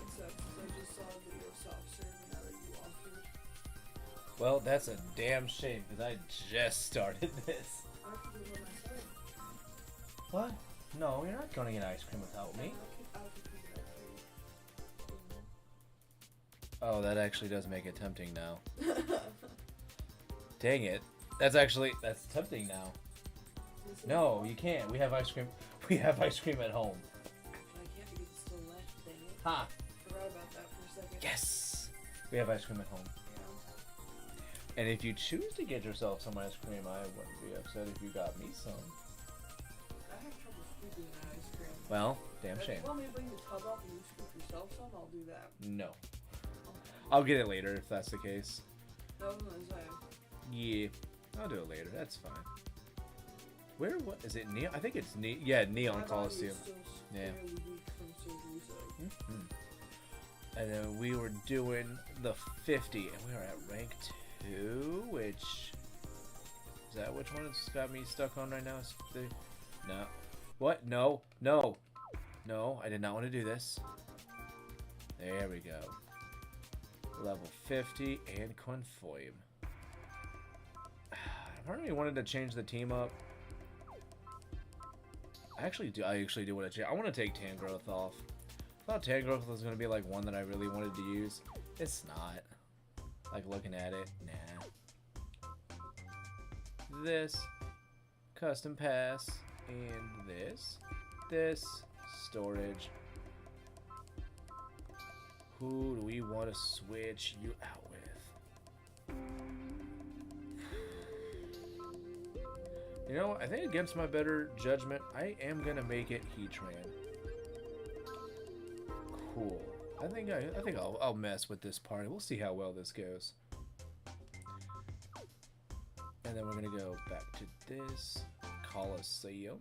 concept. I just saw a video of soft serve now that you offered. Well, that's a damn shame because I just started this. I have to do it on my side. What? No, you're not going to get ice cream without me. I can pick it up for you. Oh, that actually does make it tempting now. Dang it. That's tempting now. No, you can't. We have ice cream. We have ice cream at home. I can't because it's still wet. Dang it. Ha! Forgot about that for a second. Yes! We have ice cream at home. Yeah. And if you choose to get yourself some ice cream, I wouldn't be upset if you got me some. I have trouble scooping that ice cream. Well, damn shame. If you want me to bring the tub up and you scoop yourself some, I'll do that. No. I'll get it later if that's the case. That was what I was saying. Yeah, I'll do it later. That's fine. Where, what, is it Neon? I think it's yeah, Neon Coliseum. Yeah. And then we were doing the 50, and we were at rank 2, which... Is that which one it's got me stuck on right now? No. What? No. No. No, I did not want to do this. There we go. Level 50 and Confoim. Part of me wanted to change the team up. I actually do want to change. I want to take Tangrowth off. I thought Tangrowth was going to be like one that I really wanted to use. It's not. Like looking at it, nah. This custom pass and this storage. Who do we want to switch you out with? You know, I think against my better judgment, I am gonna make it Heatran. Cool. I think I'll mess with this party. We'll see how well this goes. And then we're gonna go back to this Coliseum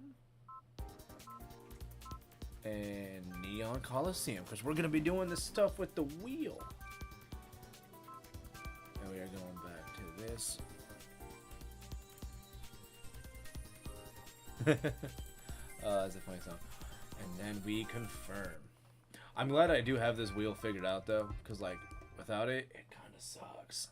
and Neon Coliseum because we're gonna be doing this stuff with the wheel. And we are going back to this. That's a funny song. And then we confirm. I'm glad I do have this wheel figured out though, because like without it, it kind of sucks.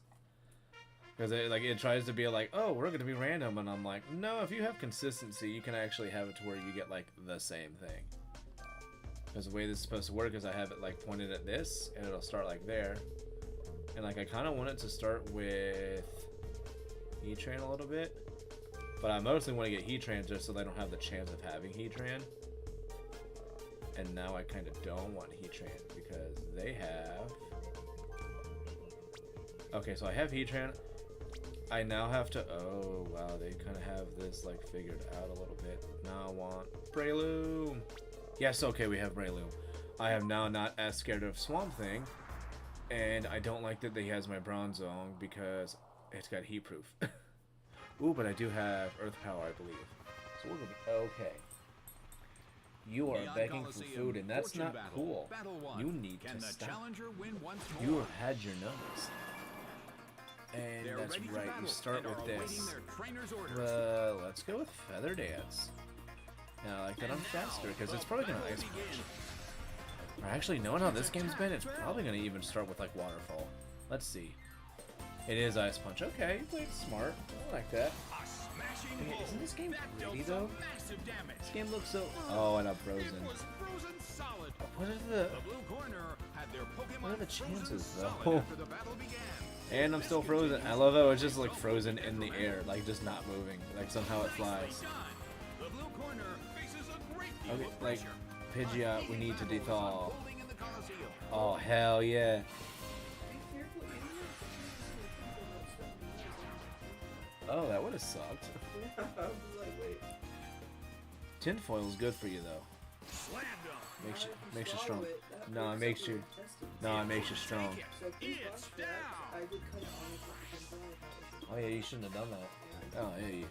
Because it tries to be like, oh, we're gonna be random, and I'm like, no. If you have consistency, you can actually have it to where you get like the same thing. Because the way this is supposed to work is I have it like pointed at this, and it'll start like there, and like I kind of want it to start with Heatran a little bit. But I mostly want to get Heatran just so they don't have the chance of having Heatran. And now I kind of don't want Heatran because they have... Okay, so I have Heatran. I now have to... Oh, wow, they kind of have this like figured out a little bit. Now I want Breloom. Yes, okay, we have Breloom. I am now not as scared of Swamp Thing. And I don't like that he has my Bronzong because it's got Heat Proof. Ooh, but I do have Earth Power, I believe. So we're gonna be okay. You are begging for food, and that's not cool. You need to stop. You have had your numbers. And that's right, you start with this. Let's go with Feather Dance. Now, I like that I'm faster, because it's probably gonna Ice Punch. Or actually, knowing how this game's been, it's probably gonna even start with, like, Waterfall. Let's see. It is Ice Punch. Okay, you played smart. I like that. Hey, isn't this game pretty though? This game looks so... Oh, and I'm frozen. What are the chances though? And I'm still frozen. I love how it's just like frozen in the air, like just not moving. Like somehow it flies. Okay, like Pidgeot, we need to dethaw. Oh hell yeah. Oh, that would have sucked. Tinfoil is good for you though. Makes you strong. No, it makes you. No, it makes you strong. Oh yeah, you shouldn't have done that. Oh yeah,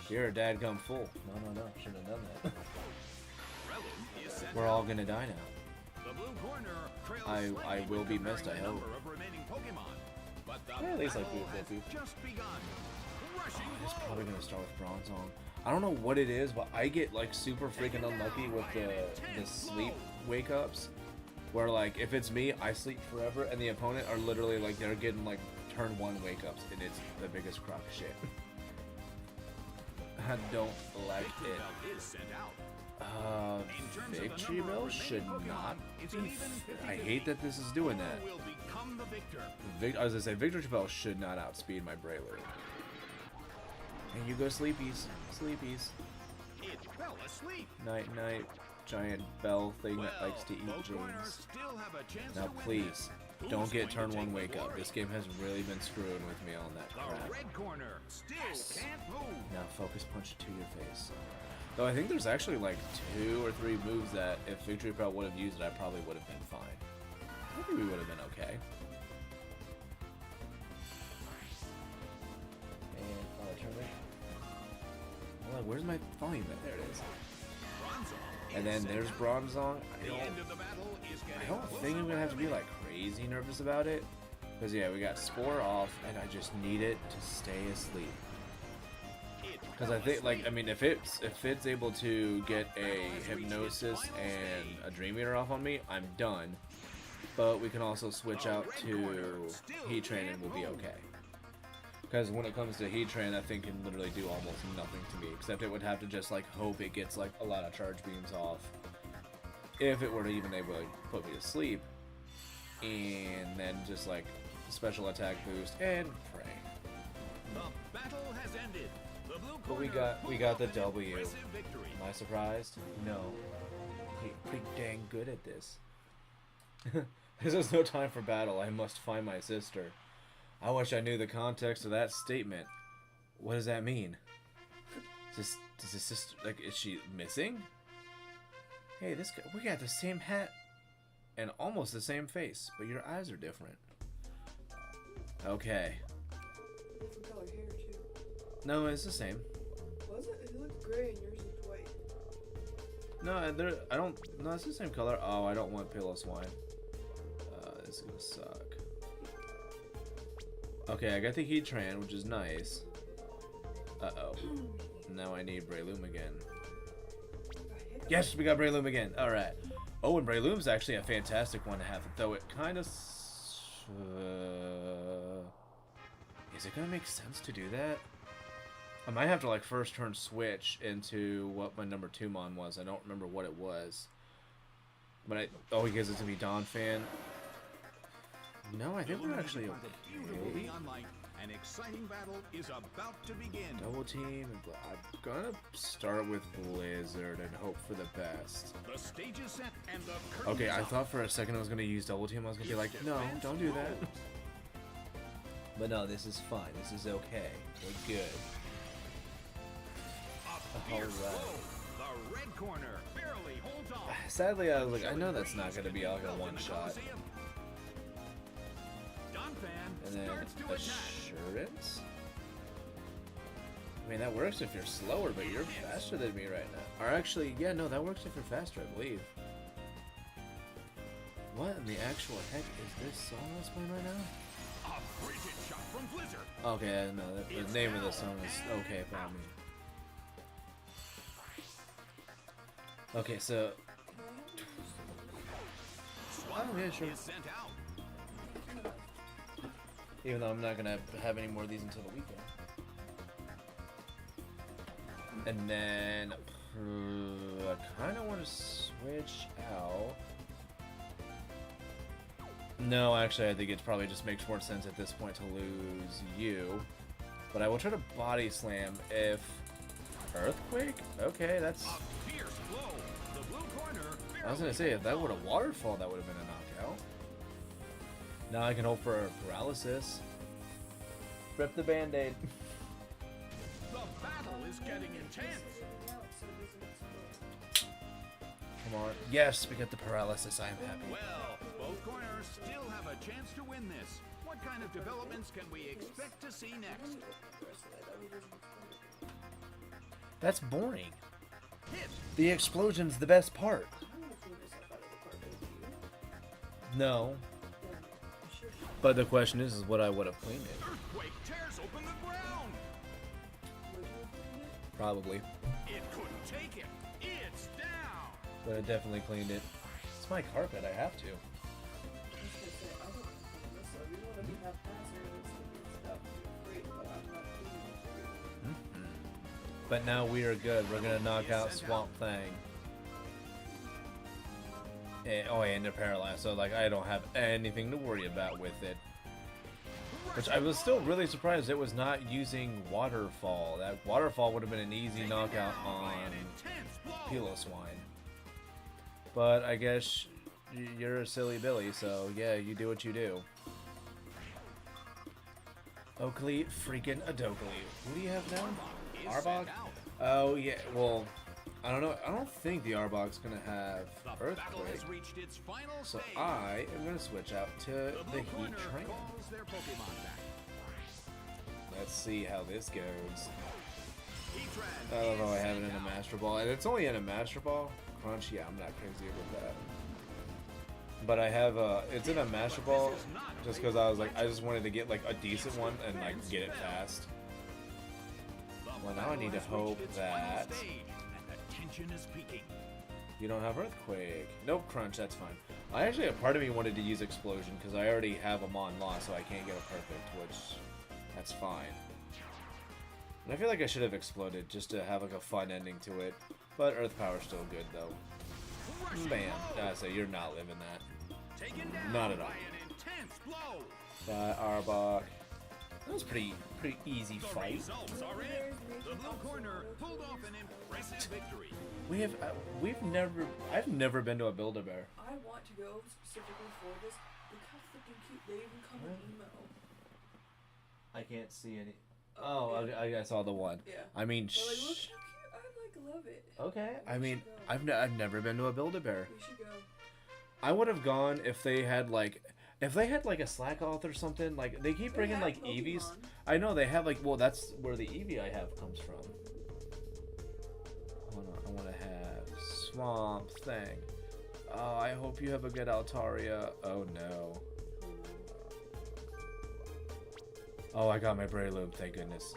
you're a dadgum fool. No, shouldn't have done that. We're all gonna die now. I will be missed. I hope. Or at least like Boo. Oh, it's probably gonna start with Bronzong. I don't know what it is, but I get like super freaking unlucky with the sleep wake ups. Where like if it's me, I sleep forever, and the opponent are literally like they're getting like turn 1 wake ups, and it's the biggest crock of shit. I don't like it. Victory Bell should not. I hate that this is doing that. I was gonna say Victory Bell should not outspeed my Breloom. And you go sleepies, sleepies. Night night, giant bell thing that likes to eat dreams. Now please, don't get turn 1 wake up. This game has really been screwing with me on that crap. Yes. Now focus punch to your face. Though I think there's actually like 2 or 3 moves that if Victory Bell would have used it, I probably would have been fine. I think we would have been okay. And turn it. Well, where's my volume at? There it is. And then there's Bronzong. I don't think I'm gonna have to be like crazy nervous about it. Because yeah, we got Spore off, and I just need it to stay asleep. Because I think, like, I mean, if it's able to get a Hypnosis and a Dream Eater off on me, I'm done. But we can also switch out to Heat Train and we'll be okay. Because when it comes to Heat Train, that thing can literally do almost nothing to me, except it would have to just like hope it gets like a lot of charge beams off, if it were to even able to put me to sleep, and then just like special attack boost and pray. The battle has ended. The blue But we got the W. Am I surprised? No. Pretty dang good at this. This is no time for battle. I must find my sister. I wish I knew the context of that statement. What does that mean? Does his sister, like, is she missing? Hey, this guy, we got the same hat and almost the same face, but your eyes are different. Okay. Different color hair too. No, it's the same. Was it? It looked gray and yours looked white. No, I don't. No, it's the same color. Oh, I don't want Pillow Swine. This is gonna suck. Okay, I got the Heat Train, which is nice. Uh-oh. Now I need Breloom again. Yes, we got Breloom again. Alright. Oh, and Breloom's actually a fantastic one to have, though it kind of... is it going to make sense to do that? I might have to, like, first turn switch into what my number 2 mon was. I don't remember what it was. But oh, he gives it to me, Donphan. No, I think we're actually okay. An exciting battle is about to begin. Double team. I'm gonna start with Blizzard and hope for the best. The stage is set and the okay, I thought for a second I was gonna use double team. I was gonna be like, no, don't do that. But no, this is fine. This is okay. We're good. Alright. The red corner barely holds on. Sadly, I was like, I know that's not gonna be like a one shot. And then Assurance? I mean, that works if you're slower, but you're faster than me right now. Or actually, yeah, no, that works if you're faster, I believe. What in the actual heck is this song that's playing right now? A frigid shot from Blizzard. Okay, no, the name of the song is okay for me. Okay, so... oh, yeah, sure. Even though I'm not gonna have any more of these until the weekend. And then I kind of want to switch out. No, actually, I think it probably just makes more sense at this point to lose you. But I will try to body slam if Earthquake. Okay, that's. I was gonna say if that would have waterfall, that would have been a knockout. Now I can hope for a paralysis. Rip the band-aid. The battle is getting intense. Come on. Yes, we get the paralysis. I am happy. Well, both corners still have a chance to win this. What kind of developments can we expect to see next? That's boring. Hit. The explosion's the best part. No. But the question is what I would have cleaned it. Earthquake tears open the ground. Probably. It couldn't take it. It's down. But I definitely cleaned it. It's my carpet, I have to. I was gonna say, I don't this, so you want to be haphazard and stuff, feel free, but I'm not feeling free. But now we are good. We're gonna knock out Swamp Thing. And they're paralyzed, so like I don't have anything to worry about with it. Which I was still really surprised it was not using Waterfall. That Waterfall would have been an easy knockout on Piloswine. But I guess you're a silly Billy, so yeah, you do what you do. Oakley, freaking Adokley. Who do you have now? Arbok? Oh yeah, well, I don't know. I don't think the Arbok's gonna have Earthquake. So I am gonna switch out to the Heat Train. Let's see how this goes. I don't know, I have it in a Master Ball, and it's only in a Master Ball. Crunch, yeah, I'm not crazy with that. But I have it's in a Master Ball just because I was like, I just wanted to get like a decent one and like get it fast. Well, now I need to hope that you don't have Earthquake. Nope, Crunch, that's fine. I actually, a part of me wanted to use Explosion because I already have a Mon Law, so I can't get a Perfect, which, that's fine. And I feel like I should have Exploded just to have like a fun ending to it. But Earth Power's still good, though. Bam. So you're not living that. Not at all. Arbok. That was pretty easy fight. I've never been to a Build-A-Bear. I want to go specifically for this. Look how freaking cute. They even come in emo. I can't see any. Oh, yeah. I saw the one. Yeah. I mean, They're like, look how cute. I love it. Okay. I mean, I've never been to a Build-A-Bear. We should go. I would have gone if they had like a Slackoth or something. Like they keep bringing like Eevees. I know they have like, well, that's where the Eevee I have comes from. Hold on, I want to have Swamp Thing. Oh, I hope you have a good Altaria. Oh no. Oh, I got my Breloom, thank goodness.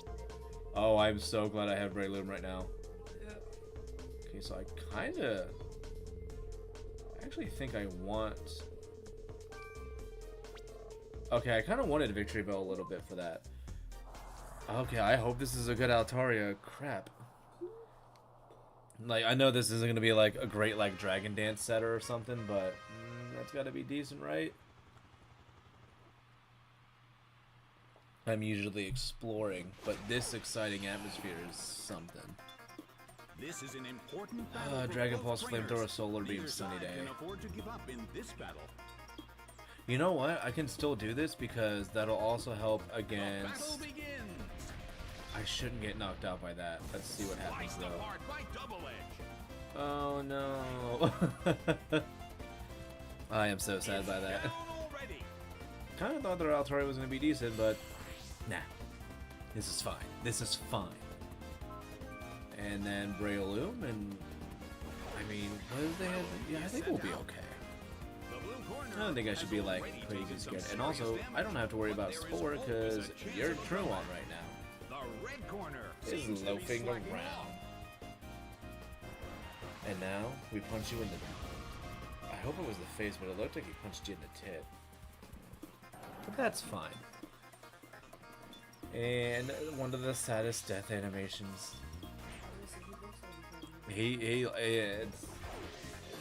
Oh, I'm so glad I have Breloom right now. Yep. Okay, so I actually think I want... Okay, I kind of wanted Victory Bell a little bit for that. Okay, I hope this is a good Altaria. Crap. Like, I know this isn't going to be like a great like Dragon Dance setter or something, but that's got to be decent, right? I'm usually exploring, but this exciting atmosphere is something. This is an important battle for Dragon both Pulse, players. Flamethrower, Solar Beam, Neither Sunny side Day. can afford to give up in this battle. You know what? I can still do this because that'll also help The battle against... begins. I shouldn't get knocked out by that. Let's see what happens Sliced though. apart by Double Edge. Oh no. I am so sad by that. Down already. Kind of thought their Altaria was going to be decent, but nah. This is fine. This is fine. And then Breloom, and I mean, what did they have? Yeah, I think we'll be okay. The blue corner I don't think I should be like already crazy taken some scared. And also, serious I don't have to worry about damage, but Spore there is always because a chance you're of True on trouble. right now. The red corner Is seems to be loafing slacking around. off. And now we punch you in the... I hope it was the face, but it looked like he punched you in the tit. But that's fine. And one of the saddest death animations. It's...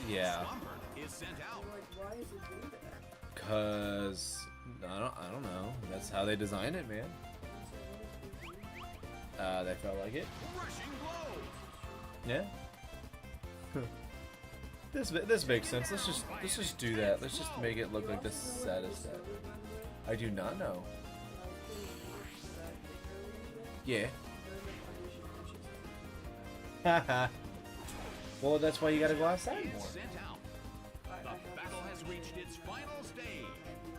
Yeah. Swampert is sent out. Like, why is it doing that? Cause... I don't know. That's how they design it, man. They felt like it. Rushing blow. Yeah. This makes sense. Let's just do that. Let's just make it look like the saddest death. I do not know. Yeah. Haha. Well, that's why you gotta go outside Is more. sent out. The battle has reached its final stage.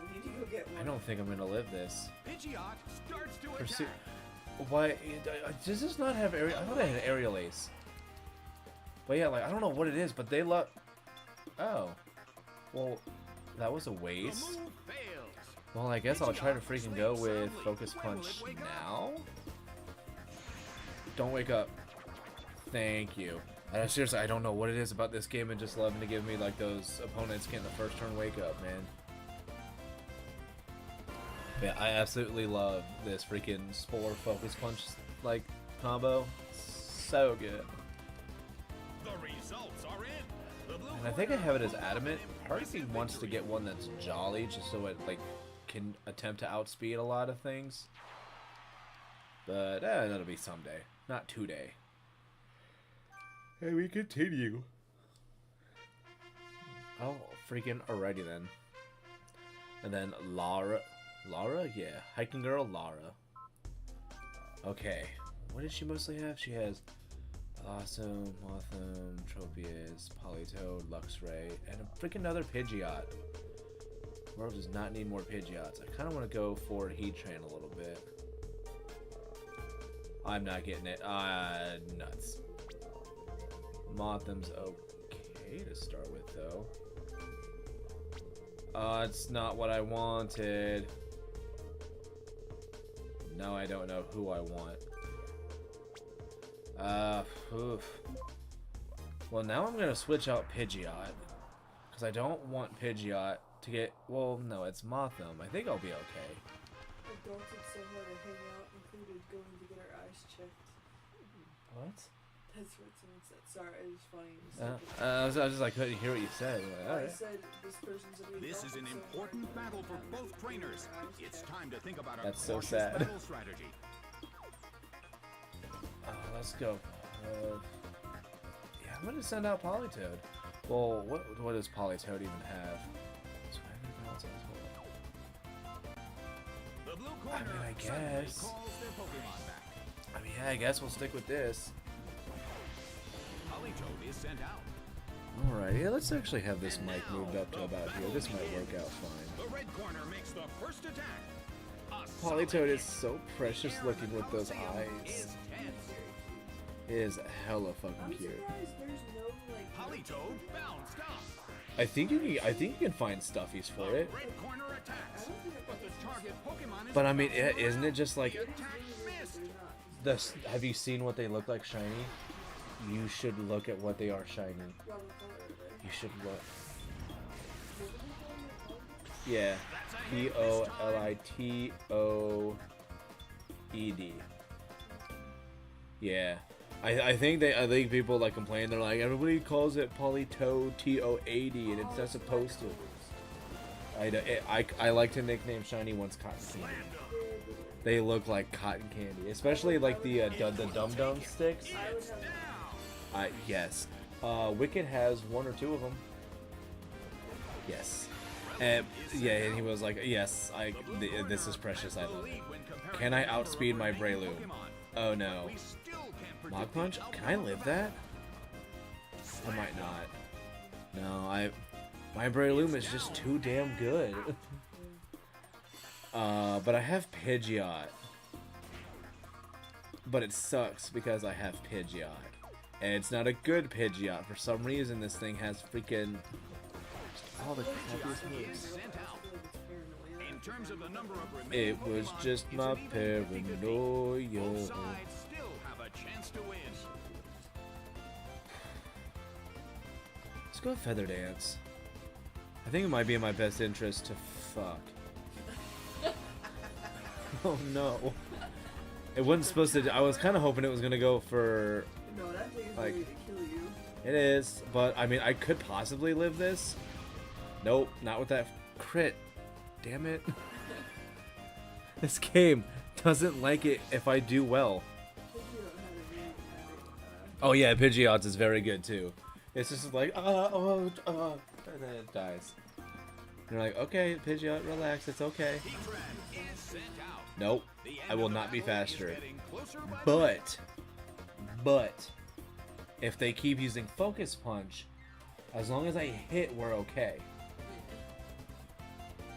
You need to go get one. I don't think I'm gonna live this. Pidgeot starts to Pursue. attack. Why does this not have aerial? I thought it had aerial ace. But yeah, like I don't know what it is, but they love. Oh, well, that was a The waste. move fails. Well, I guess I'll try to freaking go with Focus Punch now. Don't wake up. Thank you. Seriously, I don't know what it is about this game and just loving to give me like those opponents getting the first turn wake up, man. Yeah, I absolutely love this freaking Spore Focus Punch like combo. So good. The results are in. The blue And I think I corner have it as pulls Adamant. an Part of me impressive wants to victory. get one that's Jolly, just so it like can attempt to outspeed a lot of things. But that'll be someday, not today. Hey, we continue. Oh, freaking alrighty then. And then Lara, yeah, hiking girl Lara. Okay, what does she mostly have? She has Blossom, Mothim, Tropius, Politoed, Luxray, and a freaking another Pidgeot. World does not need more Pidgeots. I kind of want to go for Heat Train a little bit. I'm not getting it. Nuts. Mothim's okay to start with, though. It's not what I wanted. No, I don't know who I want. Oof. Well, now I'm gonna switch out Pidgeot. Because I don't want Pidgeot to get... Well, no, it's Mothim. I think I'll be okay. Adults somewhere to hang out included going to get our eyes checked. What? That's what someone said. Sorry, it was funny. I was just like, couldn't hear what you said. Like, I alright. said this person's a This is an important battle for both trainers. It's time to think about a That's so cautious sad. battle strategy. Let's go. Yeah, I'm gonna send out Politoed. Well, what does Politoed even have? The blue I corner mean, I suddenly guess. calls their Pokemon back. I mean, yeah, I guess we'll stick with this. Politoed is sent out. Alright, yeah, let's actually have this mic moved up to about here. This might work out fine. The red corner makes the first attack. A Politoed solid is hit. so precious The air looking in the with those Colosseum eyes. is tense. It is hella I'm fucking cute. surprised there's no like. Politoed bounced up. I think you can find stuffies for The it. red corner attacks, but the target Pokemon is But I mean, about to isn't it just like The attack missed. this? Have you seen what they look like shiny? You should look at what they are shiny. You should look. Yeah, Politoed. Yeah, I think people like complain. They're like, everybody calls it Politoed TOAD, and it's not supposed to. I like to nickname shiny ones cotton candy. They look like cotton candy, especially like the dum dum sticks. Yes. Wicked has one or two of them. Yes. And yeah, and he was like, yes, this is precious. I love it. Can I outspeed my Breloom? Oh no. Mach Punch? Can I live that? I might not. No, my Breloom is just too damn good. But I have Pidgeot. But it sucks because I have Pidgeot. And it's not a good Pidgeot. For some reason, this thing has freaking all the crappiest moves. In terms of the number of It remaining was Pokemon, just it's my looking pretty good. paranoia. Both sides still have a chance to win. Let's go Feather Dance. I think it might be in my best interest to fuck. Oh no. It wasn't supposed to. I was kind of hoping it was gonna go for. No, that thing is Like- ready to kill you. It is, but I mean, I could possibly live this. Nope, not with that crit. Damn it. This game doesn't like it if I do well. Oh yeah, Pidgeot's is very good too. It's just like, and then it dies. And you're like, okay, Pidgeot, relax, it's okay. Heatran is sent out. Nope, The end I will of the not be battle is faster. getting closer by the minute. But, if they keep using Focus Punch, as long as I hit, we're okay.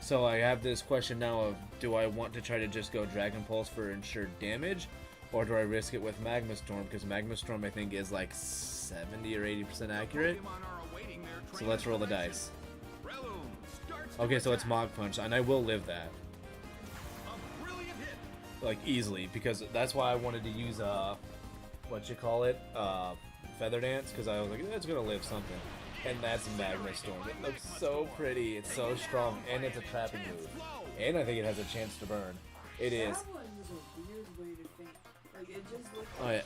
So I have this question now of, do I want to try to just go Dragon Pulse for ensured damage? Or do I risk it with Magma Storm? Because Magma Storm I think is like 70 or 80% accurate. Pokemon are awaiting their So let's roll the trainer's dice. direction. Breloom starts to Okay, so it's attack. Mach Punch, and I will live that. A brilliant hit. Like, easily, because that's why I wanted to use, what you call it? Feather Dance because I was like, it's gonna live something. And that's Magma Storm. It looks so pretty. It's so strong, and it's a trapping move. And I think it has a chance to burn. It is. That one was a weird way to think. Like, it just looked Oh yeah.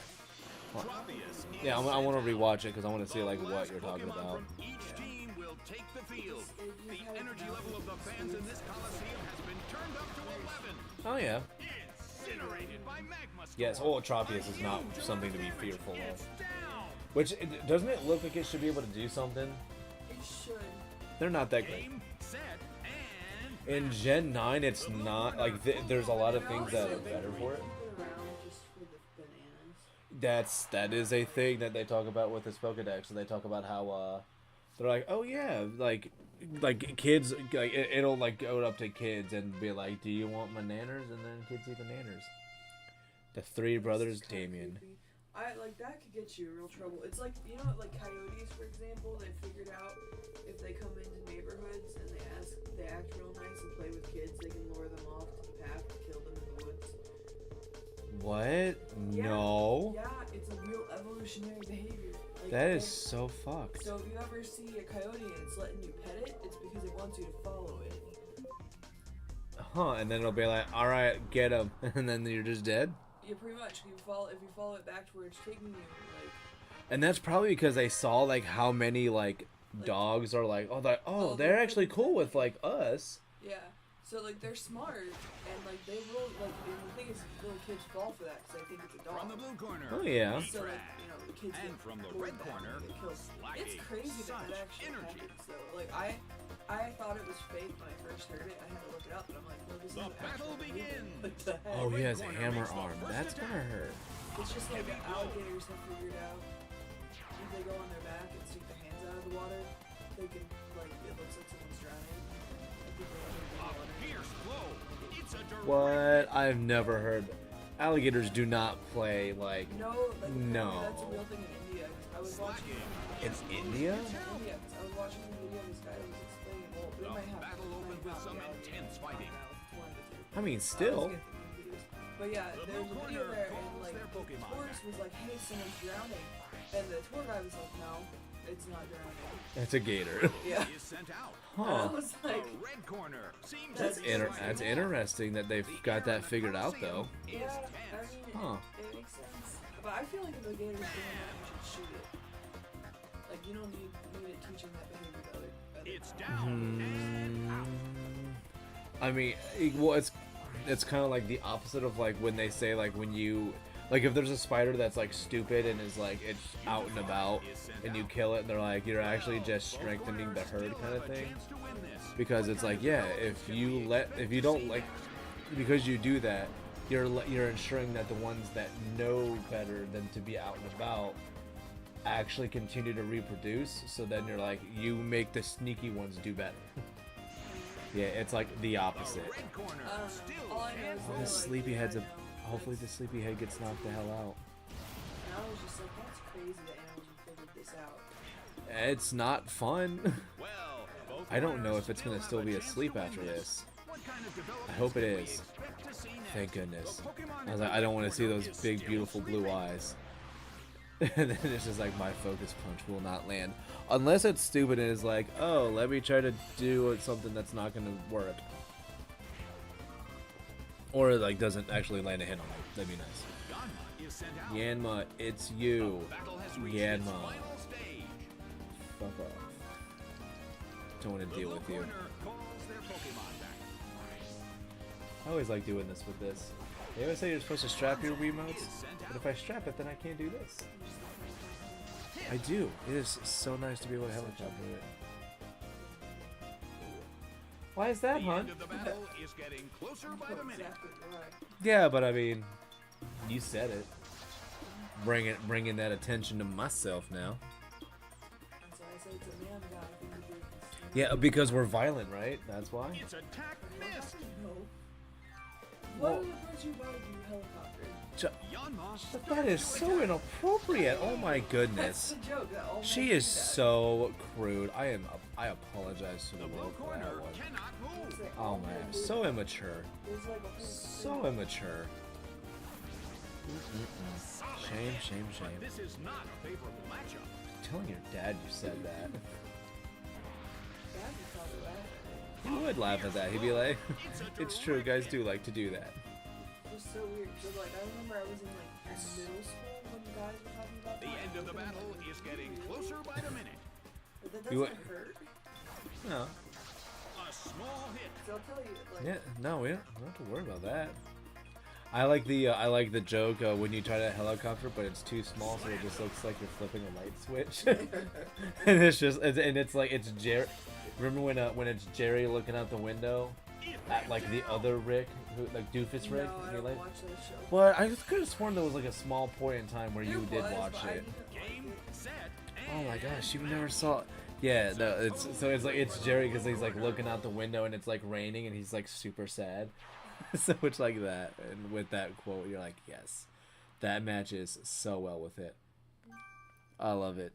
Yeah, I want to rewatch it because I want to see like what you're talking about. Each team will take the field. The energy level of the fans in this Coliseum has been turned up to 11. Oh yeah. Incinerated by magma storm. Yes, Tropius is not something to be fearful of. It's down. Which doesn't it look like it should be able to do something? It should. They're not that great. Game, set, and In Gen 9, it's not like there's a lot of things that are better for it. Keep it around just for the bananas. That is a thing that they talk about with this Pokedex. And they talk about how they're like, oh yeah, like kids, like it'll like go up to kids and be like, do you want bananas? And then kids eat bananas. The three brothers, It's kinda Damien. creepy. That could get you in real trouble. It's like, you know, like coyotes, for example, they figured out if they come into neighborhoods and they act real nice and play with kids, they can lure them off to the path to kill them in the woods. What? Yeah. No. Yeah, it's a real evolutionary behavior. Like, That is so fucked. So if you ever see a coyote and it's letting you pet it, it's because it wants you to follow it. Huh? And then it'll be like, all right, get him, and then you're just dead. Yeah, pretty much. If you follow it back to where it's taking you, like. And that's probably because they saw like how many like dogs are like, they're actually cool with like us. Yeah. So like they're smart and like they will like. And the thing is, little kids fall for that because they think it's a dog. from the blue corner. Oh yeah. So like, you know, the kids And get from the bored red of that corner, and get killed. slacking It's crazy that such actually energy. happens though. Like I thought it was fake when I first heard it. I had to look it up, and I'm like, no, this is The an actual battle movie. begins. What the heck? Oh, he has a corner hammer makes the arm. first That's attack. gonna hurt. It's just like Heavy the blow. alligators have figured out. If they go on their back and stick their hands out of the water, they can like it looks like someone's drowning. And people are under the A water. fierce blow. It's a direct What? I've never heard. Alligators do not play like. No, like, No. that's a real thing in India. I was watching. It's India? India, 'cause I was watching a video of this guy that was explaining. Well, we The might have battle we opened might with not some be alligators, intense we might fighting. not, it's one of the two. I mean, Let's still. get the videos. But yeah, The there was blue a video corner there, calls and like their the Pokemon tourist back. was like, "Hey, someone's drowning," and the tour guide was like, "No, it's not drowning." It's a gator. Yeah. is sent out. And I Huh. was like, The red corner seems That's to be That's interesting that they've got that figured out though. "Yeah, I tense. mean, Huh. it makes sense." But I feel like if a gator's doing that, you should shoot it. Like you don't need it teaching that behavior to other. It's down and out. I mean, it's kind of like the opposite of like when they say like when you like if there's a spider that's like stupid and is like it's out and about and you kill it and they're like you're actually just strengthening the herd kind of thing because it's like yeah if you don't like because you do that you're ensuring that the ones that know better than to be out and about actually continue to reproduce so then you're like you make the sneaky ones do better. Yeah, it's like the opposite. The red corner still All I know can't is Oh, that, the like, sleepyhead's I a. know. Hopefully, the sleepyhead gets knocked the hell out. And I was just like, that's crazy that animals figured this out. It's not fun. well. Both I don't know runners if it's gonna have still a be chance asleep to win after this. What kind of developments I hope it can we is. expect to see next? Thank goodness. The Pokemon I was like, I don't want to see corner those is big, still beautiful blue sleeping. eyes. And then it's just like my focus punch will not land unless it's stupid and is like, oh, let me try to do something that's not gonna work, or it like doesn't actually land a hit on me. That'd be nice. Yanma is sent out. Yanma, it's you. The battle has reached its Yanma, final stage. fuck off. Don't want to The deal blue with you. corner calls their Pokemon back. I always like doing this with this. They always say you're supposed to strap your Wiimotes, but if I strap it, then I can't do this. I do. It is so nice to be able to helicopter it. Why is that, The hon? end of the battle is getting closer by the minute. Exactly right. Yeah, but I mean, you said it. Bringing that attention to myself now. That's why I say it's a man god. I think we do this. Yeah, because we're violent, right? That's why. Its attack missed. No. What Well- other parts of your body do you helicopter? Yanma But that is so inappropriate. Oh my That's goodness. the joke. That all She men is do that. so crude. I apologize to The the blue world for that corner one. cannot move. Like, Oh all man, men do so that. immature. There's like a whole So thing. immature. Shame, shame, shame. But this is not a favorable matchup. Telling your dad you said that. Dad would probably laugh. He would laugh at that. He'd be like, it's true, guys do like to do that. It was so weird. So like, I remember I was in like middle school when you guys were talking about The end of the battle is getting closer by the minute. But that You doesn't hurt. No. A small hit. So I'll tell you, like, Yeah, no, we don't have to worry about that. I like the joke when you try to helicopter, but it's too small, so it just looks like you're flipping a light switch. And it's like it's Jerry. Remember when it's Jerry looking out the window at like the other Rick, who like Doofus Rick? no, I don't watch that show. Well, I could have sworn there was like a small point in time where There you did was, watch but I it. didn't like Game, it. set, Oh and my gosh, you never saw it. Yeah, no, it's like it's Jerry because he's like looking out the window and it's like raining and he's like super sad. So it's like that, and with that quote, you're like, yes, that matches so well with it. I love it,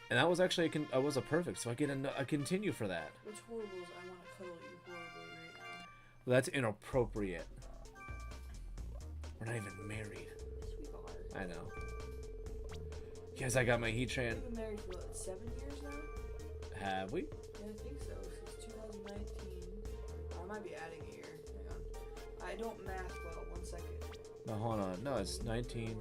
and that was actually a was a perfect. So I get a continue for that. What's horrible is I want to cuddle you horribly right now. Well, that's inappropriate. We're not even married. Yes, we are. I know. Yes, I got my heat train. We've been married for what, 7 years now? Have we? Yeah, I think so. Since 2019. I might be adding a year. Hang on. I don't math well. 1 second. No, hold on. No, it's 19.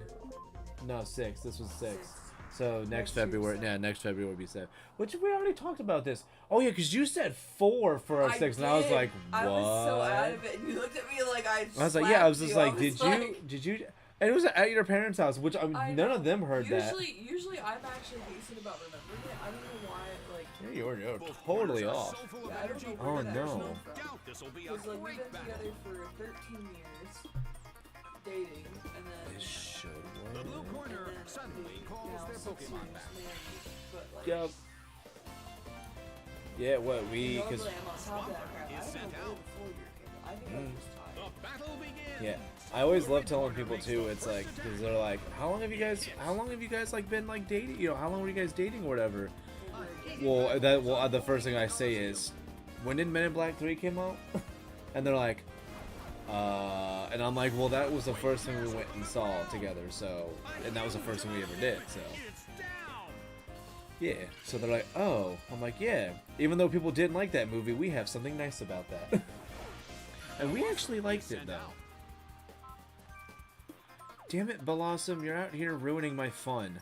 No, 6. This was 6. 6. So next Next year, February, 7. yeah, next February would be 7. Which we already talked about this. Oh yeah, because you said 4 for our 6, and I was did. like, what? I was so out of it, and you looked at me like I was like, yeah, I was just slapped like, you. did you? And it was at your parents' house, which I mean, I none know. of them heard that. Usually I'm actually decent about remembering it. I don't know why, like. Yeah, you're both totally corners are off. so full of Yeah, I don't energy. know Oh, where that no. original No from. doubt this will be a Because like we've great been battle. together for 13 years, dating, and then. This should The work. blue and corner then suddenly we- calls now their 6 Pokemon years back. married, but like. Yup. Yeah, what we? Because Normally I'm on top of that crap. I Is don't sent know out. before your kid. I think I was just The tired. battle begins. yeah, I always love telling people too. It's like because they're like, how long have you guys like been like dating? You know, how long were you guys dating or whatever? Well, the first thing I say is, when did Men in Black 3 came out? And they're like, and I'm like, well, that was the first thing we went and saw together. So, and that was the first thing we ever did. So, It's down. yeah. So they're like, oh, I'm like, yeah. Even though people didn't like that movie, we have something nice about that. And we actually liked it though. Damn it, Blossom, you're out here ruining my fun.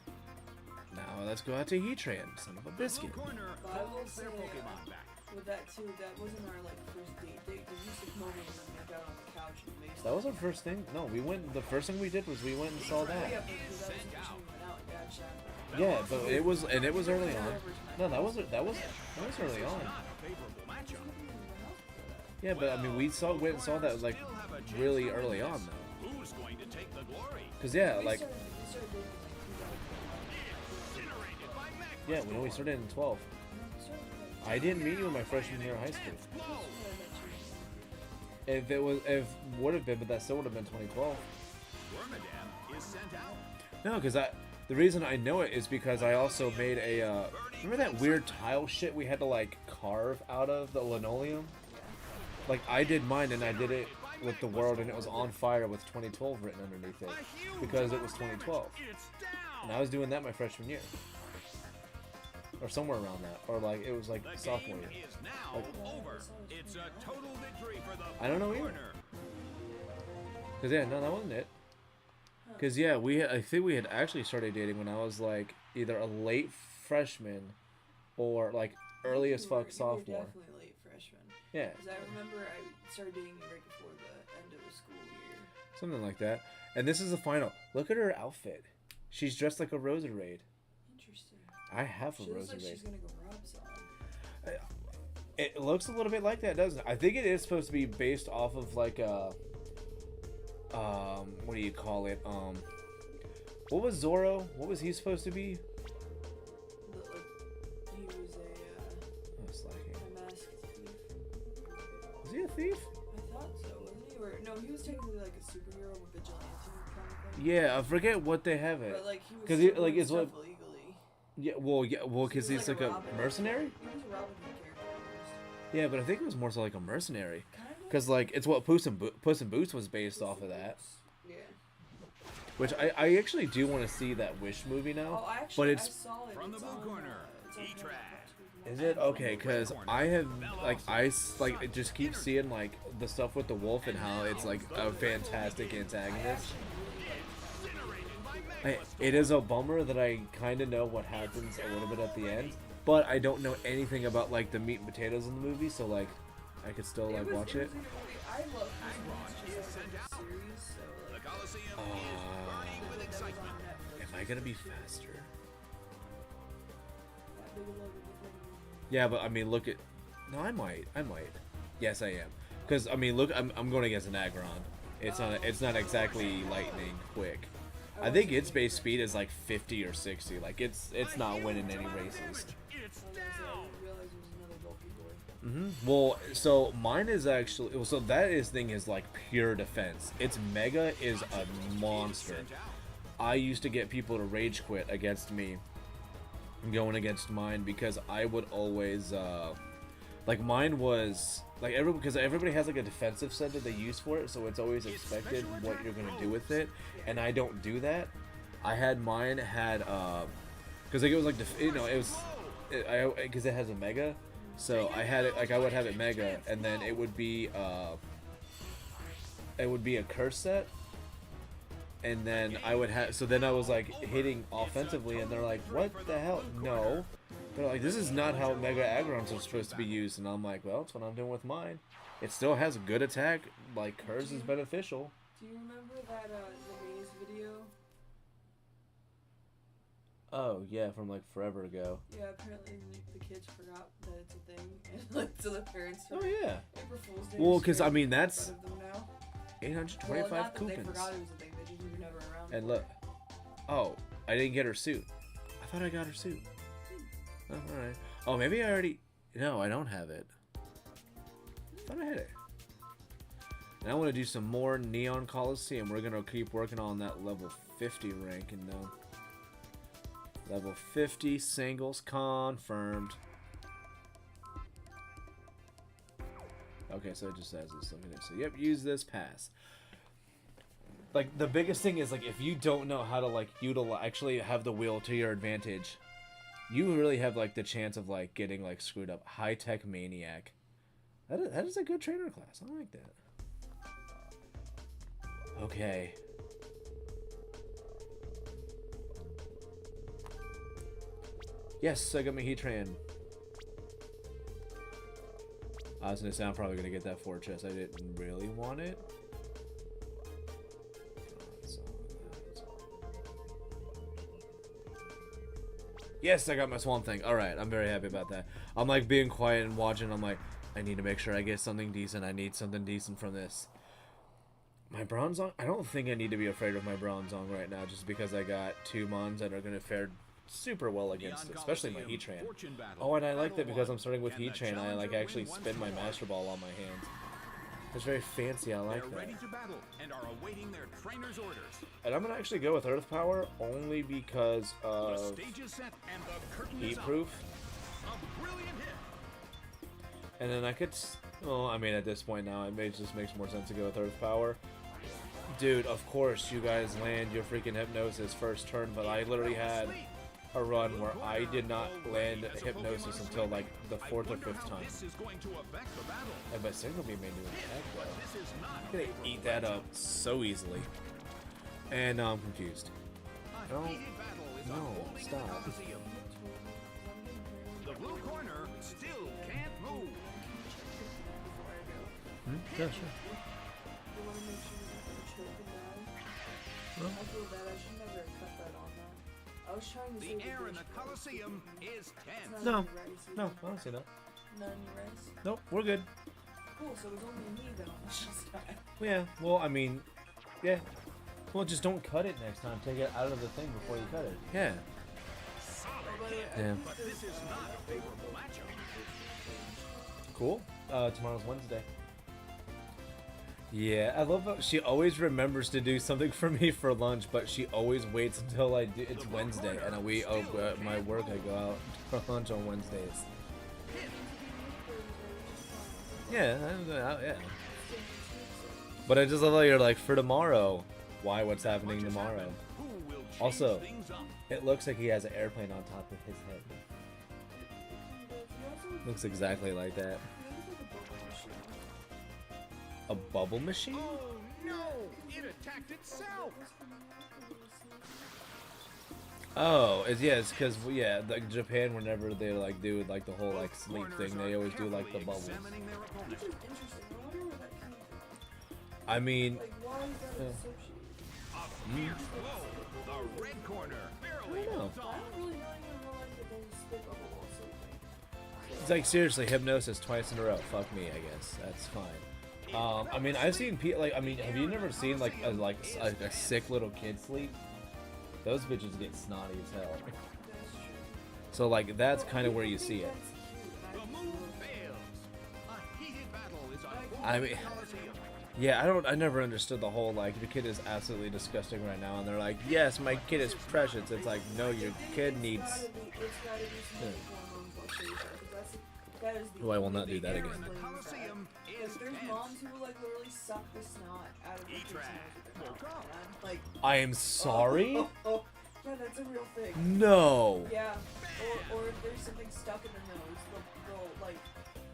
Now let's go out to Heatran, son of a The biscuit. blue corner But I will calls say, their Pokemon back. with that too, that wasn't our like first date because we used to come over and then make out on the couch and make. That was our first thing. No, we went. The first thing we did was we went and saw Yeah, that. but because that was the first time we went out and got shot. Yeah, but it was early on. No, that was early on. Not a favorable matchup. Yeah, but I mean, we went and saw that like Still have a chance really to win early this. on though. Who's going to take the glory? Cause yeah, We like started dating like Generated by Magma yeah, we know we started in 12. I didn't meet you in my freshman year of high school. blow. If would have been, but that still would have been 2012. Wormadam is sent out. No, because the reason I know it is because I also made a remember that weird tile shit we had to like carve out of the linoleum? Like I did mine and I did it with the world and it was on fire with 2012 written underneath it A huge because it amount was of damage. 2012. It's And down. I was doing that my freshman year. Or somewhere around that. Or like it was like The sophomore game year. is now over. It's a total victory for the I don't know blue either. corner. Cause yeah, no, that wasn't it. Cause yeah, I think we had actually started dating when I was like either a late freshman or like early as fuck sophomore. You were definitely late freshman. Yeah, Because I remember I started dating you right before the end of the school year. something like that. And this is the final. Look at her outfit. She's dressed like a Roserade. Interesting. I have a She looks like Roserade. she's gonna go rob someone. It looks a little bit like that, doesn't it? I think it is supposed to be based off of like a what do you call it? What was Zorro? What was he supposed to be? He was Oh, slacking. a masked thief. Was he a thief? I thought so, wasn't he? Or no, he was technically like a superhero, a vigilante kind of thing. Yeah, I forget what they have it. But like he was 'Cause he- doing like, it's stuff what- illegally. Yeah, well, because He he's was like like a a Robin. mercenary. He was a Robin Hood character almost. Yeah, but I think it was more so like a mercenary. Kind of. Because like it's what Puss in Boots was based off of that. Yeah. Which I actually do want to see that Wish movie now. Oh, I actually but I it's saw it. From the It's blue on, corner, it's on E-Track. is it okay? Because I have I just keep seeing like the stuff with the wolf and how it's like a fantastic antagonist. It is a bummer that I kind of know what happens a little bit at the end, but I don't know anything about like the meat and potatoes in the movie, so like I could still like watch it. I love this series, so The like, Coliseum Uh, is burning with excitement. Am I gonna be faster? that big of a Yeah, but I mean, look at. No, I might. Yes, I am. Because I mean, look, I'm going against an Aggron. It's not exactly lightning quick. I think its base speed is like 50 or 60. Like it's not winning any races. It's I down. didn't realize there was another bulky boy. Well, so mine is actually. Well, so that thing is like pure defense. Its mega is a monster. I used to get people to rage quit against me going against mine because I would always like mine was like because everybody has like a defensive set that they use for it, so it's always expected what you're gonna do with it, and I don't do that. I had mine had because like it was like it was because it has a mega, so I had it like I would have it mega, and then it would be a curse set. And then I would have, so then I was like hitting offensively, and they're like, "What the hell? No." They're like, "This is not how Mega Agrons are supposed to be used." And I'm like, "Well, that's what I'm doing with mine. It still has a good attack. Like hers is beneficial." Do you remember that the maze video? Oh yeah, from like forever ago. Yeah, apparently the kids forgot that it's a thing, and like so the parents. Oh yeah. April Fool's Day. Well, is 'cause I scared mean, the that's- crap out of them now. 825 well, not that they coupons. forgot it was a thing. They just were never around. And for look, it. oh, I didn't get her suit. I thought I got her suit. Oh, all right. Oh, maybe I already. No, I don't have it. I thought I had it. And I want to do some more Neon Coliseum. We're gonna keep working on that level 50 ranking now. Level 50 singles confirmed. Okay, so it just says this. Look at it. So yep, use this pass. Like the biggest thing is like if you don't know how to like actually have the wheel to your advantage, you really have like the chance of like getting like screwed up. High Tech Maniac. That is a good trainer class. I like that. Okay. Yes, I got my Heatran. I was gonna say I'm probably gonna get that 4 chest. I didn't really want it. Yes, I got my Swamp Thing. Alright, I'm very happy about that. I'm like being quiet and watching. I'm like, I need to make sure I get something decent. I need something decent from this. My Bronzong? I don't think I need to be afraid of my Bronzong right now just because I got 2 Mons that are going to fare super well against it, especially my Heatran. Oh, and I like that because I'm starting with Heatran. I like actually spin my Master Ball on my hands. It's very fancy. I like that. Ready to battle and are awaiting their trainer's orders. And I'm going to actually go with Earth Power only because The of stage is set and the curtain is Heat up. Proof. A brilliant hit. And then I could, well, I mean, at this point now, it just makes more sense to go with Earth Power. Dude, of course you guys land your freaking Hypnosis first turn, but I literally had a run where I did not land Hypnosis until like the 4th or 5th time. This is going to affect the battle. And my Signal Beam made me attack though. This is not I'm gonna eat that up so easily. And now I'm confused. a No, heated battle is no, unfolding in stop. the Coliseum. The blue corner still can't move. Before I go. Yeah, sure. You want to make sure you're not gonna choke and die. I feel bad. I should never have cut that on that. I was trying to The save air in dish, the but Coliseum is it's tense. not No, any rice no, either. honestly not. Not any rice. Nope, we're good. Cool. So it was only me that almost died. Yeah, well, I mean, yeah. Well, just don't cut it next time. Take it out of the thing before you cut it. Yeah. Yeah. But this is not a favorable matchup. Cool. Tomorrow's Wednesday. Yeah, I love how she always remembers to do something for me for lunch, but she always waits until it's Wednesday, and my work I go out for lunch on Wednesdays. Yeah, yeah. But I just love how you're like, for tomorrow, Why? What's happening What just tomorrow? happened? Who will change Also, things up? it looks like he has an airplane on top of his head. Looks exactly like that. A bubble machine? Oh no! It attacked itself. Oh, it's because like Japan, whenever they like do like the whole like sleep thing, they always do like the bubbles. Examining their opponent. I mean, Like, why is that associated? A fierce blow. The red corner barely I don't know. holds I on. don't really know anyone like that they spit bubble while sleeping. it's like seriously hypnosis twice in a row. Fuck me, I guess that's fine. I mean, I've seen people like. I mean, have you never seen like a sick little kid sleep? Those bitches get snotty as hell. That's true. So like that's kind of where you see it. The move fails. A heated battle is I unfolding mean, in the Coliseum. yeah, I never understood the whole like the kid is absolutely disgusting right now, and they're like, yes, my kid is precious. It's like, no, your kid needs. It's gotta be some hormones while sleeping, 'cause that is the Oh, I will not do that Air again. in the Coliseum is Like, there's tense. moms who will like literally suck the snot out of their kids' E-track. nose with their mouth, and I'm like, I am sorry. oh, yeah, that's a real thing. No. Yeah, or if there's something stuck in the nose, they'll like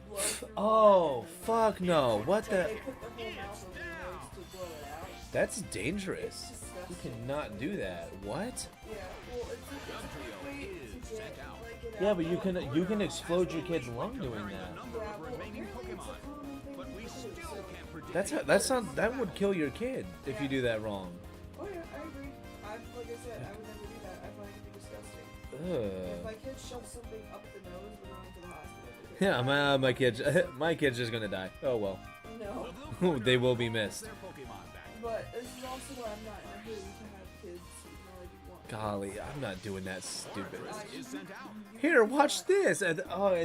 blow through Oh, and then, fuck no. What like, the? they put the whole mouth over their nose to blow it out. That's dangerous. It's You disgusting. cannot do that. What? Yeah, well, it's a Trio way is to sent get, out. like, it Yeah, out but of you can explode your kid's lung doing Comparing that. the number Yeah, of well, remaining apparently it's a Pokemon. common thing But to we do, still so- can't predict. That would kill your kid if you do that wrong. Oh yeah, I agree. Like I said, I would never do that. I find it to be disgusting. If Ugh. my kid shoves something up the nose, we're going to the hospital. Yeah, my kid's just gonna die. Oh well. No. The blue corner They will be holds missed. their Pokemon back. But this is also why I'm not in a hurry to have kids, even though I do want. Golly, I'm not doing that stupid. Is sent out. Here, watch this. And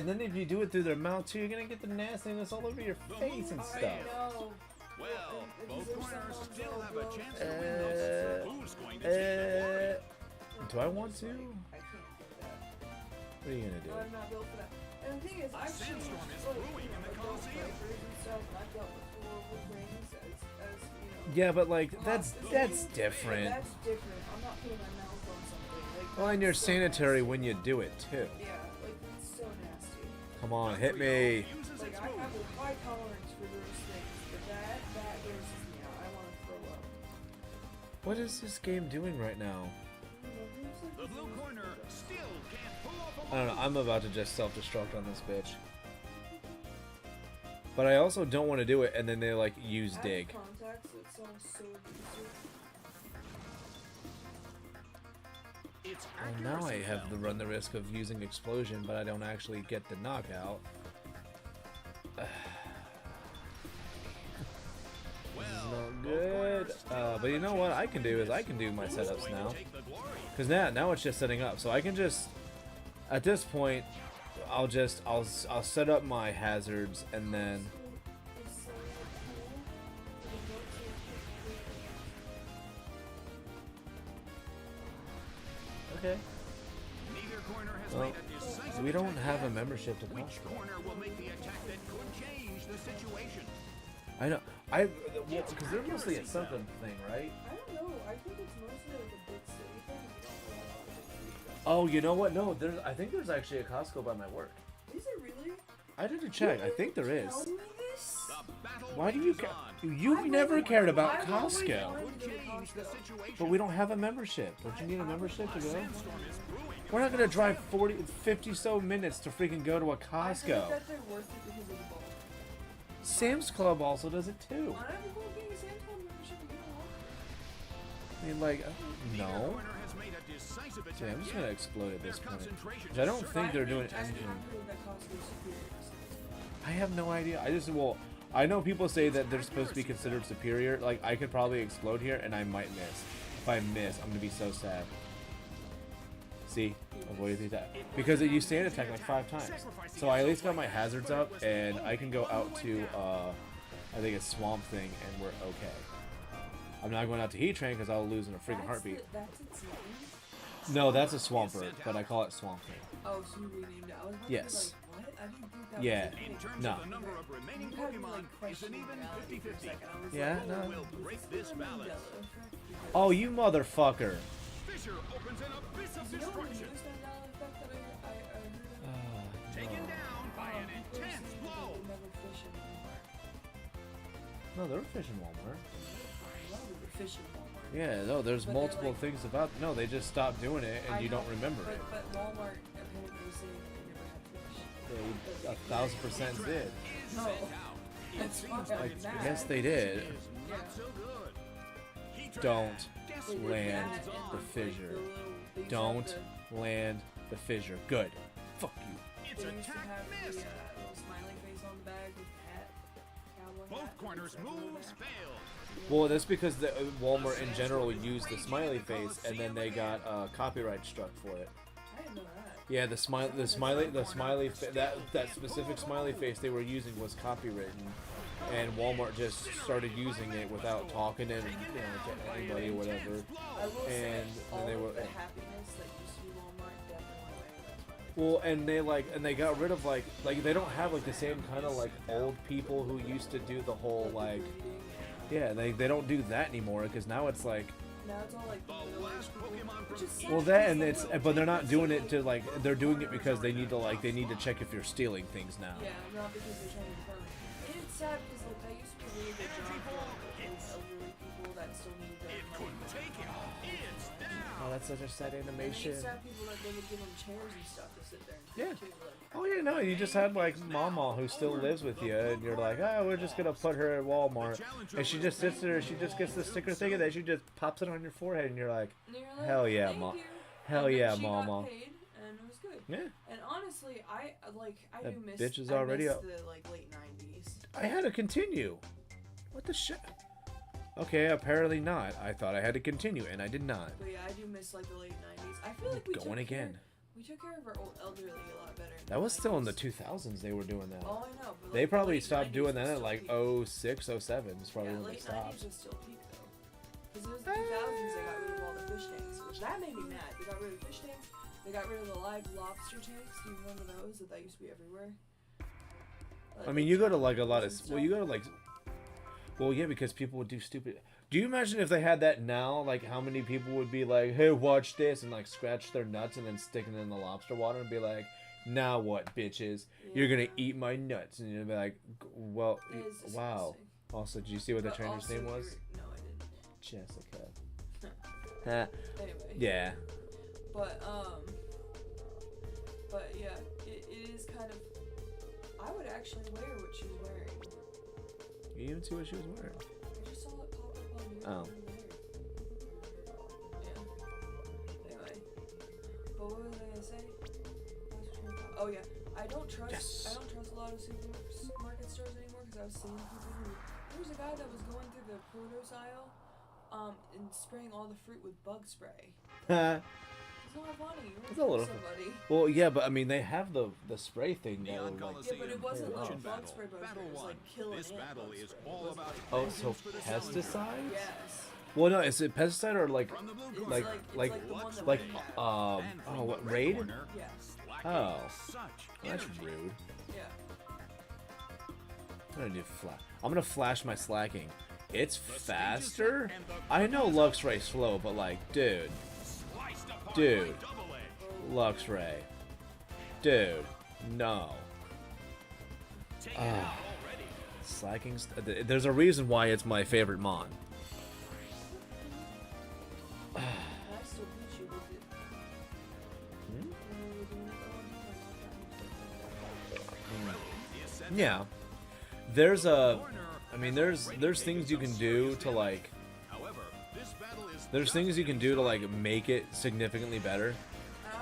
then if you do it through their mouth too, you're gonna get the nastiness all over your face and I stuff. know. Well, And both there's corners some still have a moms chance that'll to win this. Uh, Who's going to take the Do I want to? I can't do that. What are you gonna do? I'm not built for that. And the thing is, I've changed sandstorm is like, brewing in the adult Coliseum. diapers and stuff, and I've dealt with horrible things as Yeah, but like that's hospitals. different. That's different. I'm not putting my mouth on something. Like, Well, and you're that's so sanitary nasty. when you do it too. Yeah, like it's so nasty. Come on, hit me. Uses Like its I move. have a high tolerance for those things, but that grosses me out. I want to throw up. What is this game doing right now? The blue corner still can't pull off a I don't know. I'm about to just self-destruct on this bitch. But I also don't want to do it, and then they like use dig. Contacts, it sounds so abusive. It's Well, now I accuracy have to fell. run the risk of using explosion, but I don't actually get the knockout. Well, Not good. But you know what I can do is I can do my who's setups going to now. take the glory? Because now it's just setting up. So I can just, at this point, I'll set up my hazards and then. It's so Okay. Neither corner has Well, made a decisive we don't attack have a yet. membership to Which Costco. corner will make the attack that could change the situation? I know. Because they're mostly a something thing, right? I don't know. I think it's mostly like a big city thing. We don't know a lot of big city stuff. Oh, you know what? No, I think there's actually a Costco by my work. Is it really? I did a check. I think there is. Tell me this? The battle Why do you rages care? on. You've never cared about I've always Costco. wanted to Could go to change the Costco. situation. But we don't have a membership. Don't you need a membership to go? Sandstorm is brewing. We're not gonna drive 50 so minutes to freaking go to a I think Costco. that they're worth it because of the bulk. Sam's Club also does it too. Not everyone getting a Sam's Club membership if you don't want I mean, like, Neither no. corner has made a decisive See, attack I'm just yet. gonna explode at this Their point. concentration 'Cause I don't is think they're doing I anything. heard that Costco's superior to Sam's Club. I have no idea. I know people say that they're supposed to be considered superior. Like, I could probably explode here and I might miss. If I miss, I'm gonna be so sad. See? Avoid the attack. Because it used sand attack like 5 times. So I at least got my hazards up and I can go out to, I think it's Swamp Thing and we're okay. I'm not going out to Heat Train because I'll lose in a freaking heartbeat. That's its name? No, that's a Swampert, but I call it Swamp Thing. Oh, so you renamed it. I was about Yes. to be like, what? I didn't think that Yeah. In terms No. of the number of remaining You had me, Pokemon, like, it's an questioning even reality for a 50-50. second. I was Yeah, like, no. Who will break this balance? Oh, you motherfucker. Fisher opens an abyss of You know what the destruction. news Mandela effect that I heard of? Taken down by an People were intense saying that blow. they would never fish in Walmart. No, they're fishing Walmart. Well, they were fishing Walmart. Yeah, no, there's But they're multiple like- things about. No, they just stopped doing it and I you know, don't remember it. But Walmart apparently was saying that they never had fish. They 1,000% did. Is No. sent out. It That's seems why like I'm it's mad. been- Yes, they did. Is not so good. Heat Don't Guess They did what land that goes and, on? the fissure. They used to have Don't land the fissure. Good. Fuck you. It's They used to attack have miss. the little smiley face on the bag with the hat. Cowboy hat. Both corners moves failed. Well, that's because the Walmart in general used the smiley face, and then they got copyright struck for it. I didn't know that. Yeah, the that specific smiley face they were using was copywritten, and Walmart just started using it without talking to, to anybody or whatever. I will say, And all they of were. the happiness that used to be Walmart definitely went away with that smiley. Well, and they got rid of like they don't have like the same kind of like old people who used to do the whole like yeah they don't do that anymore because now it's like Now it's all like The last Pokemon which from is sad well that and because it's but they're not doing it to like they're doing it because they need to check if you're stealing things now. yeah, not because they're trying to confirm it. And it's sad because like that used to be a really good job for like, those elderly people that still need their It money. couldn't take it. It's down. Oh, that's such a sad And they animation. used to have people that they would give them chairs and stuff to sit there and Yeah. too. Like, Oh yeah, no, you just had like Mama who still lives with you, and you're like, oh, we're just gonna put her at Walmart, and she just sits there, she just gets the sticker thing, and then she just pops it on your forehead, and you're like, and you're like, hell yeah, "Thank Ma, you." hell And then yeah, she Mama. got paid, and it was good. Yeah, And honestly, I That do miss. bitch is I already miss up. the like late '90s. I had to continue. What the shit? Okay, apparently not. I thought I had to continue, and I did not. But yeah, I do miss like the late '90s. I feel like we Going took again. Care, we took care of our old elderly a lot better. That was still in the 90s. 2000s they were doing that. Oh, I know. But, They like, the probably late stopped 90s doing was that at still like peak. 06, 07 is probably Yeah, when they late stopped. 90s was still peak though. Because it was the 2000s they got rid of all the fish tanks, which that made me mad. They got rid of fish tanks. They got rid of the live lobster tanks. Do you remember those? That used to be everywhere. I mean, you go to like a lot of, and well, you go to like, well, yeah, because people would do stupid. Do you imagine if they had that now, like how many people would be like, hey, watch this, and like scratch their nuts and then stick it in the lobster water and be like, now what, bitches? You're gonna Yeah. eat my nuts. And you'd be like, well, It is wow. disgusting. Also, did you see what the But trainer's also name was? No, I didn't. Jessica. Huh. Anyway. Yeah. But yeah, it is kind of. I would actually wear what she's wearing. You didn't even see what she was wearing. I just saw it pop up on your Oh. Yeah. Anyway. But what was I gonna say? Oh yeah. I don't trust Yes. a lot of supermarket stores anymore because I was seeing people who there was a guy that was going through the produce aisle and spraying all the fruit with bug spray. It's not funny. It's a little somebody. Well, yeah, but I mean, they have the spray thing though. Neon Like, Coliseum. Yeah, but it wasn't Oh. like bug Battle. spray, Battle it was one. like killing This ant battle bug is spray. all It wasn't about like oh, vengeance so for the challenger. pesticides? Yes. Well, no, is it pesticide or like, From the blue It's corner. like, it's like, the one that like, we have. And from oh, the what red raid? corner, Yes. lacking Oh. such That's energy. rude. Yeah. I'm gonna do I'm gonna flash my slacking. It's The stage is faster. set and the I know Luxray slow, but like, dude, Sliced apart Dude. by Double A. Luxray, dude, no. Taken out already. Slacking's. There's a reason why it's my favorite mon. I still beat you with it. Hmm? When we were doing it all, Rebel is sent Yeah, there's a. corner. I mean, there's things you can do to like. However, this battle is There's just things you can do to like make it significantly better.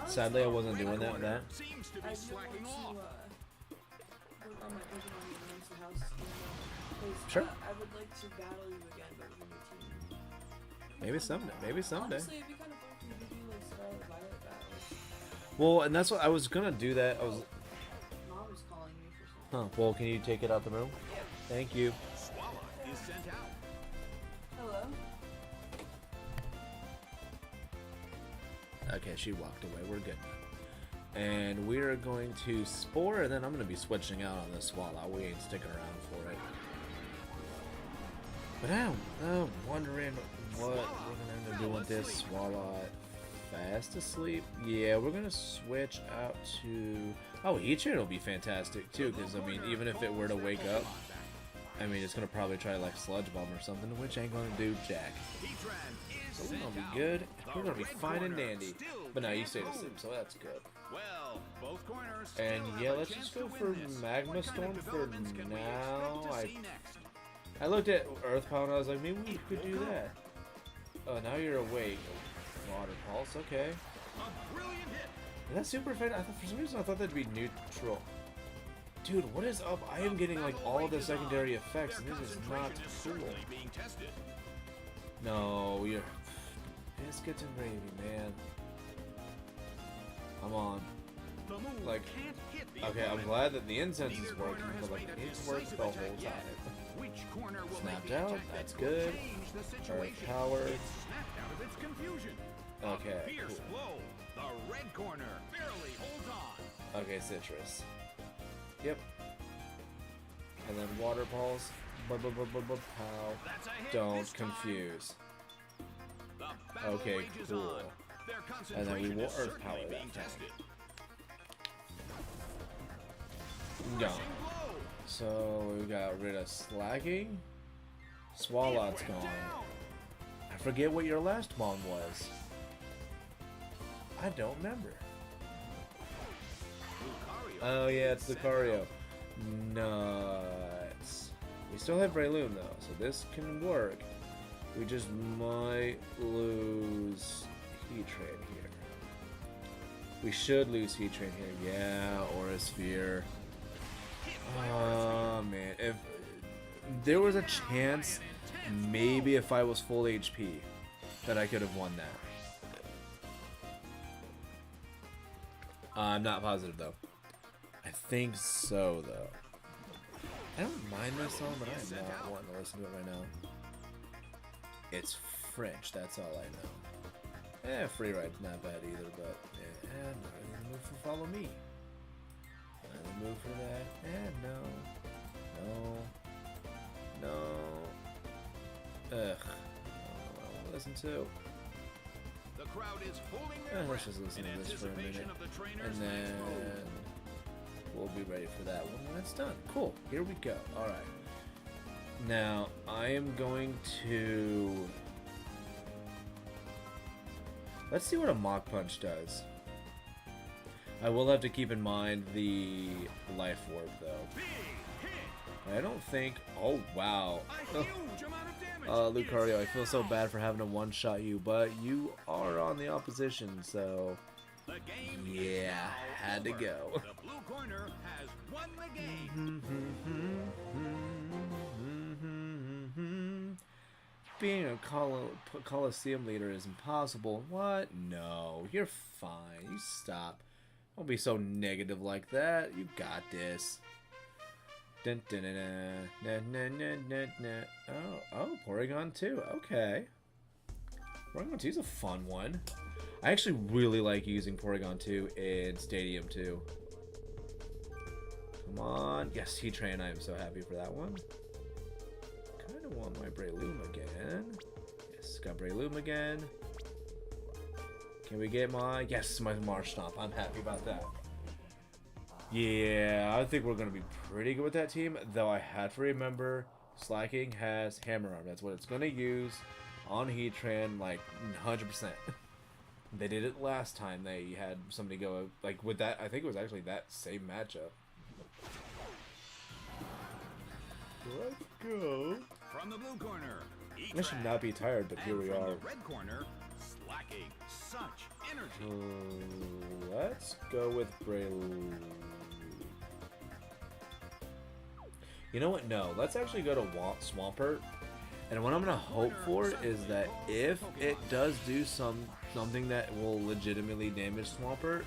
Sadly, I wasn't doing that with that. seems to I be do slacking want off. to work on my Pokemon against the house. Because Sure. I would like to battle you again, but with a team. Maybe someday. Maybe someday. Honestly, it'd be kind of fun for me to do like Scarlet Violet battles. Well, and that's what I was gonna do. That I was. Mom's calling me for something. Huh. Well, can you take it out the room? Yep. Thank you. Swallow is sent out. Hello. Okay, she walked away. We're good. And we're going to Spore, and then I'm going to be switching out on this Swallow. We ain't sticking around for it. But I'm wondering what we're going to end up doing with this Swallow. Fast asleep? Yeah, we're going to switch out to... Oh, Heatran will be fantastic, too, because, I mean, even if it were to wake up, I mean, it's going to probably try, like, Sludge Bomb or something, which ain't going to do jack. So we're going to be good. We're going to be fine and dandy. But now you stayed asleep, so that's good. And yeah, let's just go for Magma Storm for now. I looked at Earth Power and I was like, maybe we could do that. Oh, now you're awake. Water Pulse, okay. Is that super effective? I thought, for some reason I thought that'd be neutral. Dude, what is up? I am getting like all the secondary effects and this is not cool. No, you're... Biscuits and gravy, man. I'm on. Like, okay, I'm glad that the incense is working, but like, it needs to work the whole time. Snapped out, that's good. Earth Power. Okay, cool. Okay, Citrus. Yep. And then Water Pulse. Pow. Don't confuse. Okay, cool. And then we will Earth Power that time. Gone. So we got rid of Slacking. Swalot's gone. I forget what your last mon was. I don't remember. Oh yeah, it's Lucario. Nuts. We still have Breloom though, so this can work. We just might lose Heatran here. We should lose Heatran here. Yeah, Aura Sphere. Oh man, if there was a chance, maybe if I was full HP, that I could have won that. I'm not positive though. I think so though. I don't mind this song, but I'm not wanting to listen to it right now. It's French, that's all I know. Free Ride's not bad either, but yeah, I'm not really in the mood for Follow Me. Not in the mood for that. No. Ugh. I don't want to listen to. The crowd is holding their Let's just listen to this for a minute, and then we'll be ready for that one when it's done. Cool. Here we go. All right. Now I am going to. Let's see what a Mach Punch does. I will have to keep in mind the Life Orb though. I don't think. Oh wow. Lucario, I feel so bad for having to one-shot you, but you are on the opposition, so yeah, had to go. The blue corner has won the game. Being a Coliseum leader is impossible. What? No, you're fine. You stop. Don't be so negative like that. You got this. Dun, dun, dun, dun, dun, dun, dun, dun. Oh, Porygon 2. Okay. Porygon 2 is a fun one. I actually really like using Porygon 2 in Stadium 2. Come on. Yes, Heatran. I am so happy for that one. Kind of want my Breloom again. Yes, got Breloom again. Can we get my... Yes, my Marshtomp. I'm happy about that. Yeah, I think we're going to be pretty good with that team, though I had to remember Slacking has Hammer Arm. That's what it's going to use on Heatran, like, 100%. They did it last time they had somebody go, like, with that, I think it was actually that same matchup. Let's go. From the blue corner, I should not be tired, but here we are. The red corner, Slacking. Such energy. Let's go with Breloom. You know what? No, let's actually go to Swampert. And what I'm gonna hope for is that if it does do something that will legitimately damage Swampert,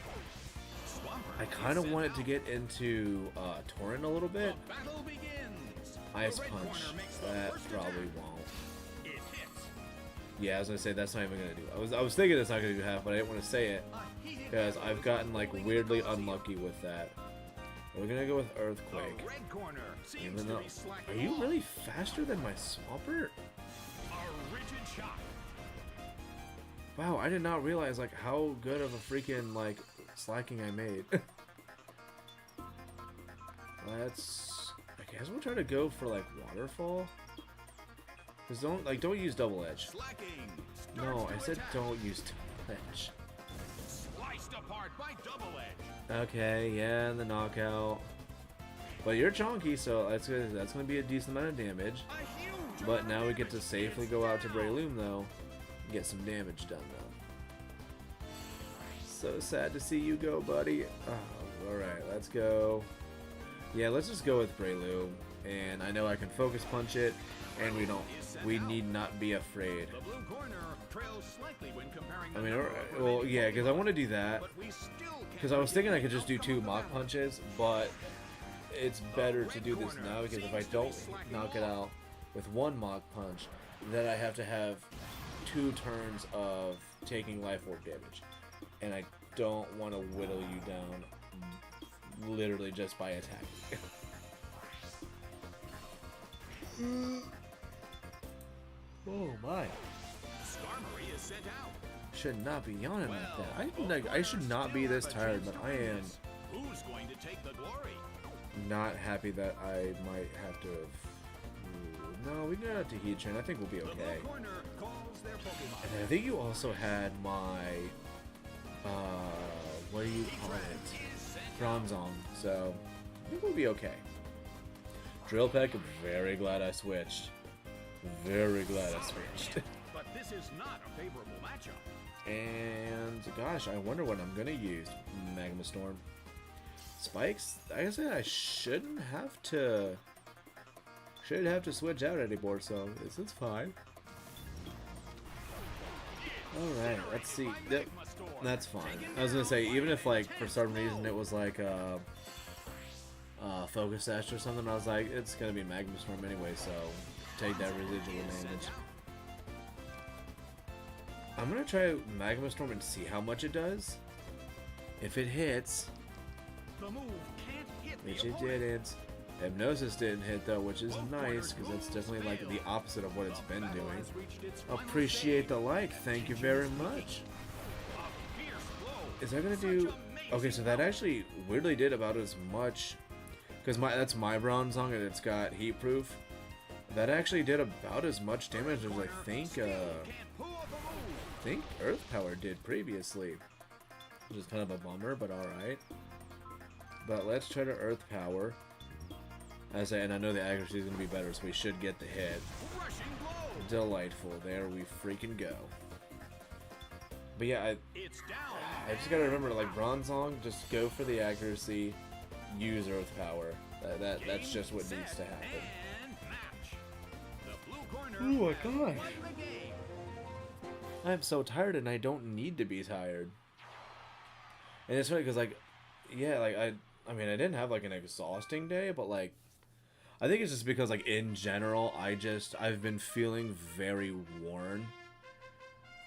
I kind of want it to get into Torrent a little bit. Ice Punch. That probably won't. Yeah, I was gonna say that's not even gonna do. I was thinking it's not gonna do half, but I didn't want to say it because I've gotten like weirdly unlucky with that. We're gonna go with Earthquake. Red corner seems Even to though, be slacking are you off. really faster than my Swampert? A rigid shot. Wow, I did not realize like how good of a freaking like slacking I made. I guess we'll try to go for like Waterfall. Cause don't use Double Edge. Slacking. No, I Starts to said attack. don't use Double Edge. Sliced apart by double edge. Okay, yeah, and the knockout. But you're chonky, so that's gonna be a decent amount of damage. A huge But amount now of we get to damage safely is go out to down. Breloom though, and get some damage done though. So sad to see you go, buddy. Oh, all right, let's go. Yeah, let's just go with Breloom, and I know I can focus punch it, and we need not be afraid. The blue corner trails slightly when comparing I the mean, number of well, remaining yeah, because I Pokemon, want to do that. but we still can't Because I was thinking I could predict just do the 2 outcome of mock the battle. punches, but it's better to do this now because if I don't knock it out with 1 mock punch, then I have to have 2 turns of taking life orb damage, and I don't want to whittle you down literally just by attacking. Oh my! Skarmory is sent out. Should not be yawning like that. I should not be this tired, but I am Who's going to take the glory? not happy that I might have to. No, we got to Heat Train. I think we'll be The okay. blue corner calls their Pokemon. And I think you also had my, what do you call it? Is sent Bronzong. So I think we'll be okay. Drill Peck, I'm very glad I switched. Very glad I switched. But this is not a favorable matchup. And gosh, I wonder what I'm gonna use. Magma Storm. Spikes. Like I said, I shouldn't have to switch out anymore, so it's fine. All right, let's see. Yep, that's fine. I was gonna say, even if like for some reason it was like Focus Sash or something, I was like, it's gonna be Magma Storm anyway, so take that residual damage. I'm gonna try Magma Storm and see how much it does. If it hits, The move can't hit the which it opponent. didn't. Hypnosis didn't hit though, which is nice because that's definitely like the opposite of what it's been Battle doing. has reached its final Appreciate the stage. like, thank you very much. A fierce blow. Is that gonna Such do? amazing Okay, so that power. actually weirdly did about as much, because that's my Bronzong and it's got heat proof. That actually did about as much damage as I think Still can't pull off a move. Earth Power did previously, which is kind of a bummer, but all right. But let's try to Earth Power. As I know the accuracy is gonna be better, so we should get the hit. Rushing blow. Delightful. There we freaking go. But yeah, It's down. I just gotta remember, like Bronzong, just go for the accuracy, use Earth Power. That's just what Game, needs to set, happen. and match. The blue corner Oh my has gosh. won the game. I'm so tired, and I don't need to be tired. And it's funny because, like, yeah, like I mean, I didn't have like an exhausting day, but like, I think it's just because, like, in general, I've been feeling very worn.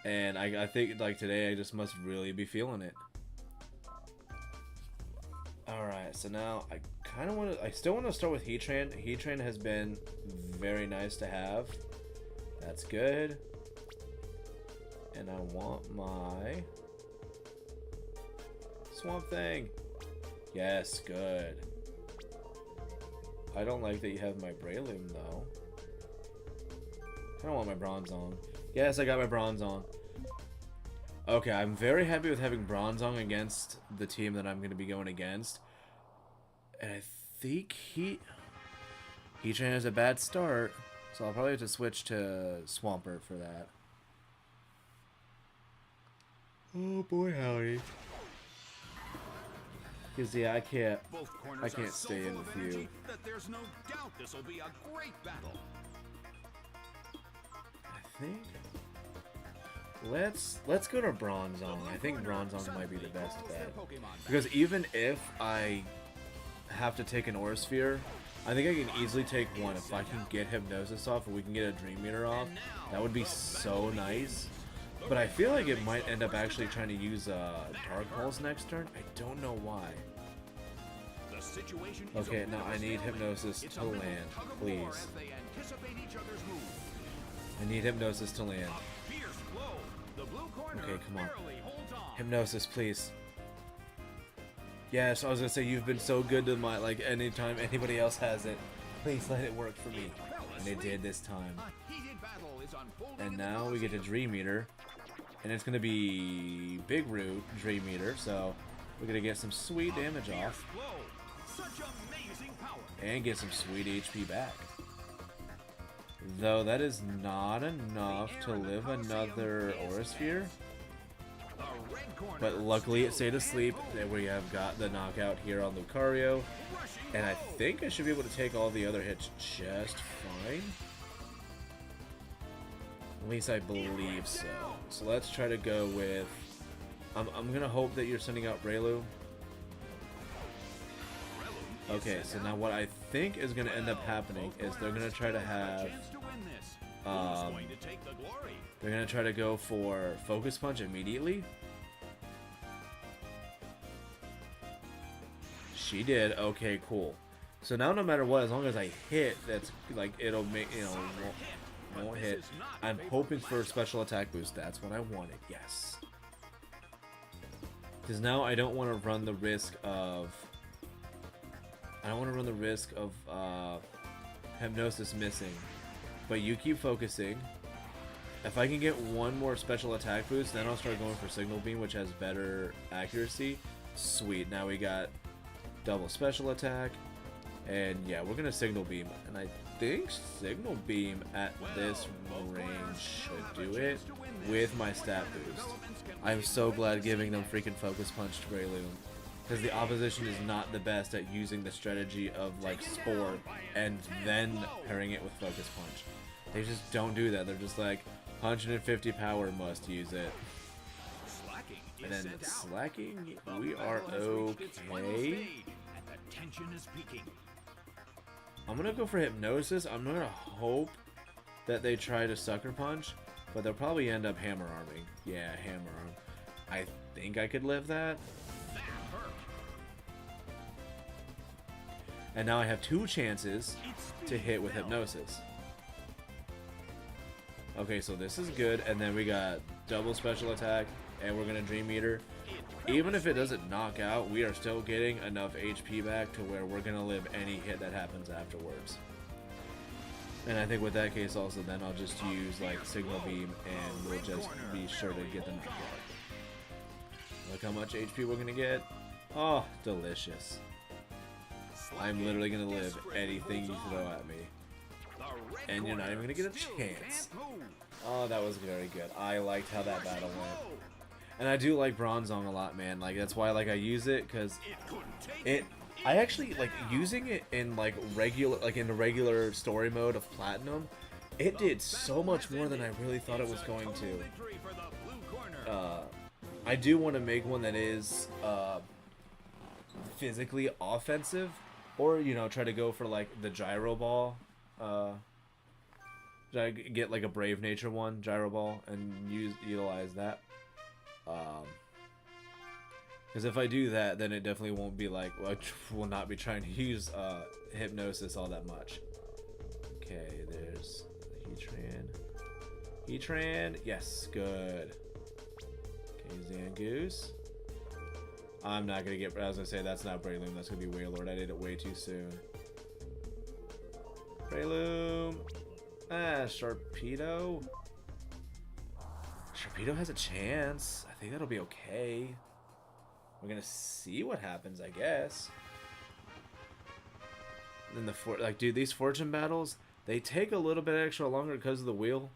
And I think, like, today I just must really be feeling it. Alright, so now I kind of want to... I still want to start with Heatran. Heatran has been very nice to have. That's good. And I want my... Swamp Thing. Yes, good. I don't like that you have my Breloom, though. I don't want my Bronzong. Yes, I got my Bronzong. Okay, I'm very happy with having Bronzong against the team that I'm going to be going against. And I think Heatran has a bad start, so I'll probably have to switch to Swampert for that. Oh boy, howdy. Because, yeah, I can't Both can't are so stay in full with of energy you. that there's no doubt this will be a great battle. I think let's go to Bronzong. I think Bronzong might be the best bet. Because even if I have to take an Aura Sphere, I think I can easily take one. If I can get Hypnosis off and we can get a Dream Meter off, that would be so nice. But I feel like it might end up actually trying to use Dark Pulse next turn. I don't know why. Okay, now I need Hypnosis to land, please. I need Hypnosis to land. Okay, come on. Hypnosis, please. Yes, I was gonna say you've been so good to my, like, anytime anybody else has it. Please let it work for me. And it did this time. And now we get to Dream Meter. And it's gonna be Big Root Dream Meter, so we're gonna get some sweet damage off. And get some sweet HP back. Though that is not enough to live another Aura Sphere. But luckily it stayed asleep. Then we have got the knockout here on Lucario. And I think I should be able to take all the other hits just fine. At least I believe so. So let's try to go with... I'm gonna hope that you're sending out Breloom. Okay, so now what I think is gonna end up happening is they're gonna try to have... they're gonna try to go for Focus Punch immediately. She did. Okay, cool. So now no matter what, as long as I hit, that's like it'll make, you know, won't hit. I'm hoping for a special attack boost. That's what I wanted. Yes. Because now I don't want to run the risk of Hypnosis missing. But you keep focusing. If I can get one more special attack boost, then I'll start going for Signal Beam, which has better accuracy. Sweet. Now we got double special attack. And yeah, we're gonna Signal Beam. And I think Signal Beam at this range should do it with my stat boost. I'm so glad giving them freaking Focus Punch to Breloom. Because the opposition is not the best at using the strategy of like Spore and then pairing it with Focus Punch. They just don't do that. They're just like 150 power, must use it. And then slacking, we are okay. I'm gonna go for Hypnosis. I'm gonna hope that they try to Sucker Punch, but they'll probably end up Hammer Arming. Yeah, Hammer Arm. I think I could live that. And now I have two chances to hit with Hypnosis. Okay, so this is good, and then we got double special attack, and we're gonna Dream Meter. Even if it doesn't knock out, we are still getting enough HP back to where we're gonna live any hit that happens afterwards. And I think with that case also, then I'll just use like Signal Beam, and we'll just be sure to get the knockout. Look how much HP we're gonna get. Oh, delicious. I'm literally gonna live anything you throw at me. And you're not even gonna get a chance. Oh, that was very good. I liked how that battle went. And I do like Bronzong a lot, man. Like, that's why, like, I use it, because I actually, like, using it in, like, in the regular story mode of Platinum, it did so much more than I really thought it was going to. I do want to make one that is, physically offensive, or, you know, try to go for, like, the Gyro Ball, get, like, a Brave Nature one, Gyro Ball, and utilize that. Because if I do that, then it definitely won't be like, well, I will not be trying to use Hypnosis all that much. Okay, there's Heatran. Yes, good. Okay, Zangoose. I'm not gonna get. I was gonna say that's not Breloom. That's gonna be Wailord. I did it way too soon. Breloom. Sharpedo. Sharpedo has a chance. I think that'll be okay. We're gonna see what happens, I guess. And then dude, these fortune battles, they take a little bit extra longer because of the wheel,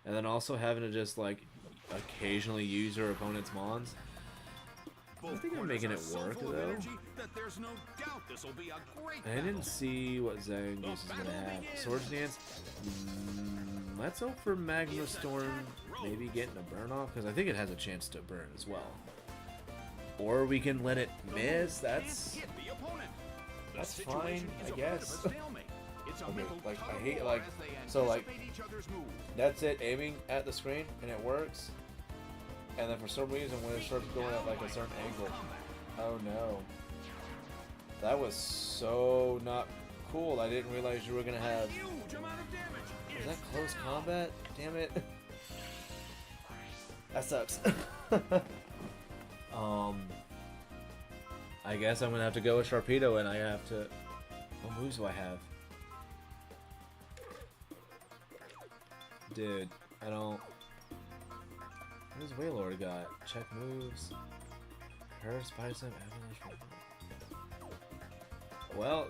and then also having to just like occasionally use your opponent's mons. I think I'm making it work though. I didn't see what Zangoose is gonna have. Swords Dance. Let's hope for Magma Storm. Maybe getting a burn off, because I think it has a chance to burn as well. Or we can let it miss. That's That's The fine, situation is I a bit guess. of a stalemate. It's a Okay, mental like, I tug of hate, war like, as they so, like, anticipate each other's moves. that's it, aiming at the screen, and it works. And then for some reason, when it starts going at like a certain angle, oh no. That was so not cool. I didn't realize you were gonna have. Huge amount of damage. Is that close combat? Damn it. That sucks. I guess I'm gonna have to go with Sharpedo, and I have to. What moves do I have? Dude, I don't. What does Wailord got? Check moves. Curse, Bicep, Avalanche. Well,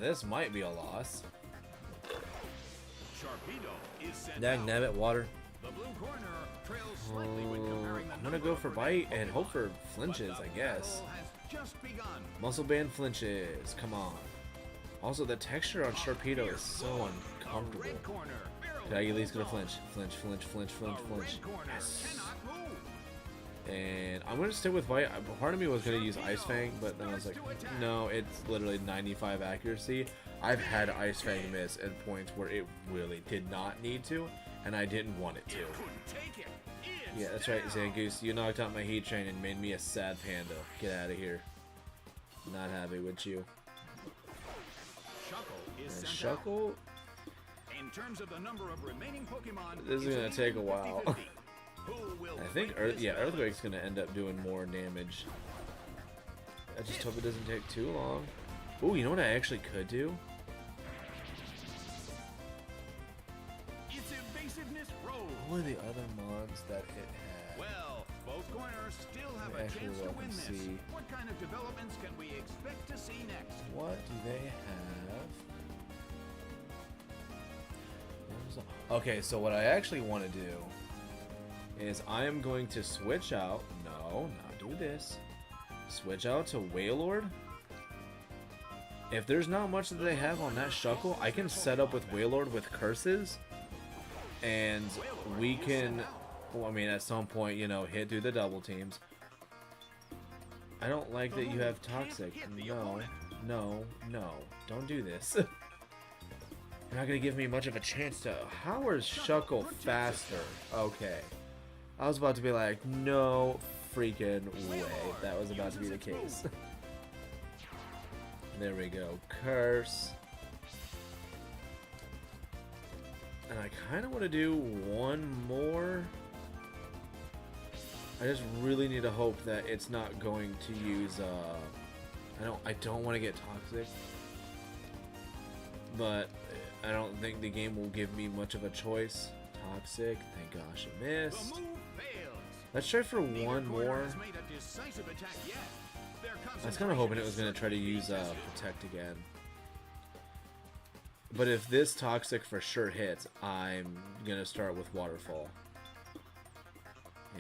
this might be a loss. Sharpedo is sent Dag out. nabbit, water. The blue corner trails slightly when comparing the I'm gonna number go of for remaining bite and Pokemon. hope for But flinches, the I guess. battle has just begun. Muscle band flinches, come on. Also, the texture on Sharpedo is so The uncomfortable. red corner Could I at least get a barrels flinch? Flinch, flinch, flinch, flinch, The flinch. red corner Yes. cannot move. And I'm gonna stick with bite. Part of me was gonna use Ice Fang, but then I was like, no, it's literally 95 accuracy. I've had Ice Fang miss at points where it really did not need to, and I didn't want it to. It couldn't take it. It's Yeah, that's right, down. Zangoose. You knocked out my heat train and made me a sad panda. Get out of here. Not happy with you. Shuckle is And sent out. Shuckle? In terms of the number of remaining Pokemon, This is it's gonna an take a even while. 50-50. Who will I think break this balance? Earthquake's gonna end up doing more damage. I just hope it doesn't take too long. Ooh, you know what I actually could do? It's evasiveness roll. What are the other mons that it had? Well, both corners still have a Actually, chance to well, win let's this. see. What kind of developments can we expect to see next? What do they have? Okay, so what I actually want to do is I am going to switch out. No, not do this. Switch out to Wailord. If there's not much that they have on that Shuckle, I can set up with Wailord with curses, and we can. Well, I mean, at some point, you know, hit through the double teams. I don't like that you have Toxic. No, no, no. Don't do this. You're not gonna give me much of a chance to. How is Shuckle faster? Okay. I was about to be like, no freaking way. That was about to be the case. There we go. Curse. And I kind of want to do one more. I just really need to hope that it's not going to use. I don't want to get Toxic, but I don't think the game will give me much of a choice. Toxic. Thank gosh it The missed. move fails. Let's try for Neither one corner more. has made a decisive attack yet. Their I was kind of hoping it was going to try to concentration use is certainly being Protect again. But if this Toxic for sure hits, I'm going to start with Waterfall.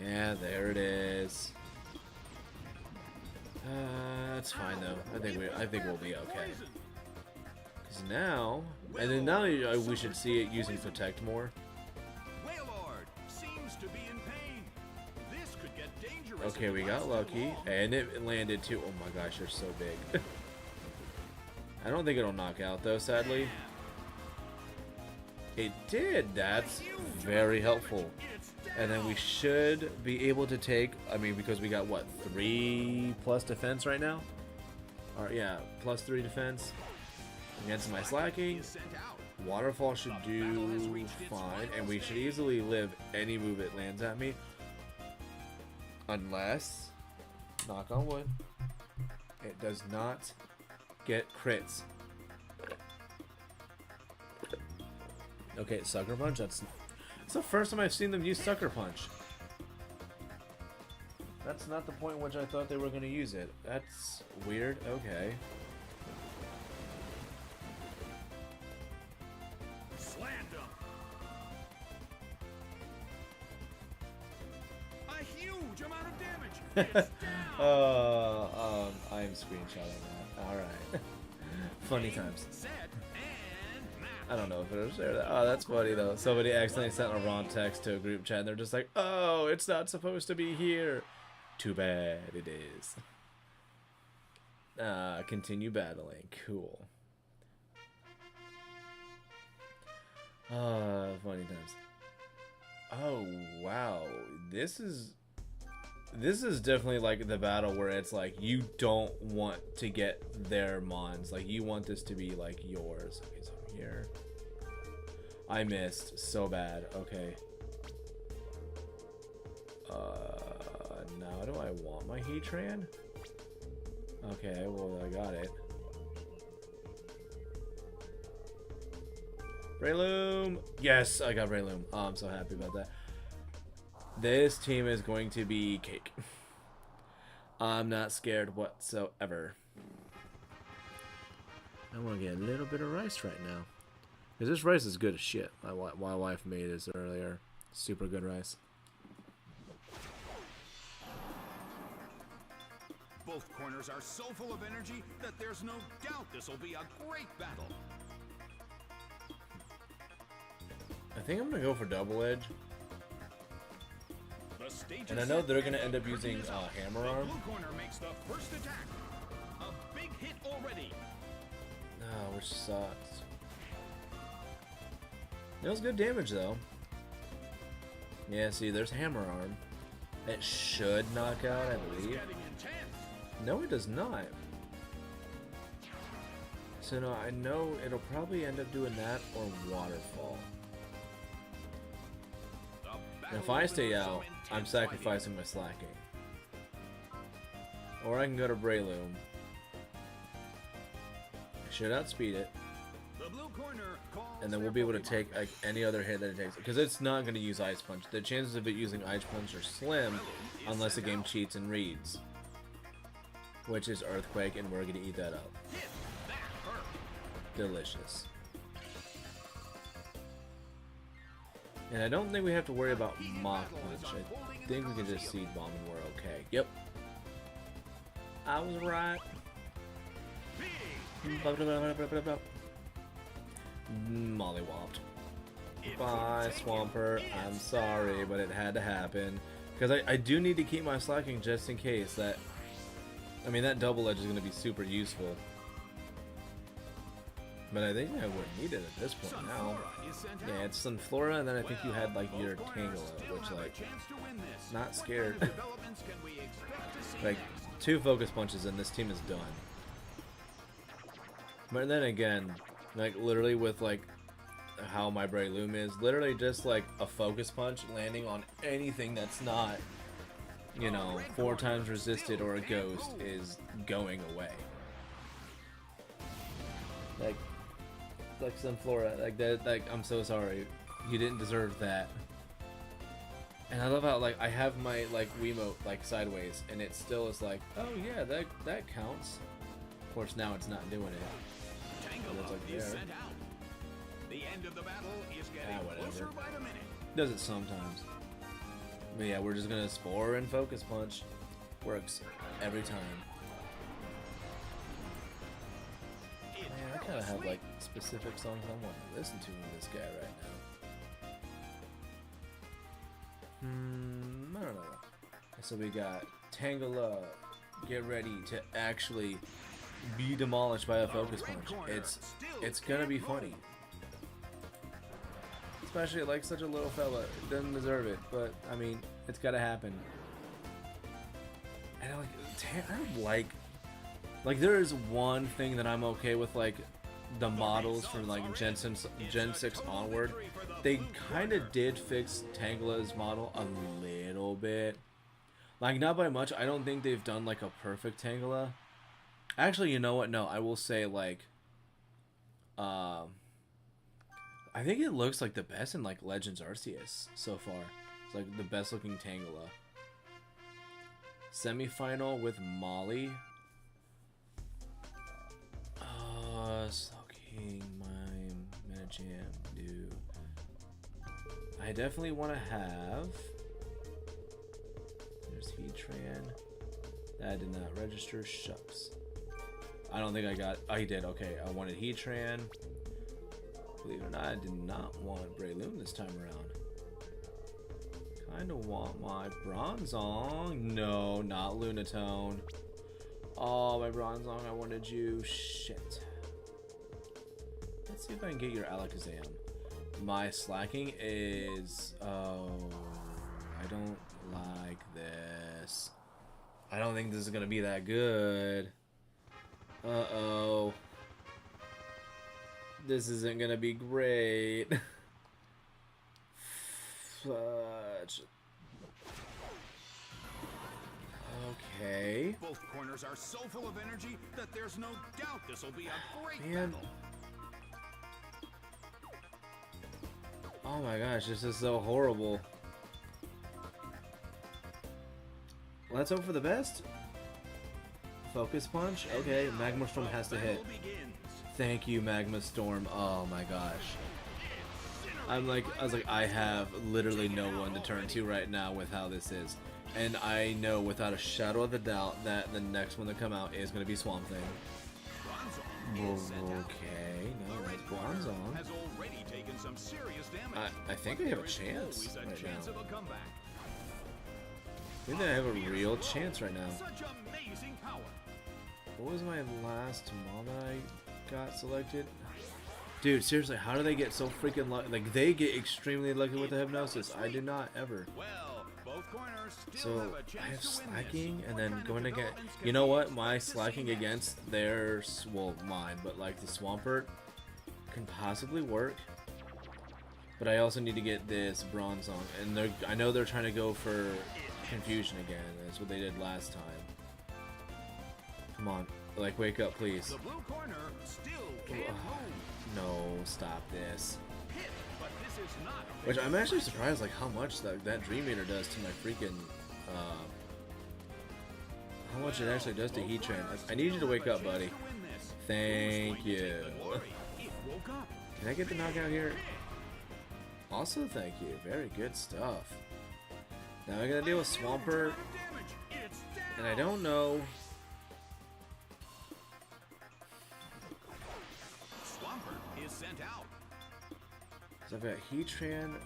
Yeah, there it is. That's fine though. I think we'll be okay. Because now, and then now we should see it using Protect more. Wailord seems to be in pain. This could get dangerous. Okay, if we it got lasts too lucky, long. and it landed too. Oh my gosh, you're so big. I don't think it'll knock out though, sadly. It did. That's very helpful. It's And then we should be able to take, I mean, because we got what, 3+ defense right now? Or yeah, +3 defense against my slacking. is sent out. Waterfall should do fine, and we should easily live any move it lands at me. Unless, knock on wood, it does not get crits. Okay, Sucker Punch, that's the first time I've seen them use Sucker Punch. That's not the point in which I thought they were going to use it. That's weird. Okay. Slammed him. A huge amount of damage. It's down. I am screenshotting that. Alright. Funny times. Set and match. I don't know if it'll share that. Oh, that's funny though. Somebody accidentally sent a wrong text to a group chat and they're just like, oh, it's not supposed to be here. Too bad it is. Continue battling. Cool. Funny times. Oh wow, this is definitely like the battle where it's like you don't want to get their mons, like you want this to be like yours. Okay, so here I missed so bad. Okay, now do I want my Heatran? Okay, well I got it. Breloom! Yes, I got Breloom. Oh, I'm so happy about that. This team is going to be cake. I'm not scared whatsoever. I want to get a little bit of rice right now. Because this rice is good as shit. My wife made this earlier. Super good rice. Both corners are so full of energy that there's no doubt this will be a great battle. I think I'm going to go for double edge. And I know they're going to end up using hammer arm. The blue corner makes the first attack. A big hit already. Oh, which sucks. It was good damage though. Yeah, see, there's hammer arm. It should knock out, I believe. No, it does not. So no, I know it'll probably end up doing that or waterfall. And if I stay out, I'm sacrificing my slacking. Or I can go to Breloom. Should outspeed it. And then we'll be able to take like any other hit that it takes. Because it's not going to use Ice Punch. The chances of it using Ice Punch are slim unless the game cheats and reads. Which is Earthquake, and we're going to eat that up. Delicious. And I don't think we have to worry about Mach Punch. I think we can just Seed Bomb and we're okay. Yep. I was right. Mollywopped. Bye, Swampert. I'm sorry, but it had to happen. Because I do need to keep my slacking just in case that... I mean, that double edge is going to be super useful. But I think I wouldn't need it at this point now. Yeah, it's Sunflora, and then I think you had like your Tangela, which like, not scared. Like, 2 Focus Punches and this team is done. But then again, like literally with like how my Breloom is, literally just like a Focus Punch landing on anything that's not, you know, 4 times resisted or a ghost is going away. Like Sunflora, like that, like I'm so sorry, you didn't deserve that. And I love how like I have my like Wiimote like sideways, and it still is like, oh yeah, that counts. Of course now it's not doing it. It's like there. The end of the battle is getting closer by the minute. Does it sometimes. But yeah, we're just gonna Spore and Focus Punch. Works every time. Man, I kind of have like specific songs I want to listen to with this guy right now. I don't know. So we got Tangela. Get ready to actually be demolished by a Focus Punch. It's gonna be funny. Especially like such a little fella. Doesn't deserve it, but I mean, it's gotta happen. And I like there is one thing that I'm okay with, like the models from like Gen 6 onward. They kind of did fix Tangela's model a little bit. Like not by much. I don't think they've done like a perfect Tangela. Actually, you know what? No, I will say like I think it looks like the best in like Legends Arceus so far. It's like the best looking Tangela. Semi-final with Molly. Slowking my Medicham, dude. I definitely want to have. There's Heatran. That did not register. Shucks. I don't think I got. Oh, he did. Okay, I wanted Heatran. Believe it or not, I did not want Breloom this time around. Kind of want my Bronzong. No, not Lunatone. Oh, my Bronzong, I wanted you. Shit. Let's see if I can get your Alakazam. My slacking is... Oh, I don't like this. I don't think this is going to be that good. Uh-oh. This isn't going to be great. Fudge. Okay. Both corners are so full of energy that there's no doubt this will be a great Man. battle. Oh my gosh, this is so horrible. Let's hope for the best. Focus punch. Okay, Magma Storm has to hit. Thank you, Magma Storm. Oh my gosh. I was like, I have literally no one to turn to right now with how this is. And I know without a shadow of a doubt that the next one to come out is going to be Swamp Thing. Okay, no, that's Bronzong. I think I have a chance right now. I think I have a real chance right now. What was my last mana I got selected? Dude, seriously, how do they get so freaking lucky? Like, they get extremely lucky with the Hypnosis. I do not ever. So, I have slacking, and then going to get... You know what? My slacking against their... Well, mine, but like the Swampert can possibly work. But I also need to get this Bronzong. And I know they're trying to go for Confusion again. That's what they did last time. Come on. Like, wake up, please. The blue corner still can't move. No, stop this. Hit, but this is not a Which I'm actually surprised, like, how much that Dream Eater does to my freaking, how much it actually does to Heat Train. I need you to wake up, buddy. Thank you. Can I get the knockout here? Also, thank you. Very good stuff. Now I gotta deal with Swampert, and I don't know. Swampert is sent out. So I've got Heatran.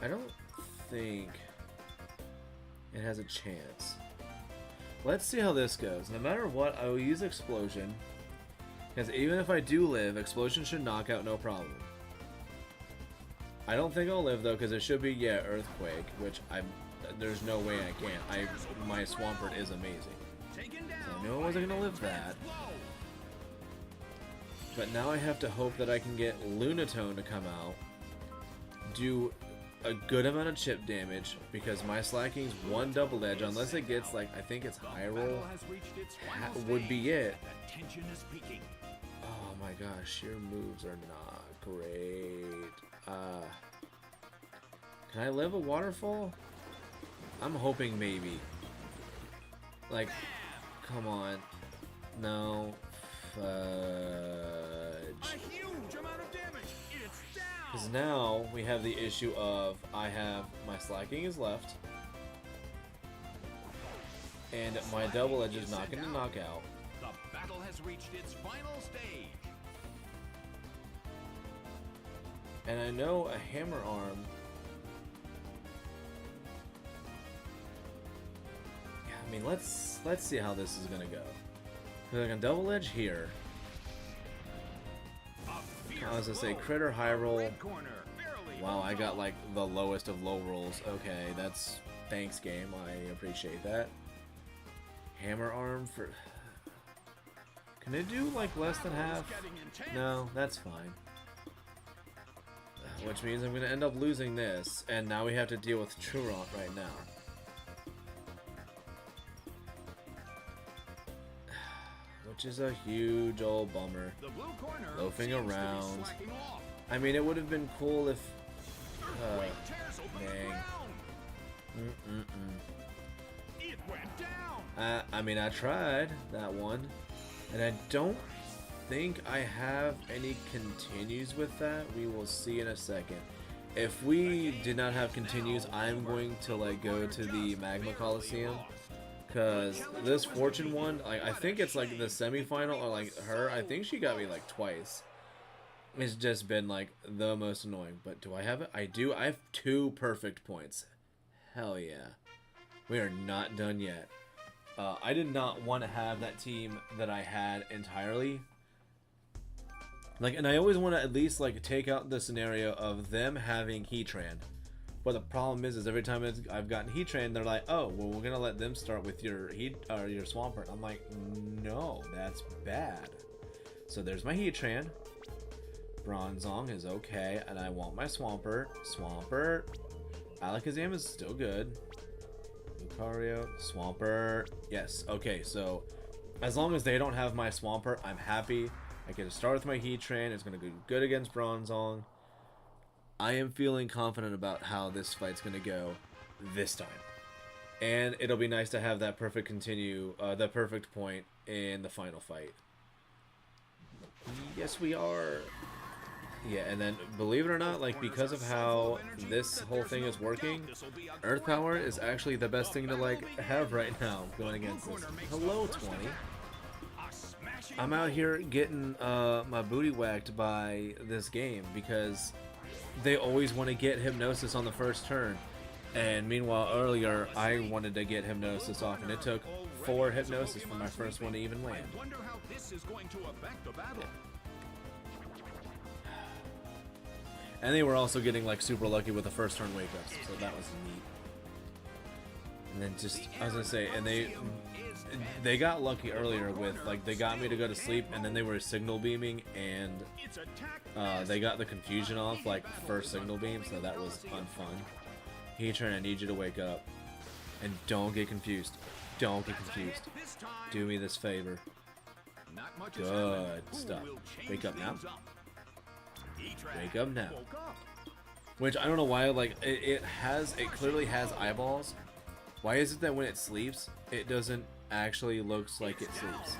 I don't think it has a chance. Let's see how this goes. No matter what, I will use Explosion. Because even if I do live, Explosion should knock out no problem. I don't think I'll live though, because it should be, yeah, Earthquake, which there's no way I can't. My Swampert is amazing. So I knew I wasn't going to live that. But now I have to hope that I can get Lunatone to come out, do a good amount of chip damage, because my slacking's one double edge, unless it gets, like, I think it's high roll, would be it. Oh my gosh, your moves are not great. Can I live a waterfall? I'm hoping maybe. Like, come on. No. Fudge. Because now we have the issue of my slacking is left. And my double edge is not going to knock out. The battle has reached its final stage. And I know a Hammer Arm. Yeah, I mean, let's see how this is gonna go. Cause I can double edge here. I was gonna say Critter High Roll. Wow, I got like the lowest of low rolls. Okay, that's thanks game. I appreciate that. Hammer Arm for. Can it do like less than half? No, that's fine. Which means I'm going to end up losing this, and now we have to deal with Truant right now. Which is a huge old bummer. Loafing around. I mean, it would have been cool if... dang. I mean, I tried that one, and I don't think I have any continues with that. We will see in a second. If we did not have continues, I'm going to like go to the Magma Coliseum, because this Fortune one, I think it's like the semifinal, or like her, I think she got me like twice. It's just been like the most annoying. But do I have it? I do. I have 2 perfect points. Hell yeah. We are not done yet. I did not want to have that team that I had entirely. Like, and I always want to at least, like, take out the scenario of them having Heatran. But the problem is every time I've gotten Heatran, they're like, oh, well, we're gonna let them start with your your Swampert. I'm like, no, that's bad. So there's my Heatran. Bronzong is okay, and I want my Swampert. Swampert. Alakazam is still good. Lucario, Swampert. Yes, okay, so as long as they don't have my Swampert, I'm happy. I get to start with my Heatran. It's gonna go good against Bronzong. I am feeling confident about how this fight's gonna go this time, and it'll be nice to have that perfect the perfect point in the final fight. Yes, we are. Yeah, and then believe it or not, like, because of how this whole thing is working, Earth Power is actually the best thing to like have right now going against this. Hello, 20. I'm out here getting my booty whacked by this game because they always want to get Hypnosis on the first turn, and meanwhile earlier I wanted to get Hypnosis off, and it took 4 Hypnosis for my first one to even land. And they were also getting like super lucky with the first turn wake ups, so that was neat. And then just, I was gonna say, and they got lucky earlier with, like, they got me to go to sleep, and then they were signal beaming, and they got the confusion off, like, first signal beam, so that was unfun. Heatran, I need you to wake up. And don't get confused. Don't get confused. Do me this favor. Good stuff. Wake up now. Wake up now. Which, I don't know why, like, it clearly has eyeballs. Why is it that when it sleeps, it doesn't actually looks like it sleeps?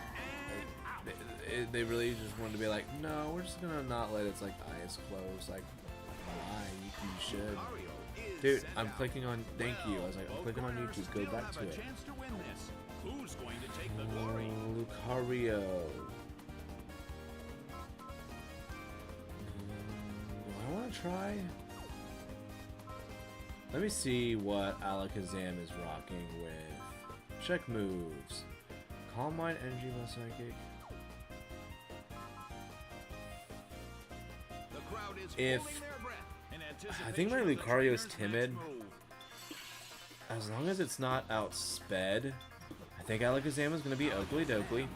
They really just wanted to be like, no, we're just gonna not let its, like, eyes close. Like, why? You should. Dude, I'm clicking on, thank you. I was like, I'm clicking on YouTube. Go back to it. Lucario. Do I want to try? Let me see what Alakazam is rocking with. Check moves. Calm Mind, Energy Ball, Psychic. If I think my Lucario is timid, as long as it's not outsped, I think Alakazam is going to be Oakley Dokley.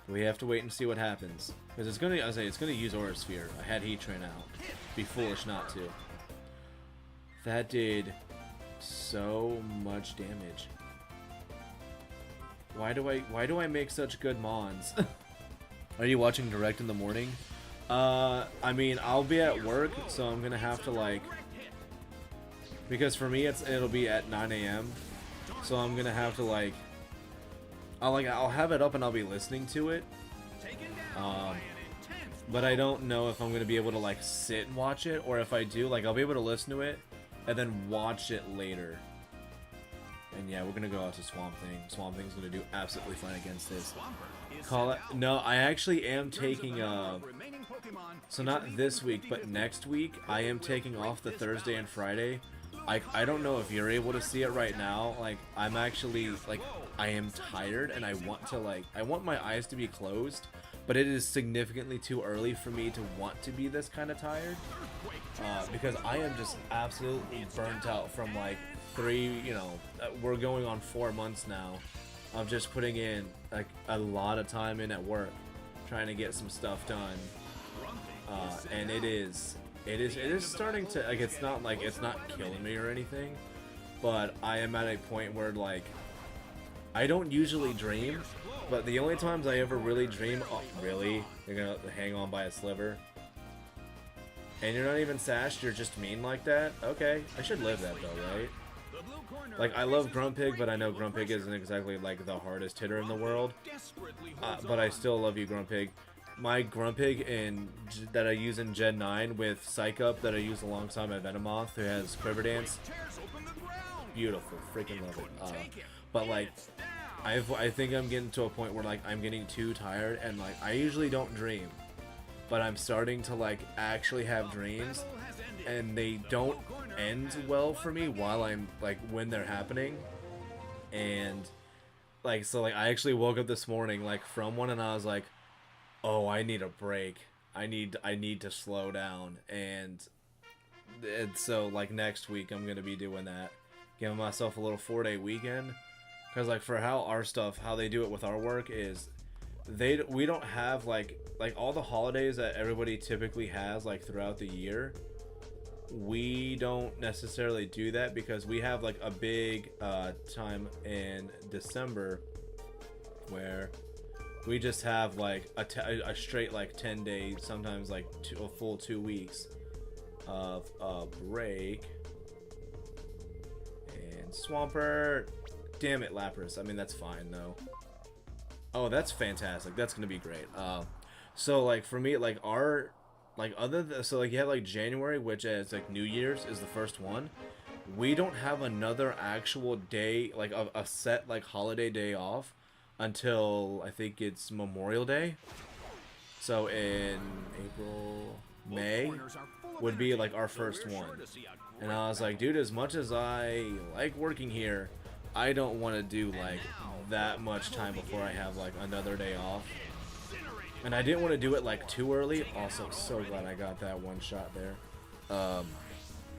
We have to wait and see what happens, because it's going to use Aura Sphere. I had Heatran out. Be foolish not to. That did so much damage. Why do I make such good mons? Are you watching direct in the morning? I mean, I'll be at work, so I'm gonna have to, like, because for me it'll be at 9 AM, so I'm gonna have to, like, I'll have it up and I'll be listening to it, but I don't know if I'm gonna be able to, like, sit and watch it, or if I do, like, I'll be able to listen to it and then watch it later. And yeah, we're gonna go out to Swamp Thing. Swamp Thing's gonna do absolutely fine against this. Call it. No, I actually am taking so not this week, but next week I am taking off the Thursday and Friday. I don't know if you're able to see it right now. Like, I'm actually, like, I am tired, and I want my eyes to be closed, but it is significantly too early for me to want to be this kind of tired, because I am just absolutely burnt out from, like, we're going on 4 months now of just putting in, like, a lot of time in at work trying to get some stuff done, and it is starting to, like, it's not killing me or anything, but I am at a point where, like, I don't usually dream, but the only times I ever really dream, oh, really? You're gonna hang on by a sliver? And you're not even sashed, you're just mean like that? Okay, I should live that though, right? Like, I love Grumpig, but I know Grumpig isn't exactly, like, the hardest hitter in the world. But I still love you, Grumpig. My Grumpig that I use in Gen 9 with Psych Up that I use alongside my Venomoth, who has Quiver Dance. Beautiful. Freaking love it. But, like, I think I'm getting to a point where, like, I'm getting too tired, and, like, I usually don't dream. But I'm starting to, like, actually have dreams, and they don't end well for me while I'm like when they're happening. And like so like I actually woke up this morning like from one and I was like, oh, I need a break. I need to slow down. And so like next week I'm gonna be doing that, giving myself a little 4-day weekend. Because like for how they do it with our work is we don't have like all the holidays that everybody typically has like throughout the year. We don't necessarily do that because we have like a big time in December where we just have like a straight like 10 days, sometimes like a full 2 weeks of break. And Swampert, damn it, Lapras. I mean, that's fine though. Oh, that's fantastic. That's gonna be great. So like for me, like our so like you have like January, which is like New Year's is the first one. We don't have another actual day, like a set like holiday day off until I think it's Memorial Day. So in April, May would be like our first one. And I was like, dude, as much as I like working here, I don't want to do like that much time before I have like another day off. And I didn't want to do it like too early. Also, so glad I got that one shot there.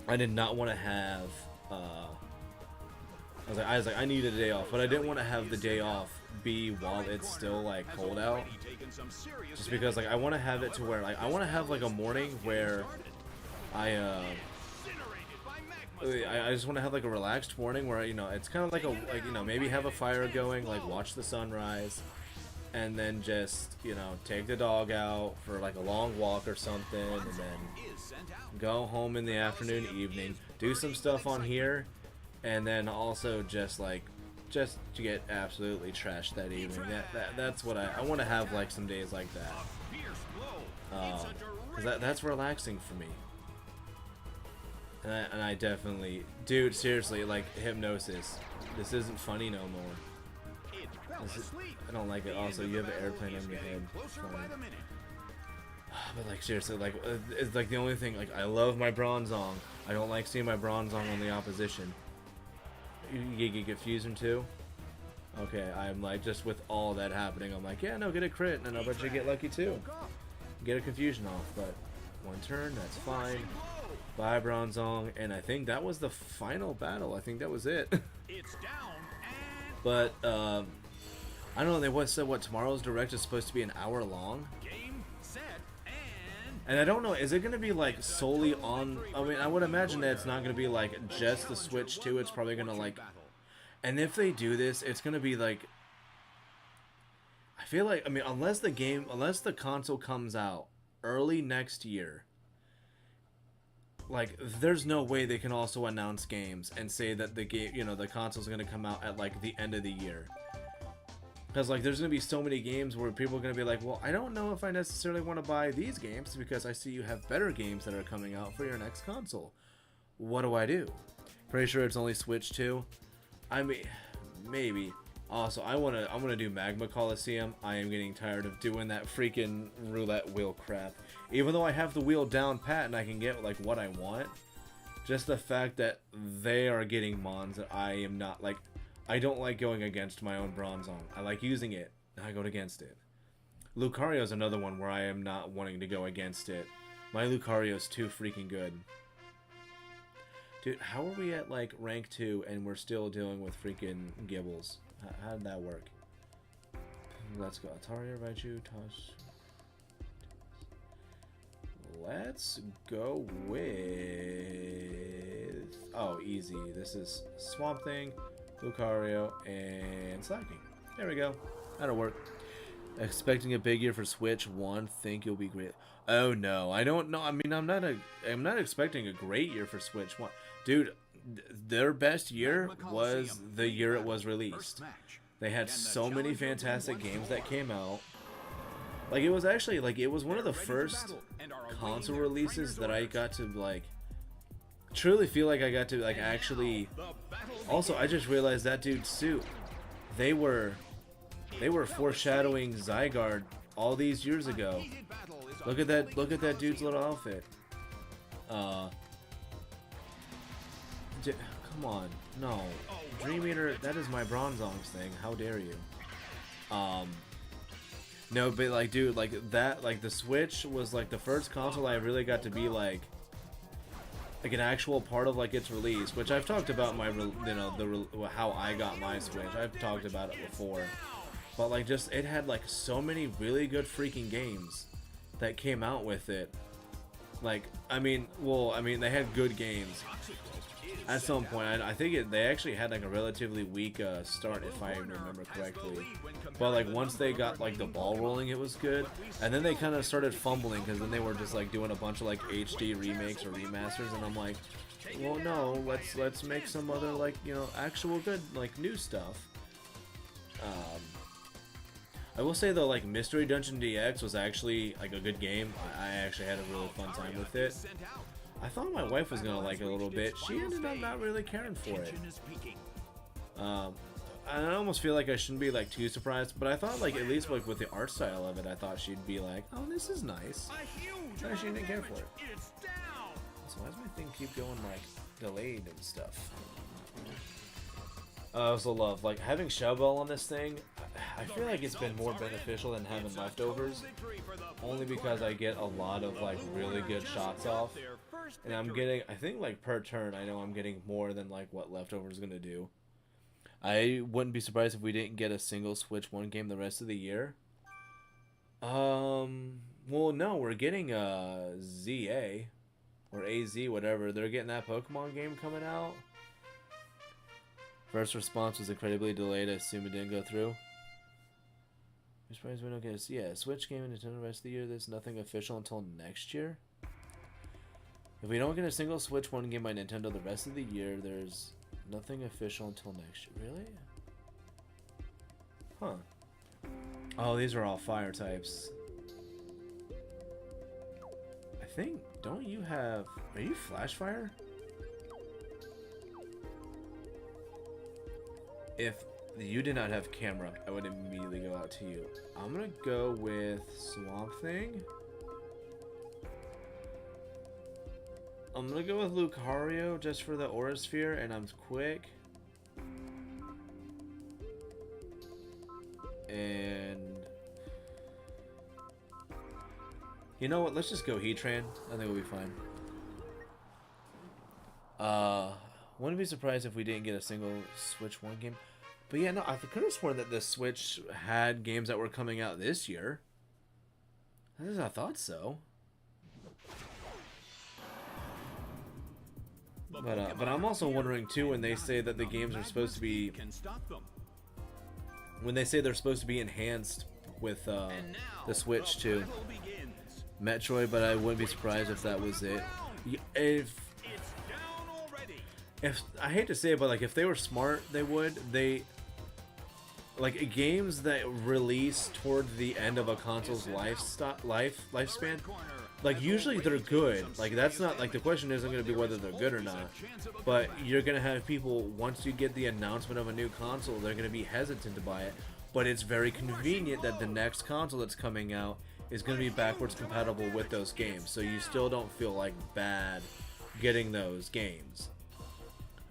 I did not want to have. I was like, I needed a day off, but I didn't want to have the day off be while it's still like cold out. Just because like I want to have it to where like I want to have like a morning where I just want to have like a relaxed morning where it's kind of like maybe have a fire going, like watch the sunrise. And then just, take the dog out for like a long walk or something, and then go home in the afternoon, evening, do some stuff on here, and then also just to get absolutely trashed that evening. That's what I want to have, like some days like that. Cause that's relaxing for me. And I definitely, dude, seriously, like Hypnosis, this isn't funny no more. I don't like it. Also, you have an airplane on your head. But like seriously, like it's like the only thing. Like I love my Bronzong. I don't like seeing my Bronzong on the opposition. You get Fusion too. Okay, I'm like just with all that happening. I'm like, yeah, no, get a crit, and I'll bet you get lucky too. Get a Confusion off, but one turn, that's fine. Bye, Bronzong, and I think that was the final battle. I think that was it. But I don't know, they said what tomorrow's direct is supposed to be an hour long. Game, set, and I don't know, is it going to be like solely on, I mean, I would imagine that it's not going to be like just the Switch 2, it's probably going to like, and if they do this, it's going to be like, I feel like, I mean, unless the console comes out early next year, like, there's no way they can also announce games and say that the game, the console's going to come out at like the end of the year. Because, like, there's going to be so many games where people are going to be like, well, I don't know if I necessarily want to buy these games because I see you have better games that are coming out for your next console. What do I do? Pretty sure it's only Switch 2. I mean, maybe. Also, I want to do Magma Coliseum. I am getting tired of doing that freaking roulette wheel crap. Even though I have the wheel down pat and I can get, like, what I want. Just the fact that they are getting mons that I am not, like... I don't like going against my own Bronzong. I like using it, and I go against it. Lucario is another one where I am not wanting to go against it. My Lucario is too freaking good. Dude, how are we at, like, rank 2 and we're still dealing with freaking Gibbles? How did that work? Let's go. Ataria, Raichu, Tosh. Let's go with... Oh, easy. This is Swamp Thing, Lucario, and Slacking. There we go. That'll work. Expecting a big year for Switch 1. Think you'll be great. Oh no, I don't know. I mean, I'm not expecting a great year for Switch 1. Dude, their best year was the year it was released. They had so many fantastic games that came out. Like, it was actually, like, it was one of the first console releases that I got to, like, truly feel like I got to, like, actually... Also, I just realized that dude's suit. They were foreshadowing Zygarde all these years ago. Look at that dude's little outfit. Come on, no. Dream Eater, that is my Bronzong's thing. How dare you? No, but like, dude, like that, like the Switch was like the first console I really got to be like an actual part of like its release, which I've talked about my, how I got my Switch. I've talked about it before, but like just it had like so many really good freaking games that came out with it. Like, I mean, they had good games. At some point, I think they actually had like a relatively weak start, if I remember correctly. But like once they got like the ball rolling, it was good. And then they kind of started fumbling because then they were just like doing a bunch of like HD remakes or remasters, and I'm like, well, no, let's make some other like actual good like new stuff. I will say though, like Mystery Dungeon DX was actually like a good game. I actually had a really fun time with it. I thought my wife was gonna like it a little bit. She ended up not really caring for it. I almost feel like I shouldn't be like too surprised, but I thought like at least like with the art style of it, I thought she'd be like, "Oh, this is nice." No, she didn't care for it. So why does my thing keep going like delayed and stuff? I also love like having Showbell on this thing. I feel like it's been more beneficial than having leftovers, only because I get a lot of like really good shots off, and I'm getting, I think like per turn, I know I'm getting more than like what leftovers is gonna do. I wouldn't be surprised if we didn't get a single Switch 1 game the rest of the year. Well, no, we're getting ZA or AZ, whatever. They're getting that Pokemon game coming out. First response was incredibly delayed. I assume it didn't go through. I'm surprised we don't get a Switch game and Nintendo the rest of the year. There's nothing official until next year. If we don't get a single Switch 1 game by Nintendo the rest of the year, there's nothing official until next year. Really? Huh. Oh, these are all fire types. I think, don't you have... Are you Flash Fire? If you did not have camera, I would immediately go out to you. I'm gonna go with Swamp Thing. I'm gonna go with Lucario just for the Aura Sphere, and I'm quick. And you know what? Let's just go Heatran. I think we'll be fine. Wouldn't be surprised if we didn't get a single Switch 1 game. But yeah, no, I could have sworn that the Switch had games that were coming out this year. I thought so. But I'm also wondering too, when they say that the games are supposed to be, when they say they're supposed to be enhanced with the Switch too. Metroid, but I wouldn't be surprised if that was it. If I hate to say it, but like if they were smart, they would. Like games that release toward the end of a console's lifespan, like usually they're good. Like that's not like the question isn't going to be whether they're good or not, but you're going to have people, once you get the announcement of a new console, they're going to be hesitant to buy it. But it's very convenient that the next console that's coming out is going to be backwards compatible with those games, so you still don't feel like bad getting those games.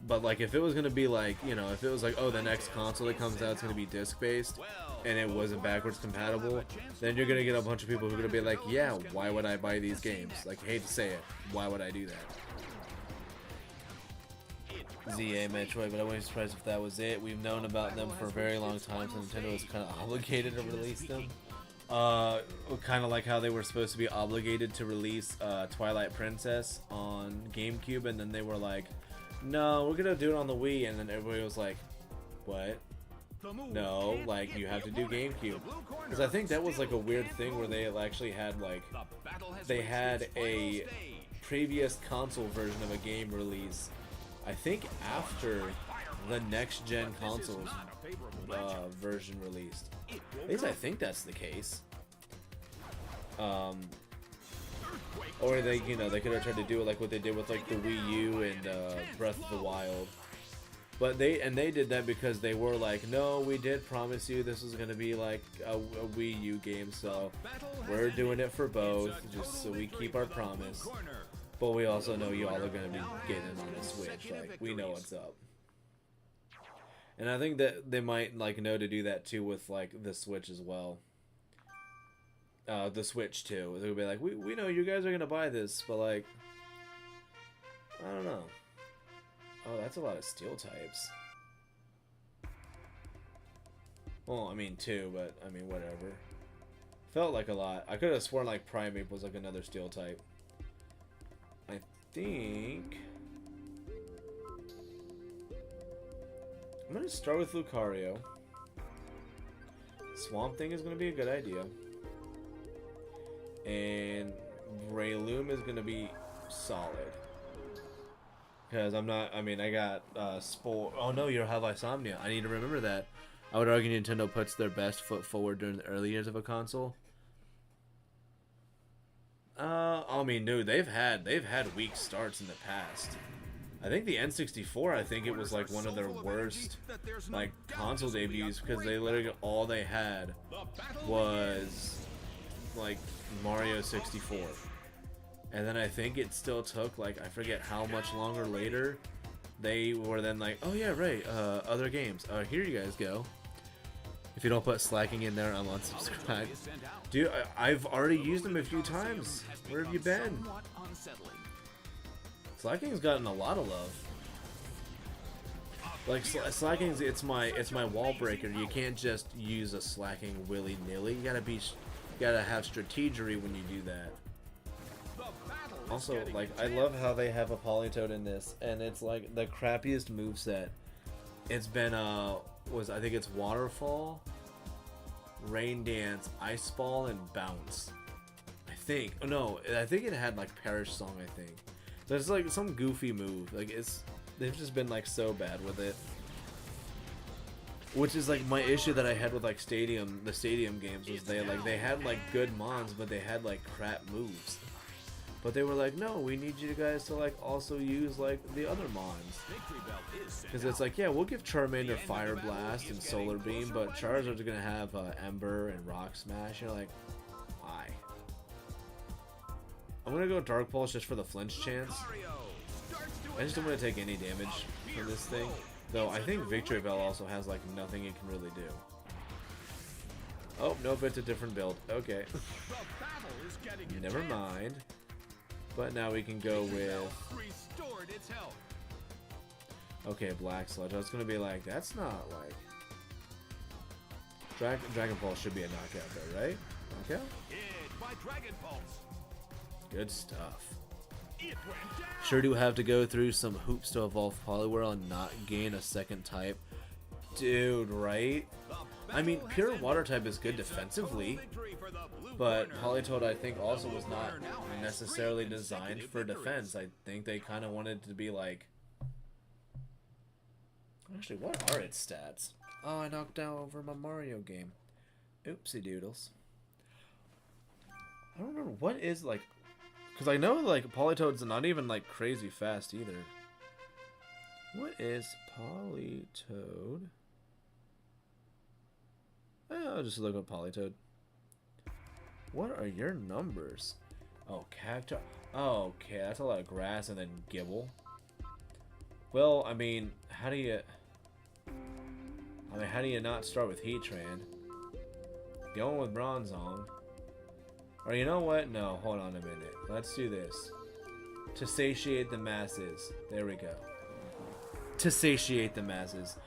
But like if it was gonna be like, if it was like, oh, the next console that comes out is gonna be disc based and it wasn't backwards compatible, then you're gonna get a bunch of people who are gonna be like, yeah, why would I buy these games? Like, I hate to say it, why would I do that? ZA Metroid, but I wouldn't be surprised if that was it. We've known about them for a very long time, so Nintendo was kind of obligated to release them. Kind of like how they were supposed to be obligated to release Twilight Princess on GameCube, and then they were like, no, we're gonna do it on the Wii, and then everybody was like, what? No, like, you have to do GameCube. Because I think that was like a weird thing where they actually had like, they had a previous console version of a game release, I think after the next gen consoles version released. At least I think that's the case. Or they, they could have tried to do it like what they did with like the Wii U and Breath of the Wild. But they did that because they were like, no, we did promise you this was going to be like a Wii U game, so we're doing it for both, just so we keep our promise. But we also know y'all are gonna be getting on the Switch. Like, we know what's up. And I think that they might like know to do that too with like the Switch as well. The Switch too. They'll be like, we know you guys are gonna buy this, but like, I don't know. Oh, that's a lot of steel types. Well, I mean 2, but I mean whatever. Felt like a lot. I could have sworn like Primate was like another steel type. I think I'm gonna start with Lucario. Swamp Thing is gonna be a good idea. And Breloom is gonna be solid. Because I'm not, I mean, I got Spore. Oh no, you have Insomnia. I need to remember that. I would argue Nintendo puts their best foot forward during the early years of a console. I mean, dude, they've had weak starts in the past. I think the N64, I think it was like one of their worst like console debuts because they literally all they had was like Mario 64. And then I think it still took like I forget how much longer later they were then like, oh yeah, right, other games. Here you guys go. If you don't put Slacking in there, I'm unsubscribed. Dude, I've already used them a few times. Where have you been? Slacking's gotten a lot of love. Like Slacking's, it's my wall breaker. You can't just use a Slacking willy nilly. You gotta have strategery when you do that. Also, like, I love how they have a Politoed in this, and it's like the crappiest moveset. It's been I think it's Waterfall, Rain Dance, Ice Ball, and Bounce. I think. Oh no, I think it had like Perish Song. I think. There's like some goofy move. Like they've just been like so bad with it. Which is like my issue that I had with like the Stadium games was they had like good mons, but they had like crap moves. But they were like, no, we need you guys to like also use like the other mons. Because it's like, yeah, we'll give Charmander Fire Blast and Solar Beam, but Charizard's gonna have Ember and Rock Smash. You're like, why? I'm gonna go Dark Pulse just for the flinch chance. I just don't want to take any damage from this thing. Though I think Victory Bell also has like nothing it can really do. Oh, nope, it's a different build. Okay. Never mind. But now we can go with... Okay, Black Sludge. I was going to be like, that's not like... Dragon Pulse should be a knockout though, right? Knockout? Good stuff. Sure do have to go through some hoops to evolve Poliwhirl and not gain a second type. Dude, right? I mean, pure water type is good defensively, but Politoed I think also was not necessarily designed for defense. I think they kind of wanted to be like... Actually, what are its stats? Oh, I knocked down over my Mario game. Oopsie doodles. I don't remember what is like... Because I know like Politoed's not even like crazy fast either. What is Politoed? I'll just look up Politoed. What are your numbers? Oh, Cactuar. Oh, okay, that's a lot of grass and then Gibble. Well, I mean, how do you not start with Heatran? Going with Bronzong. Or you know what? No, hold on a minute. Let's do this. To satiate the masses. There we go. To satiate the masses.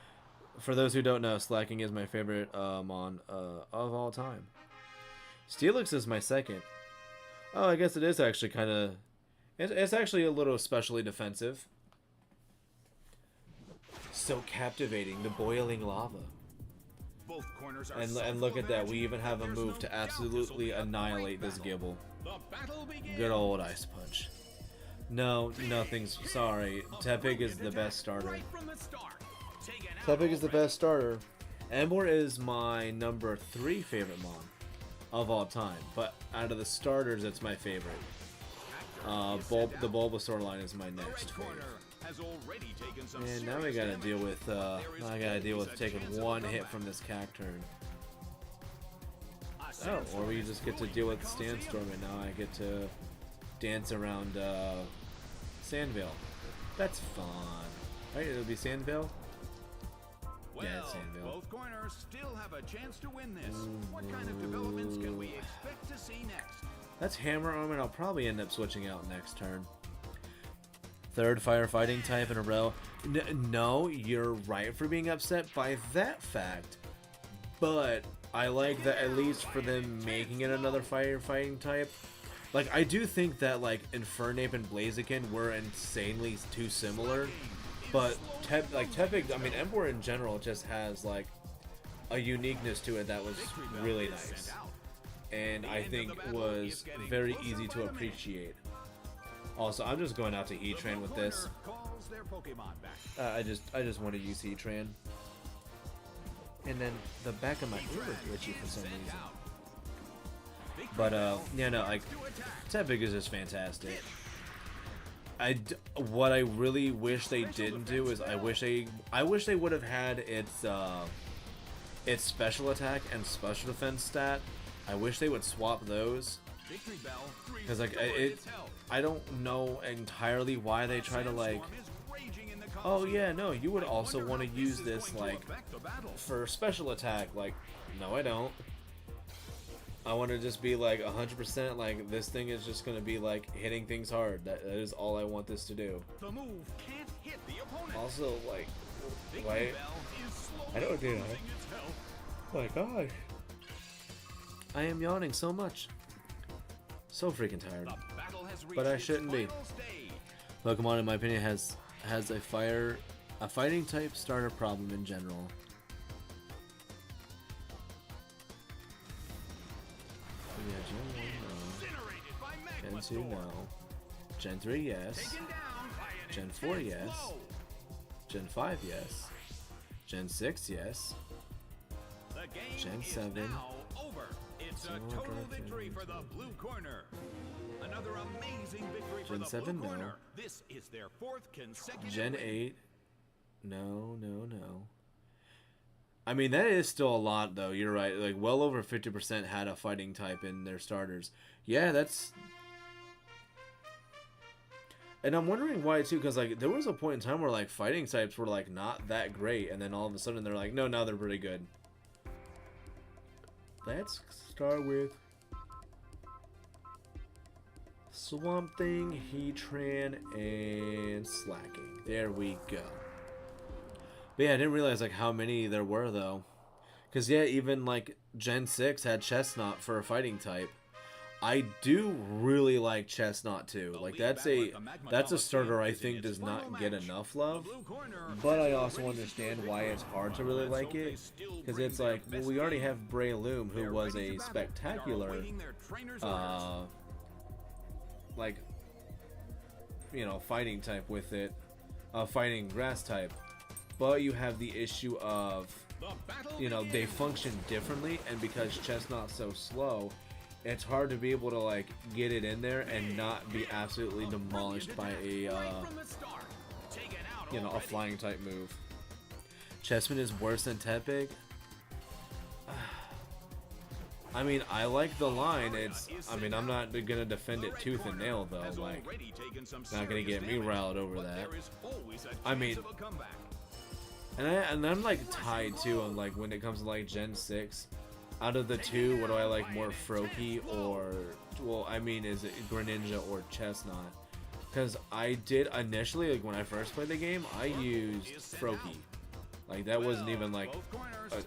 For those who don't know, Slacking is my favorite mon of all time. Steelix is my second. Oh, I guess it is actually kind of... It's actually a little especially defensive. So captivating, the boiling lava. Both corners are And look at that, we even have a move to absolutely annihilate this Gibble. Good old Ice Punch. No, nothing's... Sorry, Tepig is the best starter. Tepig is the best starter. Ember is my number 3 favorite mon of all time, but out of the starters, it's my favorite. The Bulbasaur line is my next favorite. And now we gotta deal with taking one hit from this Cacturn. Oh, or we just get to deal with Sandstorm, and now I get to dance around Sandvale. That's fun. Right? It'll be Sandvale? Well, Yeah, it's Sandvale. both corners still have a chance to win this. What kind of developments can we expect to see next? That's Hammer Arm, and I'll probably end up switching out next turn. Third firefighting type in a row. No, you're right for being upset by that fact. But I like that at least for them making it another firefighting type. Like, I do think that, like, Infernape and Blaziken were insanely too similar. But, Tepig, I mean, Ember in general just has, like, a uniqueness to it that was really nice. And I think was very easy to appreciate. Also, I'm just going out to Heatran with this. I just want to use Heatran. And then the back of my ear was glitchy for some reason. But yeah, no, like Tepig is just fantastic. What I really wish they didn't do is I wish they would have had its special attack and special defense stat. I wish they would swap those. Because like I don't know entirely why they try to like. Oh yeah, no, you would also want to use this like for special attack. Like, no, I don't. I want to just be like 100% like this thing is just gonna be like hitting things hard. That is all I want this to do. The move can't hit the opponent. Also, like, why? I don't do that. Oh my gosh. I am yawning so much. So freaking tired. But I shouldn't be. Pokemon, in my opinion, has a fighting type starter problem in general. Yeah, Gen 1 no. Gen 2 no. Gen 3 yes. Gen 4 yes. Gen 5 yes. Gen 6 yes. Gen 7. It's a total victory for the blue corner. Another amazing victory for the Gen 7 blue corner. no. This is their 4th consecutive Gen win. 8 no. I mean, that is still a lot though. You're right. Like well over 50% had a fighting type in their starters. Yeah, that's. And I'm wondering why too, because like there was a point in time where like fighting types were like not that great, and then all of a sudden they're like, no, now they're pretty good. Let's start with Swamp Thing, Heatran, and Slacking. There we go. But yeah, I didn't realize like how many there were though. Cause yeah, even like Gen 6 had Chestnut for a fighting type. I do really like Chestnut too. Like that's a starter I think does not get enough love. But I also understand why it's hard to really like it. Because it's like, well, we already have Breloom, who was a spectacular like, you know, fighting type with it. Fighting grass type. But you have the issue of, you know, they function differently, and because Chestnut's so slow, it's hard to be able to like get it in there and not be absolutely demolished by a you know, a flying type move. Chessman is worse than Tepig. I mean, I like the line. I mean, I'm not gonna defend it tooth and nail though. Like, not gonna get me riled over that. I mean, and I'm like tied too on like when it comes to like Gen 6. Out of the two, what do I like more, Froakie or, well, I mean, is it Greninja or Chestnut? Because I did initially, like when I first played the game, I used Froakie. Like that wasn't even like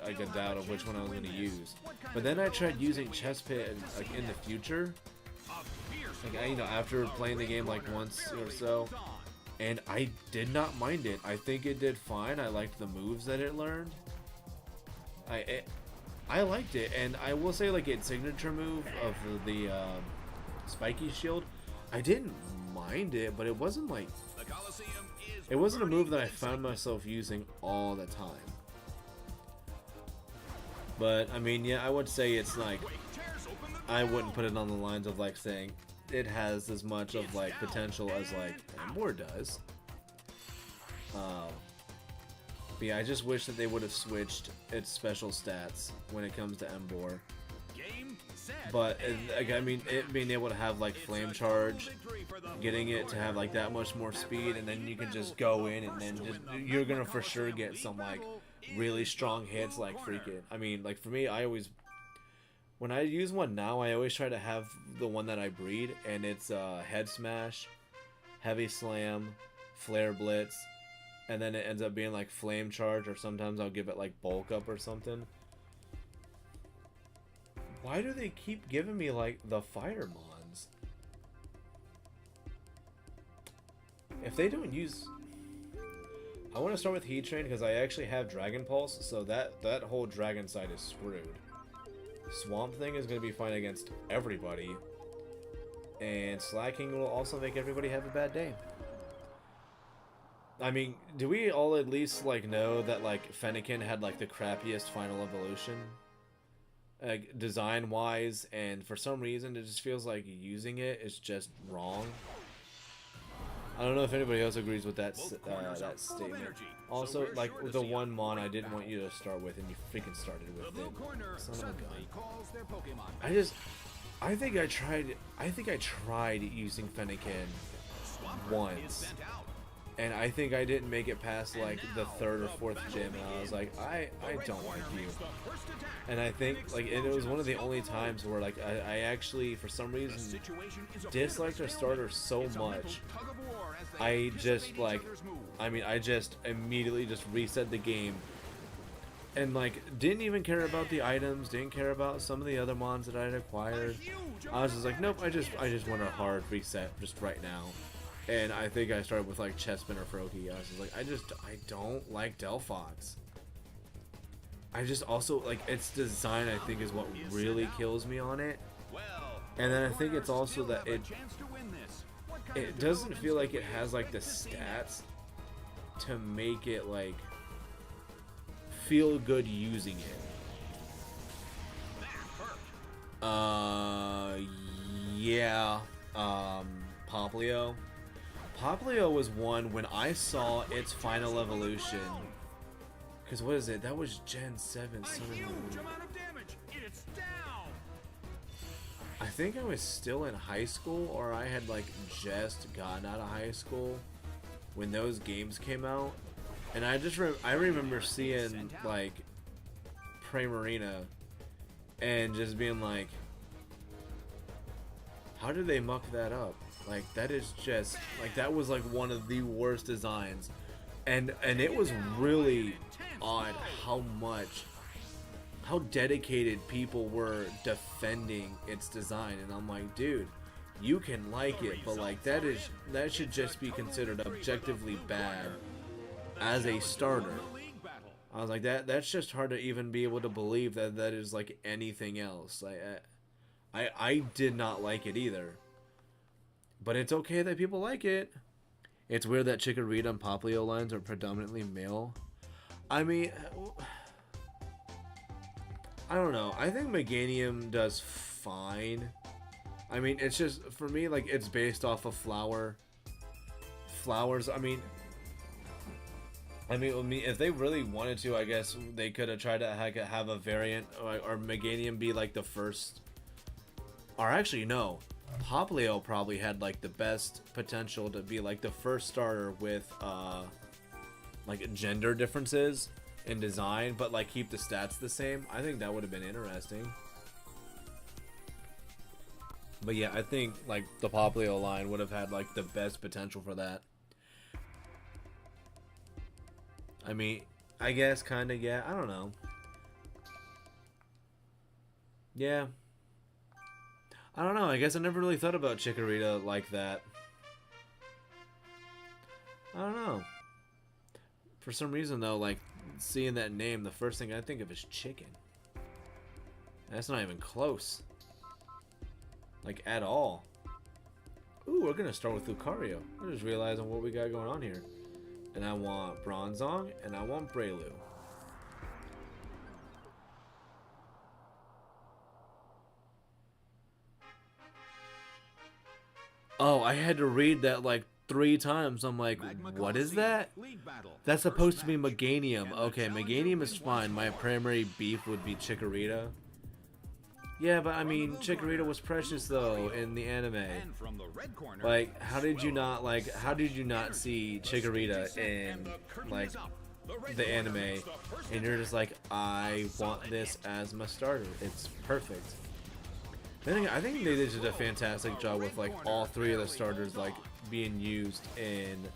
a doubt of which one I was going to use. But then I tried using Chespit like in the future, like you know, after playing the game like once or so, and I did not mind it. I think it did fine. I liked the moves that it learned. I liked it, and I will say like its signature move of the spiky shield, I didn't mind it, but it wasn't like, it wasn't a move that I found myself using all the time. But I mean, yeah, I would say it's like, I wouldn't put it on the lines of like saying it has as much of like potential as like Emboar does. But yeah, I just wish that they would have switched its special stats when it comes to Emboar. But I mean, it being able to have like flame charge, getting it to have like that much more speed, and then you can just go in and then just you're gonna for sure get some like really strong hits. Like freaking, I mean, like for me, I always when I use one now, I always try to have the one that I breed, and it's head smash, heavy slam, flare blitz, and then it ends up being like flame charge, or sometimes I'll give it like bulk up or something. Why do they keep giving me like the fire mons? If they don't use, I want to start with Heat Train because I actually have Dragon Pulse, so that whole dragon side is screwed. Swamp Thing is going to be fine against everybody, and Slacking will also make everybody have a bad day. I mean, do we all at least like know that like Fennekin had like the crappiest final evolution? Design wise, and for some reason it just feels like using it is just wrong. I don't know if anybody else agrees with that that statement. Also, like the one mon I didn't want you to start with, and you freaking started with it. Son of a gun. I think I tried using Fennekin once, and I think I didn't make it past like the 3rd or 4th gym, and I was like, I don't like you. And I think like it was one of the only times where like I actually for some reason disliked our starter so much. I just like, I mean, I just immediately just reset the game, and like didn't even care about the items, didn't care about some of the other mons that I had acquired. I was just like, nope, I just want a hard reset just right now. And I think I started with like Chespin or Froakie. I was just like, I don't like Delphox. I just also like its design, I think, is what really kills me on it. And then I think it's also that it doesn't feel like it has like the stats to make it like feel good using it. Yeah. Poplio. Poplio was one when I saw its final evolution. Because what is it? That was Gen 7. I think I was still in high school, or I had like just gotten out of high school when those games came out. And I just I remember seeing like Primarina and just being like, how did they muck that up? Like that is just like, that was like one of the worst designs. And it was really odd how dedicated people were defending its design, and I'm like, dude, you can like it, but like that should just be considered objectively bad as a starter. I was like, that's just hard to even be able to believe that is like anything else. I did not like it either, but it's okay that people like it. It's weird that Chikorita and Poplio lines are predominantly male. I mean, I don't know. I think Meganium does fine. I mean, it's just, for me, like, it's based off of flowers. I mean, if they really wanted to, I guess they could have tried to have a variant, or Meganium be like the first. Or actually, no. Poplio probably had like the best potential to be like the first starter with like gender differences in design, but like keep the stats the same. I think that would have been interesting. But yeah, I think like the Poplio line would have had like the best potential for that. I mean, I guess kind of, yeah, I don't know. Yeah. I don't know, I guess I never really thought about Chikorita like that. I don't know. For some reason though, like, seeing that name, the first thing I think of is chicken. That's not even close. Like, at all. Ooh, we're gonna start with Lucario. I'm just realizing what we got going on here. And I want Bronzong, and I want Breloom. Oh, I had to read that like 3 times. I'm like, what is that? That's supposed to be Meganium. Okay, Meganium is fine. My primary beef would be Chikorita. Yeah, but I mean, Chikorita was precious though in the anime. And from the red corner, Like, how did you not see Chikorita in like the anime, and you're just like, I want this as my starter. It's perfect. I think they did a fantastic job with like all three of the starters like being used in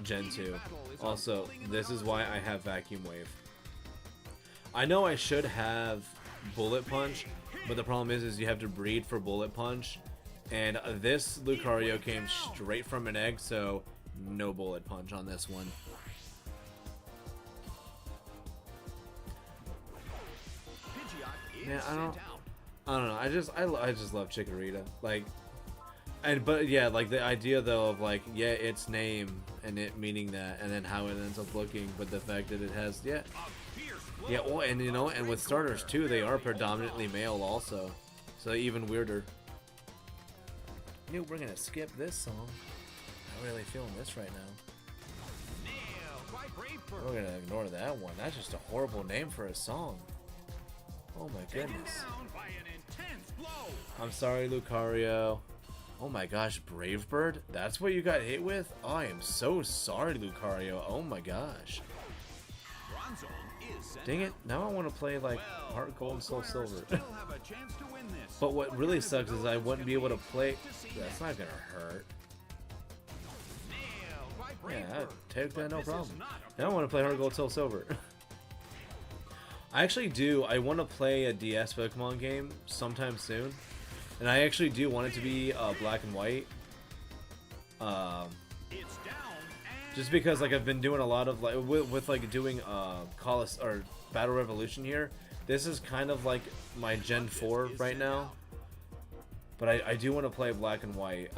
Gen 2. Also, this is why I have Vacuum Wave. I know I should have Bullet Punch, but the problem is you have to breed for Bullet Punch, and this Lucario came straight from an egg, so no Bullet Punch on this one. Yeah, I don't know. I just love Chikorita. Like, but yeah, like the idea though of like, yeah, its name and it meaning that, and then how it ends up looking, but the fact that it has, yeah, well, and you know, and with starters too, they are predominantly male also, so even weirder. We're gonna skip this song. Not really feeling this right now. We're gonna ignore that one. That's just a horrible name for a song. Oh my goodness. I'm sorry, Lucario. Oh my gosh, Brave Bird? That's what you got hit with? Oh, I am so sorry, Lucario. Oh my gosh. Dang it, now I want to play like Heart Gold and Soul Silver. But what really sucks is I wouldn't be able to play. That's not gonna hurt. Yeah, I'd take that, no problem. Now I want to play Heart Gold, Soul Silver. I actually do. I want to play a DS Pokemon game sometime soon, and I actually do want it to be black and white. Just because like I've been doing a lot of like with like doing or Battle Revolution here. This is kind of like my Gen 4 right now, but I do want to play black and white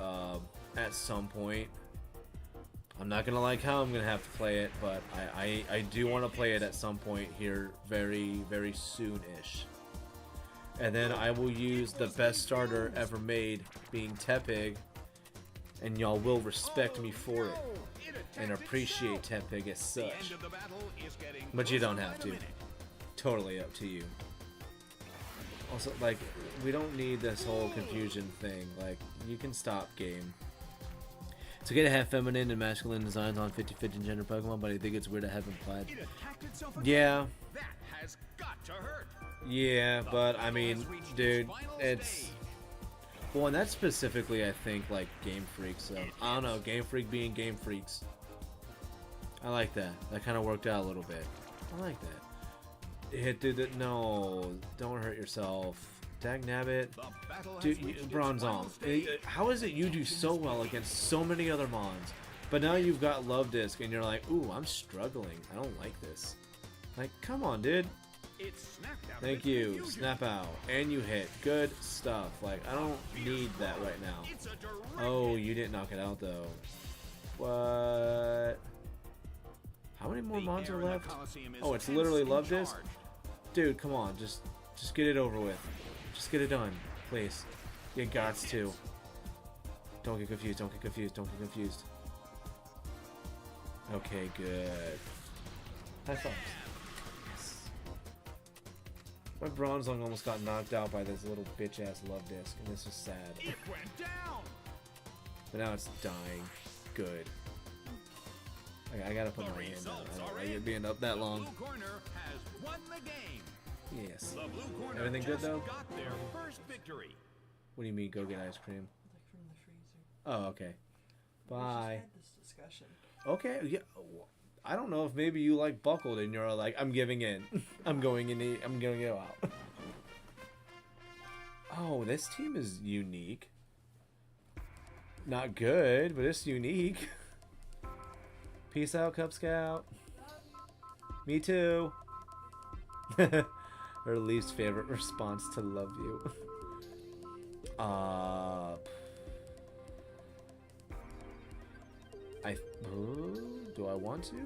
at some point. I'm not gonna like how I'm gonna have to play it, but I do want to play it at some point here very, very soon-ish. And then I will use the best starter ever made, being Tepig, and y'all will respect me for it and appreciate Tepig as such. But you don't have to. Totally up to you. Also, like, we don't need this whole confusion thing. Like, you can stop, game. It's okay to have feminine and masculine designs on 50-50 gender Pokemon, but I think it's weird to have implied. Yeah. Yeah, but I mean, dude, it's... Well, and that's specifically, I think, like, Game Freak, so... I don't know, Game Freak being Game Freaks. I like that. That kind of worked out a little bit. I like that. Hit, dude, no, don't hurt yourself. Dagnabbit. Dude, Bronzong. How is it you do so well against so many other Mons, but now you've got Love Disc and you're like, ooh, I'm struggling. I don't like this. Like, come on, dude. Thank you. Snap out. And you hit. Good stuff. Like, I don't need that right now. Oh, you didn't knock it out, though. What? How many more Mons are left? Oh, it's literally Love Disc? Dude, come on. Just get it over with. Just get it done, please. You gots to. Don't get confused, don't get confused, don't get confused. Okay, good. High fives. Yes. My Bronzong almost got knocked out by this little bitch-ass Love Disc, and this is sad. It went down. But now it's dying. Good. I gotta put my hand down. I don't like it being up that long. Blue corner has won the game. Yes. The blue corner Everything good though? got their first victory. What do you mean, go get ice cream? Like from the freezer. Oh, okay. Bye. We just had this discussion. Okay, yeah. I don't know if maybe you like buckled and you're like, I'm giving in. I'm going to go out. Oh, this team is unique. Not good, but it's unique. Peace out, Cub Scout. Me too. Her least favorite response to love you. Do I want to?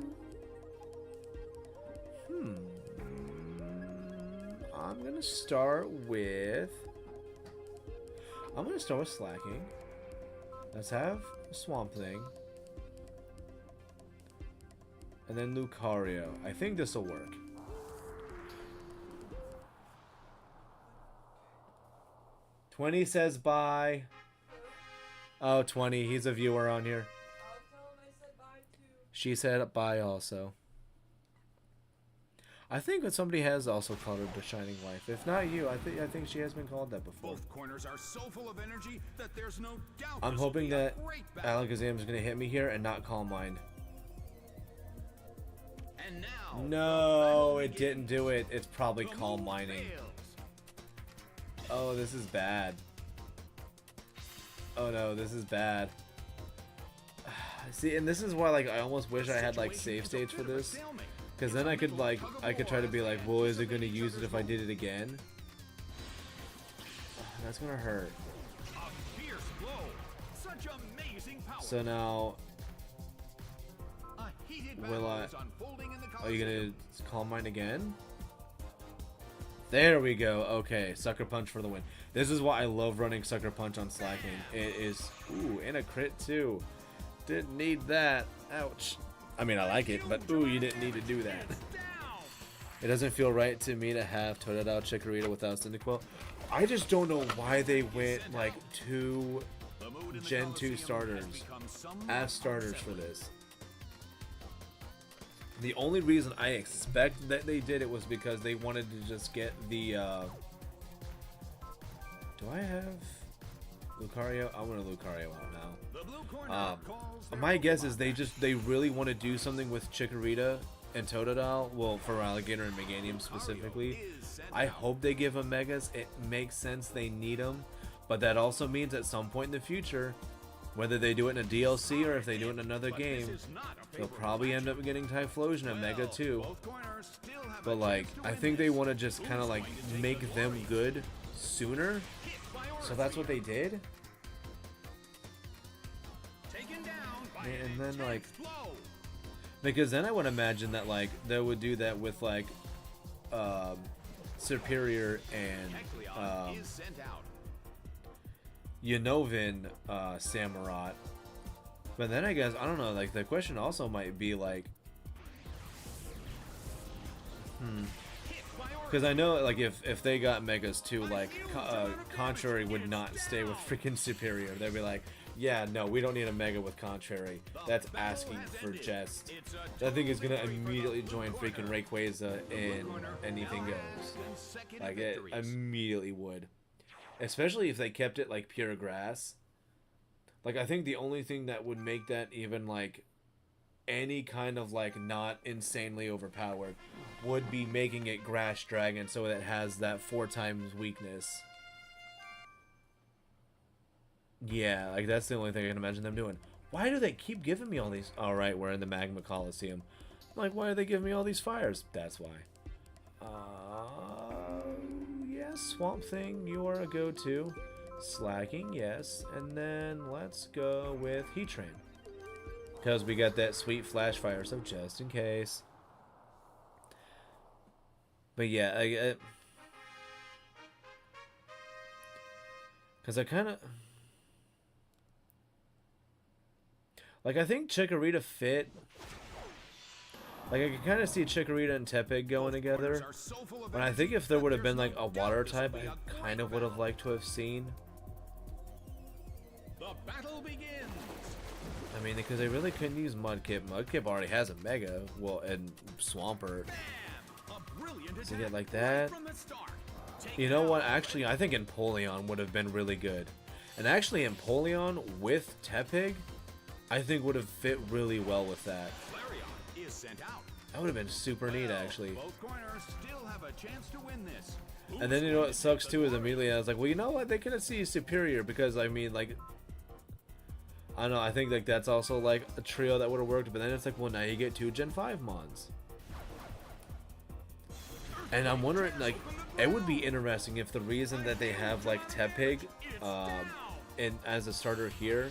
I'm gonna start with Slacking. Let's have Swamp Thing. And then Lucario. I think this will work. 20 says bye. Oh, 20. He's a viewer on here. I'll tell him I said bye too. She said bye also. I think that somebody has also called her the Shining Wife. If not you, I think she has been called that before. Both corners are so full of energy that there's no doubt. I'm this will hoping be a that great battle. Alakazam is going to hit me here and not Calm Mind. And now, No, it didn't do it. It's probably Calm Minding. fails. Oh, this is bad. Oh no, this is bad. See, and this is why like I almost wish I had like save states for this. Because then I could try to be like, well, is it going to use it if I did it again? That's going to hurt. A fierce blow. Such amazing power. So now, A heated will battle I... is unfolding in the Are you Colosseum. going to Calm Mind again? There we go. Okay, Sucker Punch for the win. This is why I love running Sucker Punch on Slacking. It is... Ooh, and a crit too. Didn't need that. Ouch. I mean, I like it, but ooh, you didn't need to do that. It doesn't feel right to me to have Totodile Chikorita without Cyndaquil. I just don't know why they went like 2 Gen 2 starters as starters for this. The only reason I expect that they did it was because they wanted to just get the do I have Lucario? I want a Lucario out now. My guess is they really want to do something with Chikorita and Totodile, well, for Alligator and Meganium specifically. I hope they give them Megas. It makes sense, they need them, but that also means at some point in the future, whether they do it in a DLC or if they do it in another game, they'll probably end up getting Typhlosion and Mega too. But like, I think they want to just kind of like make them good sooner, so that's what they did. And then like, because then I would imagine that like they would do that with like Superior and Unova Samurott. But then I guess, I don't know, like the question also might be like, because I know like if they got Megas too, like Contrary would not stay with freaking Superior. They'd be like, yeah, no, we don't need a Mega with Contrary. That's asking for jest. That thing is gonna immediately join freaking Rayquaza in Anything Goes. Like, it immediately would. Especially if they kept it like pure grass. Like, I think the only thing that would make that even like any kind of like not insanely overpowered would be making it Grass Dragon so it has that 4 times weakness. Yeah, like that's the only thing I can imagine them doing. Why do they keep giving me all these? Alright, we're in the Magma Coliseum. I'm like, why are they giving me all these fires? That's why. Yes, Swamp Thing, you are a go-to. Slacking, yes. And then let's go with Heatran. Because we got that sweet Flash Fire, so just in case. But yeah, because I kind of... Like, I think Chikorita fit. Like, I can kind of see Chikorita and Tepig going together. But I think if there would have been, like, a water type, I kind of would have liked to have seen. The battle begins. I mean, because they really couldn't use Mudkip. Mudkip already has a Mega. Well, and Swampert. So yeah, like that. You know what? Actually, I think Empoleon would have been really good. And actually, Empoleon with Tepig, I think would have fit really well with that. That would have been super neat, actually. And then you know what sucks too is immediately I was like, well, you know what? They couldn't see Superior because I mean, like, I don't know. I think like that's also like a trio that would have worked. But then it's like, well, now you get 2 Gen 5 mons. And I'm wondering, like, it would be interesting if the reason that they have like Tepig, as a starter here.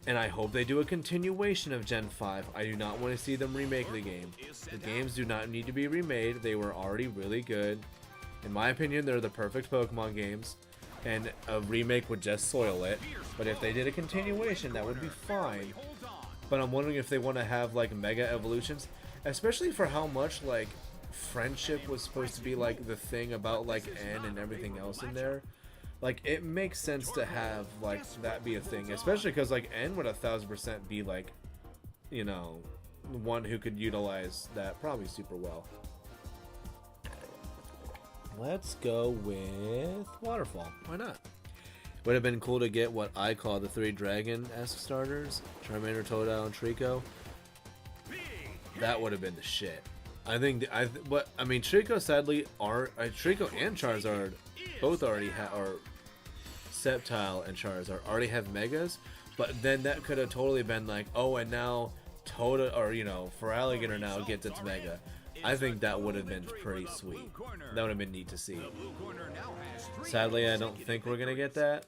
And I hope they do a continuation of Gen 5. I do not want to see them remake the game. The games do not need to be remade. They were already really good. In my opinion, they're the perfect Pokemon games. And a remake would just soil it. But if they did a continuation, that would be fine. But I'm wondering if they want to have like Mega Evolutions. Especially for how much like friendship was supposed to be like the thing about like N and everything else in there. like it makes sense to have like that be a thing, especially because like N would 1000% be like, you know, one who could utilize that probably super well. Let's go with Waterfall. Why not? Would have been cool to get what I call the 3 dragon-esque starters, Charmander, Totodile, and Trico. That would have been the shit. I think but I mean Trico sadly are Trico and Charizard both already have, or Sceptile and Charizard already have megas, but then that could have totally been like, oh, and now or you know, Feraligatr now gets its mega. I think that would have been pretty sweet. That would have been neat to see. Sadly, I don't think we're gonna get that,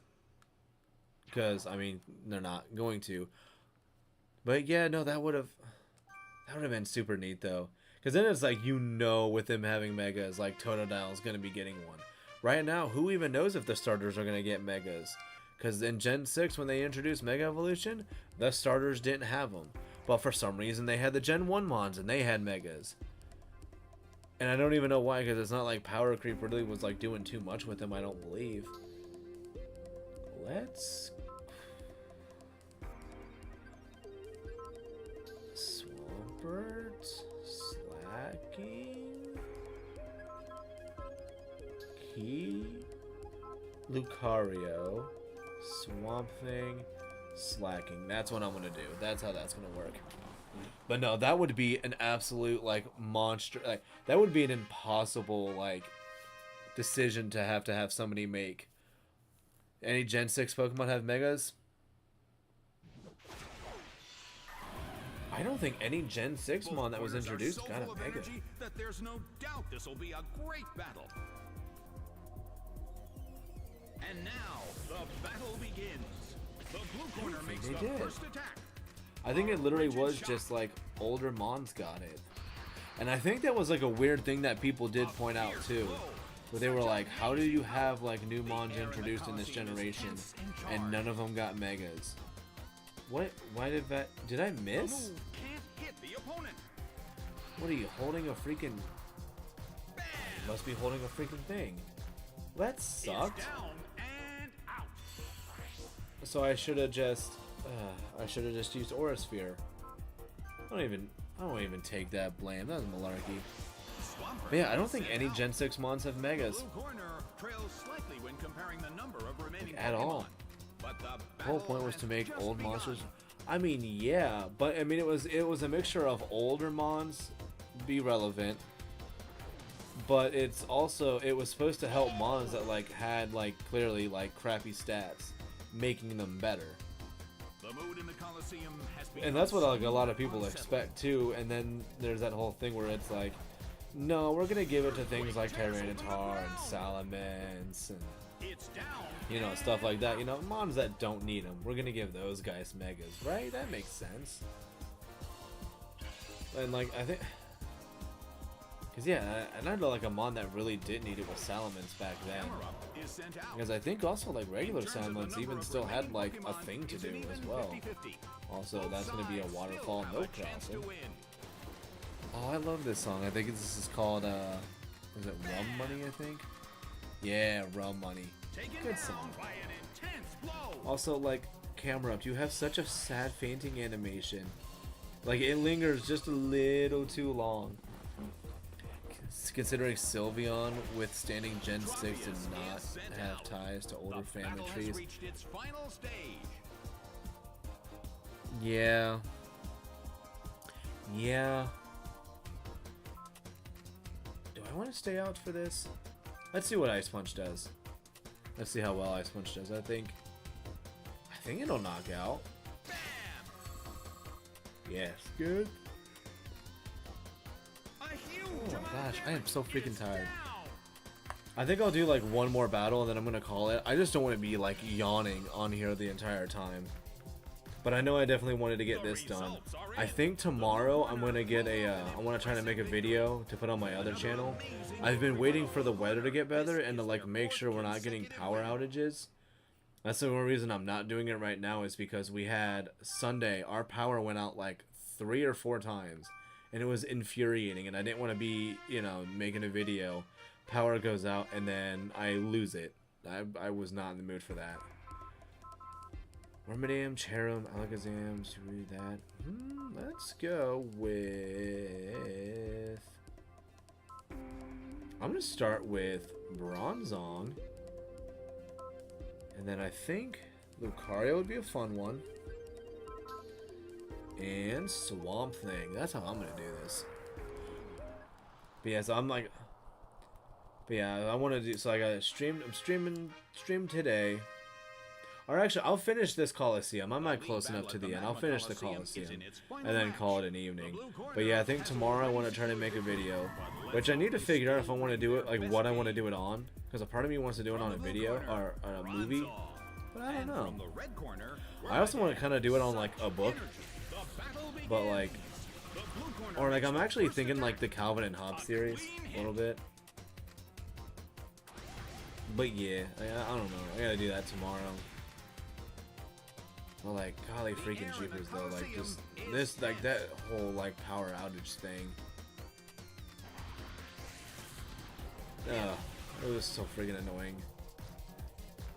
because I mean they're not going to. But yeah, no, that would have been super neat though, because then it's like, you know, with him having megas, like Totodile is gonna be getting one. Right now, who even knows if the starters are gonna get megas? Because in Gen 6, when they introduced Mega Evolution, the starters didn't have them, but for some reason they had the Gen 1 Mons and they had megas. And I don't even know why, because it's not like power creep really was like doing too much with them, I don't believe. Let's... Swampert, Slacking, Key, Lucario, Swamp Thing, Slacking. That's what I'm gonna do. That's how that's gonna work. But no, that would be an absolute like monster. Like that would be an impossible like decision to have somebody make. Any Gen 6 Pokemon have megas? I don't think any Gen 6 mon that was introduced got a mega. That there's no doubt this will be a great battle. And now the battle begins. The blue corner makes the first attack. I think it literally was just like older mons got it. And I think that was like a weird thing that people did point out too. Where they were like, how do you have like new mons introduced in this generation and none of them got megas? What? Why did that? Did I miss? What are you holding a freaking? You must be holding a freaking thing. That sucked. So I should have just used Aura Sphere. I don't even take that blame. That was malarkey. But yeah, I don't think any Gen 6 mons have megas. Like, at all. The whole point was to make old monsters. I mean, yeah, but I mean it was a mixture of older mons be relevant, but it was supposed to help mons that like had like clearly like crappy stats, making them better. And that's what like a lot of people expect too. And then there's that whole thing where it's like, no, we're gonna give it to things like Tyranitar and Salamence and you know, stuff like that. You know, mons that don't need them, we're gonna give those guys megas, right? That makes sense. And like I think, cause yeah, and I know like a mon that really did need it was Salamence back then. Because I think also like regular Salamence even still had like a thing to do as well. Also, that's gonna be a Waterfall Milk Crossing. Oh, I love this song. I think this is called is it Rum Money? I think. Yeah, Rum Money. Good song. Also, like, camera up. You have such a sad fainting animation. Like, it lingers just a little too long. Considering Sylveon withstanding Gen 6 and not have ties to older family trees. Yeah. Yeah. Do I want to stay out for this? Let's see what Ice Punch does. Let's see how well Ice Punch does. I think it'll knock out. Yes. Good. Oh my gosh, I am so freaking tired. I think I'll do like one more battle and then I'm gonna call it. I just don't want to be like yawning on here the entire time. But I know I definitely wanted to get this done. I think tomorrow I'm gonna get I want to try to make a video to put on my other channel. I've been waiting for the weather to get better and to like make sure we're not getting power outages. That's the only reason I'm not doing it right now, is because we had Sunday, our power went out like 3 or 4 times. And it was infuriating, and I didn't want to be, you know, making a video, power goes out, and then I lose it. I was not in the mood for that. Wormadam, Cherum, Alakazam, should we read that? Let's go with... I'm going to start with Bronzong. And then I think Lucario would be a fun one. And Swamp Thing. That's how I'm going to do this. But yeah, so I'm like... But yeah, I want to do... So I got streamed... I'm stream today. Or actually, I'll finish this Coliseum. I'm not close enough to the end. I'll finish the Coliseum. And then call it an evening. But yeah, I think tomorrow I want to try to make a video. Which I need to figure out if I want to do it... Like, what I want to do it on. Because a part of me wants to do it on a video. Or a movie. But I don't know. I also want to kind of do it on, like, a book. But, like... Or, like, I'm actually thinking, like, the Calvin and Hobbes series. A little bit. But yeah, I don't know. I gotta do that tomorrow. Well, like, golly freaking jeepers though, like, just this, like, that whole, like, power outage thing. Ugh, it was so freaking annoying.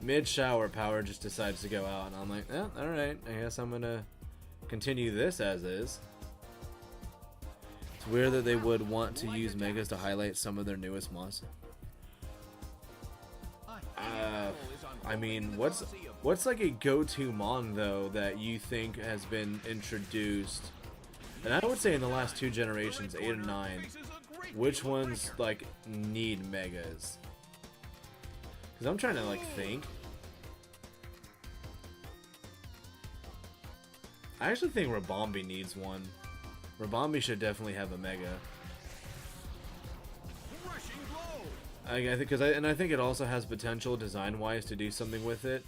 Mid-shower, power just decides to go out, and I'm like, eh, alright, I guess I'm gonna continue this as is. It's weird that they would want to use Megas to highlight some of their newest monsters. I mean, what's like a go-to mon though that you think has been introduced? And I would say in the last 2 generations, 8 and 9, which ones like need megas? Because I'm trying to like think. I actually think Rabombi needs one. Rabombi should definitely have a mega. I think because I think it also has potential design-wise to do something with it,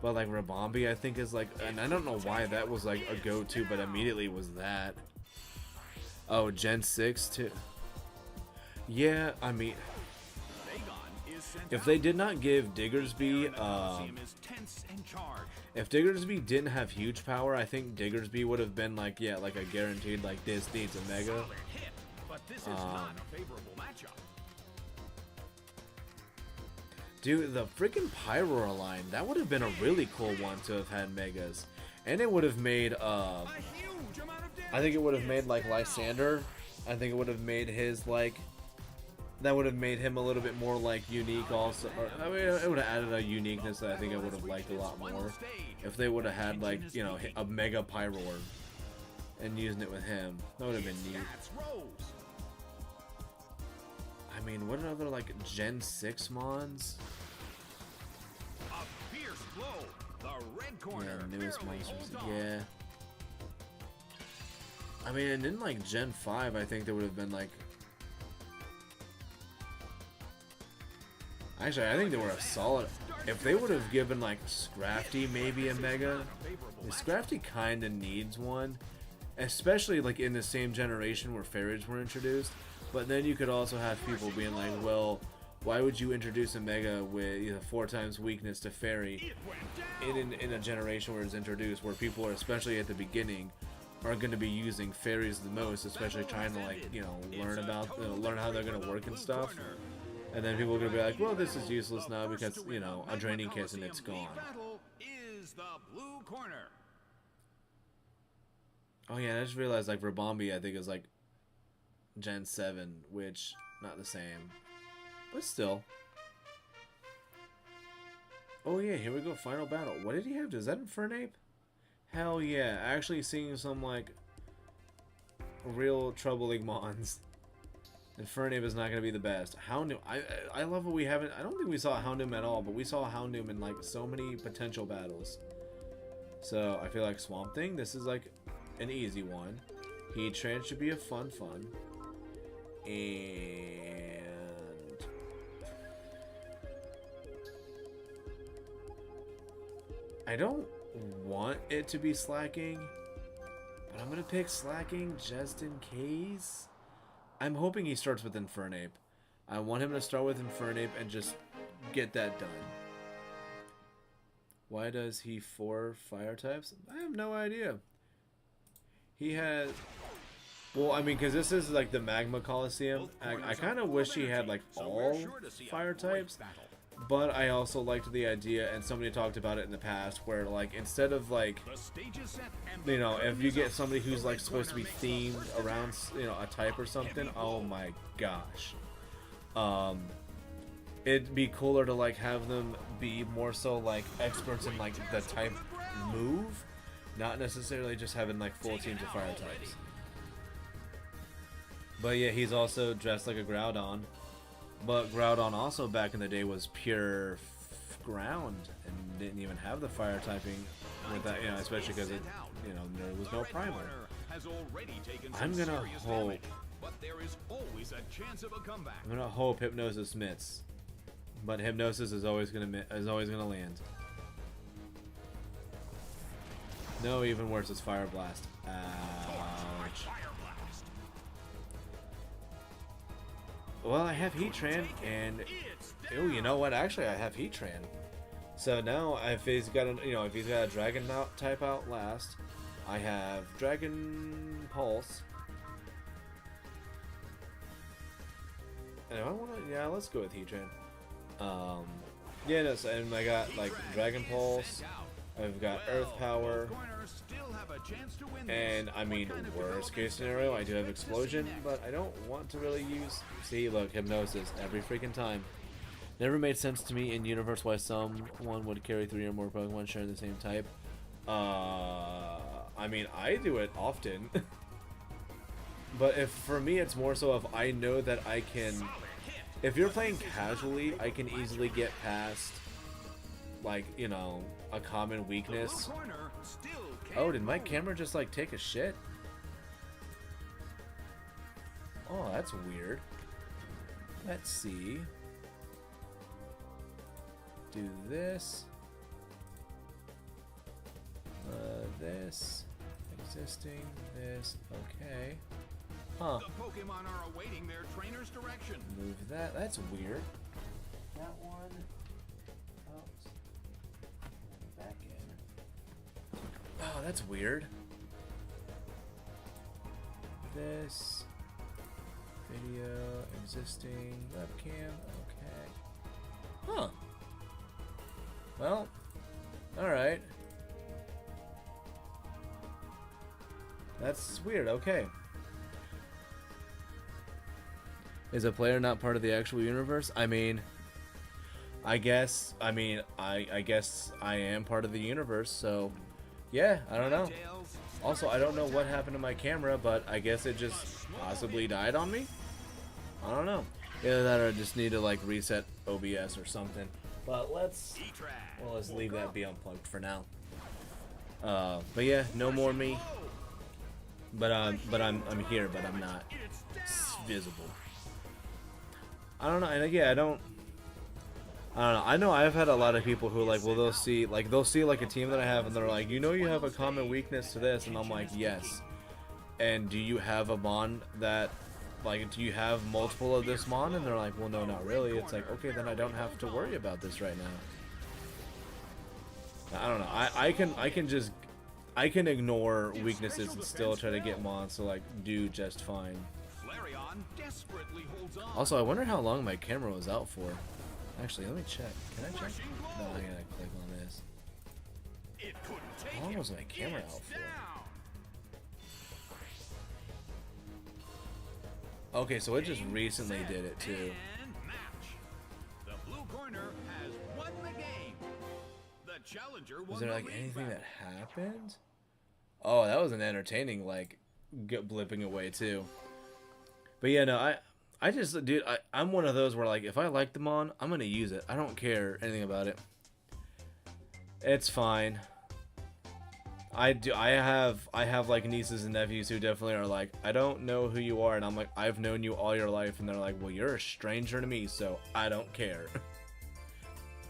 but like Rabombi I think is like, and I don't know why that was like a go-to, but immediately was that. Oh, Gen 6 too. Yeah, I mean, if they did not give Diggersby, if Diggersby didn't have huge power, I think Diggersby would have been like, yeah, like a guaranteed like this needs a mega. Dude, the freaking Pyroar line, that would have been a really cool one to have had megas. And it would have made, I think it would have made, like, Lysander. I think it would have made his, like, that would have made him a little bit more, like, unique also. Or, I mean, it would have added a uniqueness that I think I would have liked a lot more. If they would have had, like, you know, a mega Pyroar and using it with him. That would have been neat. I mean, what are other, like, Gen 6 mons? Yeah, newest monsters. Yeah. I mean, and in, like, Gen 5, I think there would have been, like... Actually, I think they were a solid... If they would have given, like, Scrafty maybe a mega... Scrafty kinda needs one. Especially, like, in the same generation where fairies were introduced. But then you could also have people being like, well, why would you introduce a mega with 4 times weakness to fairy in a generation where it's introduced, where people are, especially at the beginning, are going to be using fairies the most, especially trying to, like, you know, learn how they're going to work and stuff. And then people are going to be like, well, this is useless now because, you know, a draining kiss and it's gone. Oh yeah, I just realized, like, Rabombi I think is like Gen 7, which, not the same. But still. Oh yeah, here we go, final battle. What did he have? Is that Infernape? Hell yeah, actually seeing some, like, real troubling mons. Infernape is not going to be the best. Houndoom, I love what we haven't, I don't think we saw Houndoom at all, but we saw Houndoom in, like, so many potential battles. So, I feel like Swamp Thing, this is, like, an easy one. Heatran should be a fun. And I don't want it to be Slacking, but I'm gonna pick Slacking just in case. I'm hoping he starts with Infernape. I want him to start with Infernape and just get that done. Why does he 4 fire types? I have no idea. He has... Well, I mean, because this is, like, the Magma Coliseum. I kind of wish he had, like, all fire types. But I also liked the idea, and somebody talked about it in the past, where like instead of like, you know, if you get somebody who's like supposed to be themed around, you know, a type or something, oh my gosh, it'd be cooler to like have them be more so like experts in like the type move, not necessarily just having like full teams of fire types. But yeah, he's also dressed like a Groudon. But Groudon also back in the day was pure ground and didn't even have the fire typing with that, you know, especially because it, you know, there was no primal. I'm gonna hope. I'm gonna hope Hypnosis mitts, but Hypnosis is always gonna land. No, even worse is Fire Blast. Ouch. Well, I have Heatran, and oh, you know what? Actually, I have Heatran. So now, if he's got a, you know, if he's got a Dragon type out last, I have Dragon Pulse. And I want to, yeah, let's go with Heatran. Yeah, no, so, and I got like Dragon Pulse. I've got Earth Power. And I mean, worst case scenario, I do have Explosion, but I don't want to really use. See, look, Hypnosis every freaking time. Never made sense to me in universe why someone would carry 3 or more Pokemon sharing the same type. I mean, I do it often. But if for me, it's more so if I know that I can. If you're playing casually, I can easily get past, like, you know, a common weakness. Oh, did my camera just like take a shit? Oh, that's weird. Let's see. Do this. This. Existing. This. Okay. Huh. The Pokemon are awaiting their trainer's direction. Move that. That's weird. That one. Back in. Oh, that's weird. This. Video. Existing. Webcam. Okay. Huh. Well. Alright. That's weird. Okay. Is a player not part of the actual universe? I mean, I guess I am part of the universe, so yeah, I don't know. Also, I don't know what happened to my camera, but I guess it just possibly died on me? I don't know. Either that or I just need to like reset OBS or something. But let's leave that be unplugged for now. But yeah, no more me. But I'm here, but I'm not visible. I don't know, and yeah, I don't know. I know I've had a lot of people who like, well, they'll see like a team that I have, and they're like, you know, you have a common weakness to this, and I'm like, yes. And do you have a mon that, like, do you have multiple of this mon? And they're like, well, no, not really. It's like, okay, then I don't have to worry about this right now. I don't know. I can ignore weaknesses and still try to get mons to like do just fine. Also, I wonder how long my camera was out for. Actually, let me check. Can I check? No, I gotta click on this. How long was my camera out for? Okay, so it just recently did it too. Was there like anything that happened? Oh, that was an entertaining like blipping away too. But yeah, no, I just, dude, I'm one of those where like if I like the mon, I'm gonna use it. I don't care anything about it. It's fine. I have like nieces and nephews who definitely are like, I don't know who you are, and I'm like, I've known you all your life, and they're like, well, you're a stranger to me, so I don't care.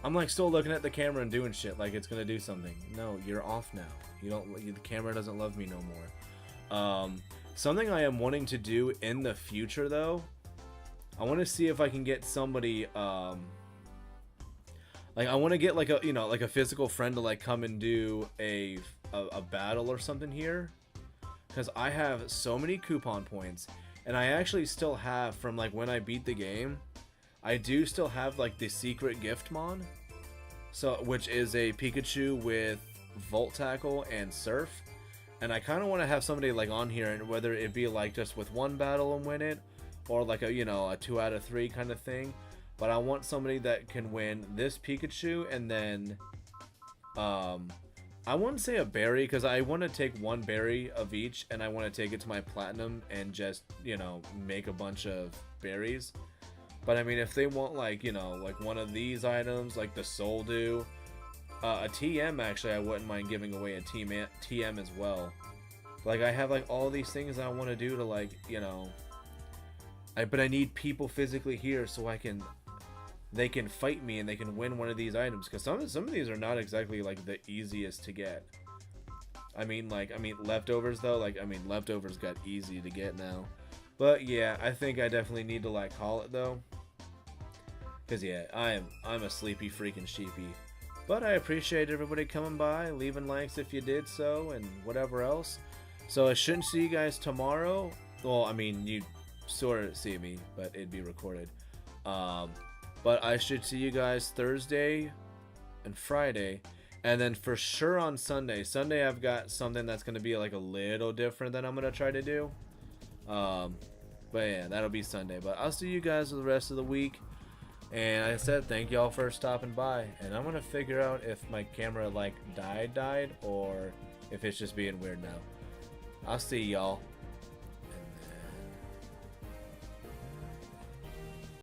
I'm like still looking at the camera and doing shit like it's gonna do something. No, you're off now. The camera doesn't love me no more. Something I am wanting to do in the future though, I want to see if I can get somebody, like I want to get like a, you know, like a physical friend to like come and do a battle or something here, because I have so many coupon points, and I actually still have from like when I beat the game, I do still have like the secret gift mon, so which is a Pikachu with Volt Tackle and Surf, and I kind of want to have somebody like on here, and whether it be like just with one battle and win it, or like a, you know, a 2 out of 3 kind of thing. But I want somebody that can win this Pikachu, and then I wouldn't say a berry, because I want to take one berry of each, and I want to take it to my platinum and just, you know, make a bunch of berries. But I mean, if they want like, you know, like one of these items, like the Soul Dew, a TM, actually I wouldn't mind giving away a TM as well. Like I have like all these things I want to do to, like, you know, but I need people physically here so they can fight me and they can win one of these items, because some of these are not exactly like the easiest to get. I mean leftovers though, like, I mean leftovers got easy to get now. But yeah, I think I definitely need to like call it though, because yeah, I'm a sleepy freaking sheepy. But I appreciate everybody coming by, leaving likes if you did so, and whatever else. So I shouldn't see you guys tomorrow. Well, I mean, you sort of see me, but it'd be recorded. But I should see you guys Thursday and Friday, and then for sure on Sunday. Sunday I've got something that's going to be like a little different than I'm going to try to do. But yeah, that'll be Sunday. But I'll see you guys the rest of the week. And like I said, thank y'all for stopping by. And I'm going to figure out if my camera like died, or if it's just being weird now. I'll see y'all.